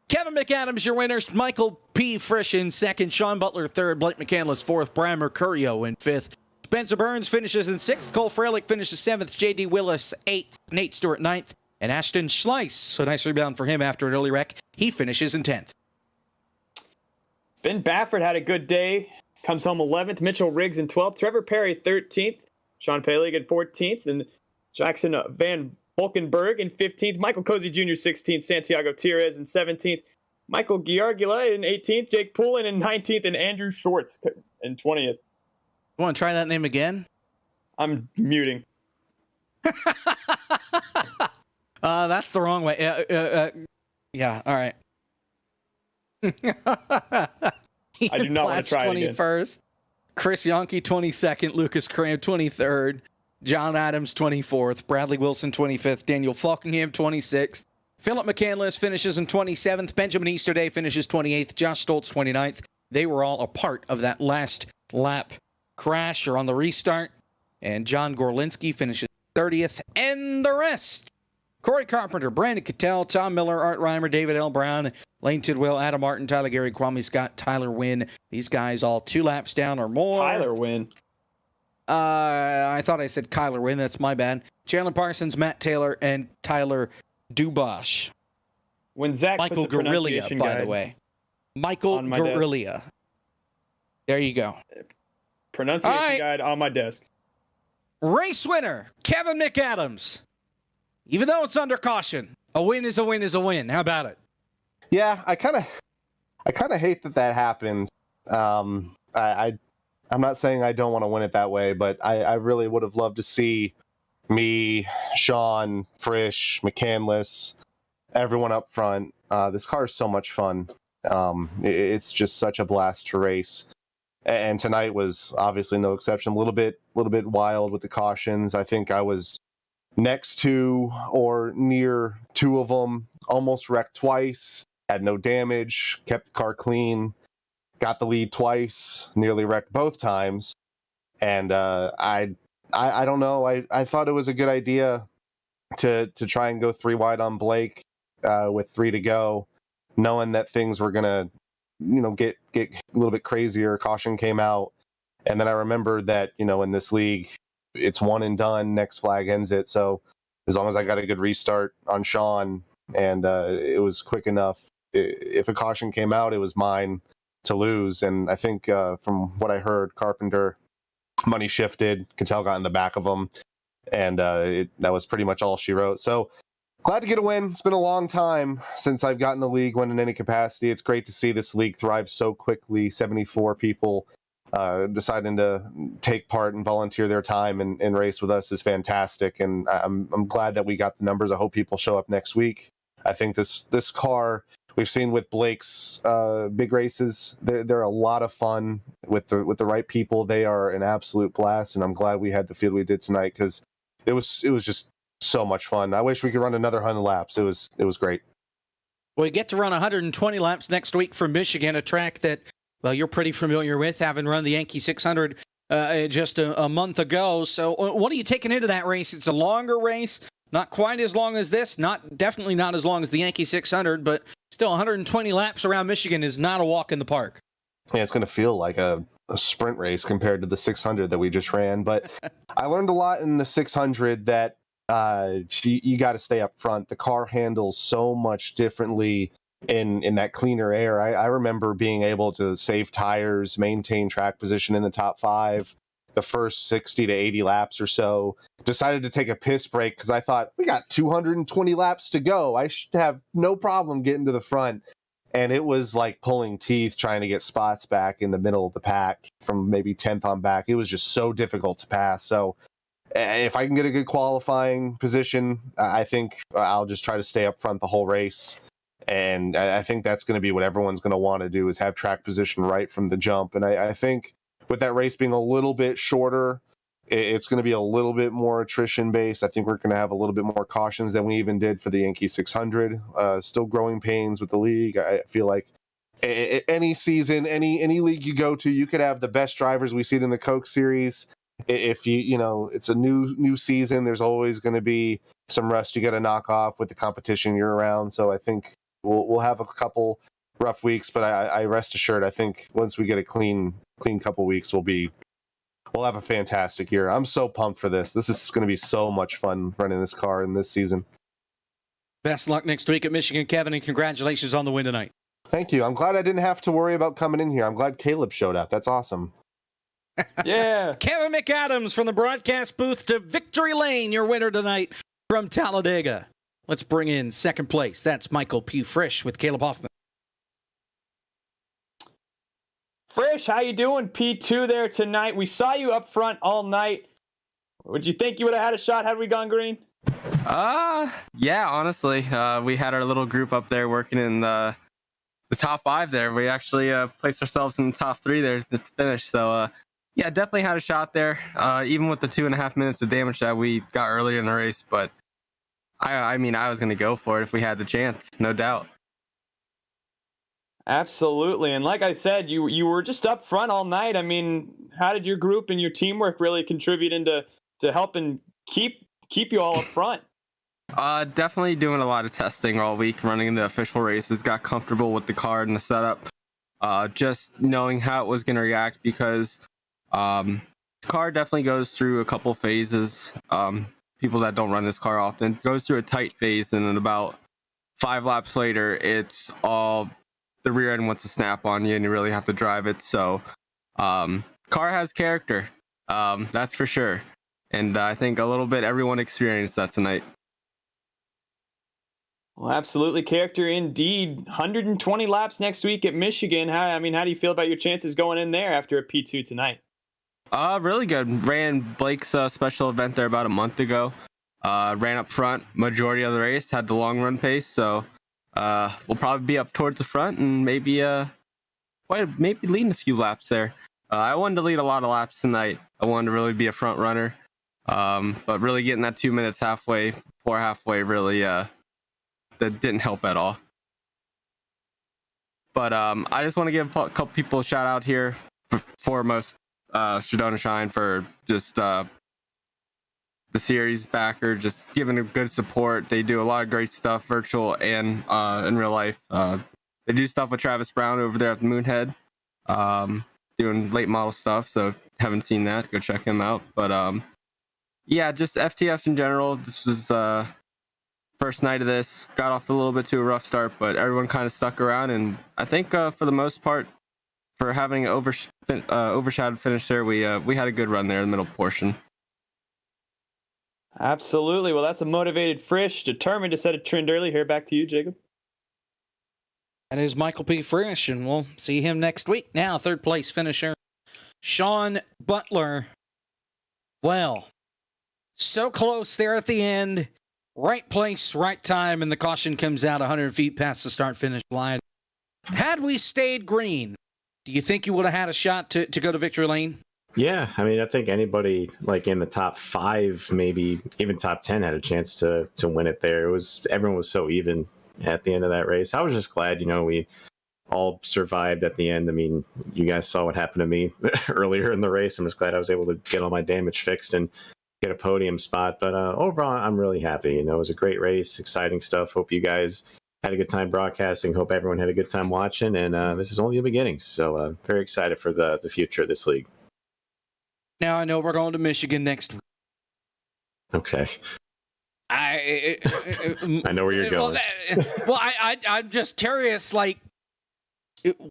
Kevin McAdams, your winners. Michael P. Frisch in second. Sean Butler third. Blake McCandless fourth. Brian Mercurio in fifth. Spencer Burns finishes in sixth. Cole Freilich finishes seventh. J.D. Willis eighth. Nate Stewart ninth. And Ashton Schleiss, so nice rebound for him after an early wreck. He finishes in 10th. Ben Baffert had a good day. Comes home 11th. Mitchell Riggs in 12th. Trevor Perry 13th. Sean Palig in 14th. And Jackson Van Volkenberg in 15th. Michael Cozy Jr. 16th. Santiago Tires in 17th. Michael Giargula in 18th. Jake Poulin in 19th. And Andrew Schwartz in 20th. You want to try that name again? I'm muting. That's the wrong way. Yeah, all right. I do not want to try it again. 21st. Chris Yonke, 22nd. Lucas Cram, 23rd. John Adams, 24th. Bradley Wilson, 25th. Daniel Falkingham, 26th. Philip McCandless finishes in 27th. Benjamin Easterday finishes 28th. Josh Stoltz, 29th. They were all a part of that last lap crash or on the restart. And John Gorlinski finishes 30th. And the rest. Corey Carpenter, Brandon Cattell, Tom Miller, Art Reimer, David L. Brown, Lane Tidwell, Adam Martin, Tyler Gary, Kwame Scott, Tyler Wynn. These guys all 2 laps down or more. Tyler Wynn. I thought I said Kyler Wynn. That's my bad. Chandler Parsons, Matt Taylor, and Tyler Dubosh. When Zach Michael puts a Guerrilla, pronunciation by guide the way. Michael on my Guerrilla. There you go. Pronunciation guide on my desk. Race winner, Kevin McAdams. Even though it's under caution, a win is a win is a win. How about it? Yeah, I kind of hate that happened. I'm not saying I don't want to win it that way, but I really would have loved to see me, Sean, Frisch, McCandless, everyone up front. This car is so much fun. It's just such a blast to race. And tonight was obviously no exception. A little bit wild with the cautions. I think I was next to or near 2 of them, almost wrecked twice, had no damage, kept the car clean, got the lead twice, nearly wrecked both times. And I don't know. I thought it was a good idea to try and go 3 wide on Blake with 3 to go, knowing that things were gonna, get a little bit crazier. Caution came out, and then I remembered that in this league, it's one and done. Next flag ends it. So as long as I got a good restart on Sean and it was quick enough, if a caution came out, it was mine to lose. And I think from what I heard, Carpenter money shifted. Cattell got in the back of him, and that was pretty much all she wrote. So glad to get a win. It's been a long time since I've gotten the league win in any capacity. It's great to see this league thrive so quickly. 74 people deciding to take part and volunteer their time and race with us is fantastic. And I'm glad that we got the numbers. I hope people show up next week. I think this car we've seen with Blake's big races, they're a lot of fun with the right people. They are an absolute blast, and I'm glad we had the field we did tonight because it was just so much fun. I wish we could run another 100 laps. It was great. We get to run 120 laps next week from Michigan, a track that, well, you're pretty familiar with, having run the Yankee 600 just a month ago. So what are you taking into that race? It's a longer race, not quite as long as this, definitely not as long as the Yankee 600, but still 120 laps around Michigan is not a walk in the park. Yeah, it's going to feel like a sprint race compared to the 600 that we just ran. But I learned a lot in the 600 that you got to stay up front. The car handles so much differently in that cleaner air. I remember being able to save tires, maintain track position in the top 5 the first 60 to 80 laps or so. Decided to take a piss break because I thought we got 220 laps to go. I should have no problem getting to the front. And it was like pulling teeth trying to get spots back in the middle of the pack from maybe 10th on back. It was just so difficult to pass. So if I can get a good qualifying position, I think I'll just try to stay up front the whole race. And I think that's going to be what everyone's going to want to do, is have track position right from the jump. And I think with that race being a little bit shorter, it's going to be a little bit more attrition based. I think we're going to have a little bit more cautions than we even did for the Yankee 600. Still growing pains with the league. I feel like any season, any league you go to, you could have the best drivers. We see it in the Coke Series. If it's a new season, there's always going to be some rust you got to knock off with the competition you're around. So I think we'll have a couple rough weeks, but I rest assured, I think once we get a clean couple weeks, we'll have a fantastic year. I'm so pumped for this. This is going to be so much fun running this car in this season. Best luck next week at Michigan, Kevin, and congratulations on the win tonight. Thank you. I'm glad I didn't have to worry about coming in here. I'm glad Caleb showed up. That's awesome. Yeah. Kevin McAdams from the broadcast booth to Victory Lane, your winner tonight from Talladega. Let's bring in second place. That's Michael P. Frisch with Caleb Hoffman. Frisch, how you doing? P2 there tonight. We saw you up front all night. Would you think you would have had a shot had we gone green? Yeah, honestly. We had our little group up there working in the top 5 there. We actually placed ourselves in the top 3 there to finish. So, yeah, definitely had a shot there, even with the 2.5 minutes of damage that we got earlier in the race. But, I mean, I was going to go for it if we had the chance, no doubt. Absolutely. And like I said, you were just up front all night. I mean, how did your group and your teamwork really contribute into helping keep you all up front? Definitely doing a lot of testing all week, running the official races, got comfortable with the car and the setup. Just knowing how it was going to react because the car definitely goes through a couple phases. People that don't run this car often goes through a tight phase, and then about 5 laps later, it's all the rear end wants to snap on you, and you really have to drive it. So, car has character, that's for sure. And I think a little bit everyone experienced that tonight. Well, absolutely. Character indeed. 120 laps next week at Michigan. How do you feel about your chances going in there after a P2 tonight? Really good. Ran Blake's special event there about a month ago. Ran up front majority of the race, had the long run pace. So we'll probably be up towards the front and maybe leading a few laps there. I wanted to lead a lot of laps tonight. I wanted to really be a front runner. But really getting that 2 minutes before halfway really that didn't help at all. But I just want to give a couple people a shout out here. Foremost, Shadona Shine for just the series backer, just giving a good support. They do a lot of great stuff, virtual and in real life. They do stuff with Travis Brown over there at the Moonhead, doing late model stuff. So if you haven't seen that, go check him out. But yeah, just FTF in general. This was first night of this. Got off a little bit to a rough start, but everyone kind of stuck around. And I think for the most part, for having an overshadowed finish there, we had a good run there in the middle portion. Absolutely. Well, that's a motivated Frisch, determined to set a trend early. Here, back to you, Jacob. That is Michael P. Frisch, and we'll see him next week. Now, third place finisher, Sean Butler. Well, so close there at the end. Right place, right time, and the caution comes out 100 feet past the start-finish line. Had we stayed green, do you think you would have had a shot to go to victory lane? Yeah, I mean, I think anybody like in the top 5, maybe even top 10, had a chance to win it there. Everyone was so even at the end of that race. I was just glad, we all survived at the end. I mean, you guys saw what happened to me earlier in the race. I'm just glad I was able to get all my damage fixed and get a podium spot. But overall, I'm really happy. It was a great race, exciting stuff. Hope you guys had a good time broadcasting. Hope everyone had a good time watching. And this is only the beginning. So very excited for the future of this league. Now I know we're going to Michigan next week. Okay. I know where you're going. I'm just curious. Like,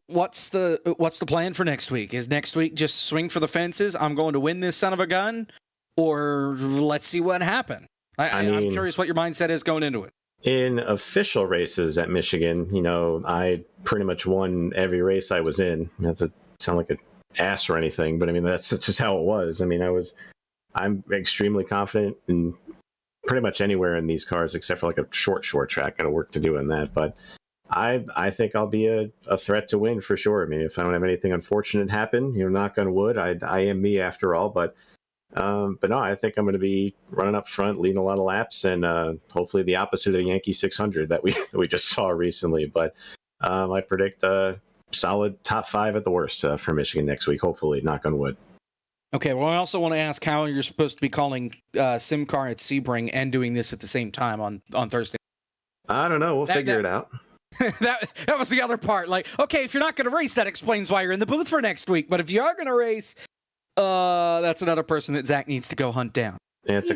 what's the plan for next week? Is next week just swing for the fences? I'm going to win this son of a gun, or let's see what happens. I'm curious what your mindset is going into it. In official races at Michigan, I pretty much won every race I was in. Not to sound like an ass or anything, but I mean that's just how it was. I mean, I'm extremely confident in pretty much anywhere in these cars except for like a short track. Got work to do in that, but I think I'll be a threat to win for sure. I mean, if I don't have anything unfortunate happen, knock on wood, I am me after all. But no, I think I'm going to be running up front, leading a lot of laps, and hopefully the opposite of the Yankee 600 that we just saw recently. But I predict solid top 5 at the worst for Michigan next week. Hopefully, knock on wood. Okay, well, I also want to ask how you're supposed to be calling SimCar at Sebring and doing this at the same time on Thursday. I don't know. We'll figure it out. that was the other part. Like, okay, if you're not going to race, that explains why you're in the booth for next week. But if you are going to race, that's another person that Zach needs to go hunt down. Yeah, it's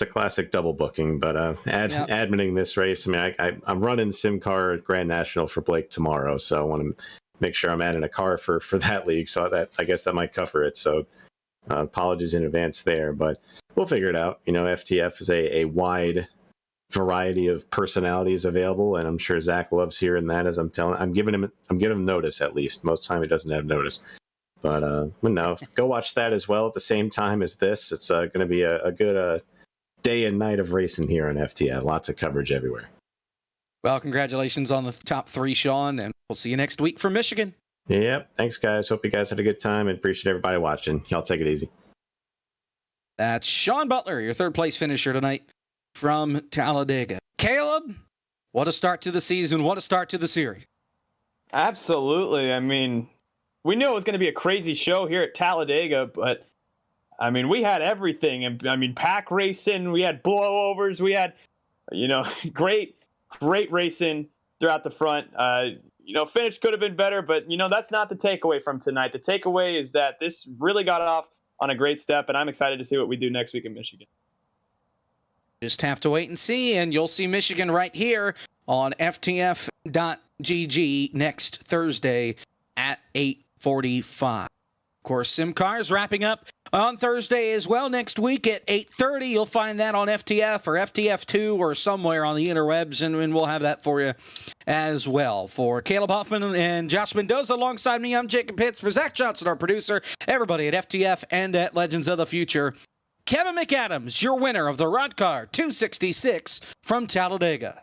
a classic double booking. But admitting this race, I mean, I'm running SimCar at Grand National for Blake tomorrow, so I want to make sure I'm adding a car for that league. So that, I guess that might cover it. So apologies in advance there, but we'll figure it out. You know, FTF is a wide variety of personalities available, and I'm sure Zach loves hearing that. As I'm giving him notice. At least most of the time he doesn't have notice, but no, go watch that as well at the same time as this. It's going to be a good day and night of racing here on FTF. Lots of coverage everywhere. Well, congratulations on the top 3, Sean, and we'll see you next week from Michigan. Yep, thanks guys. Hope you guys had a good time and appreciate everybody watching. Y'all take it easy. That's Sean Butler, your third place finisher tonight from Talladega. Caleb, what a start to the season. What a start to the series. Absolutely. I mean, we knew it was going to be a crazy show here at Talladega, but I mean, we had everything. And I mean, pack racing, we had blowovers, we had, great racing throughout the front. Finish could have been better, but that's not the takeaway from tonight. The takeaway is that this really got off on a great step, and I'm excited to see what we do next week in Michigan. Just have to wait and see, and you'll see Michigan right here on ftf.gg next Thursday at 8:45. Of course, SimCar is wrapping up on Thursday as well next week at 8:30. You'll find that on FTF or FTF2 or somewhere on the interwebs, and we'll have that for you as well. For Caleb Hoffman and Josh Mendoza alongside me, I'm Jacob Pitts. For Zach Johnson, our producer, everybody at FTF and at Legends of the Future, Kevin McAdams, your winner of the Rod Car 266 from Talladega.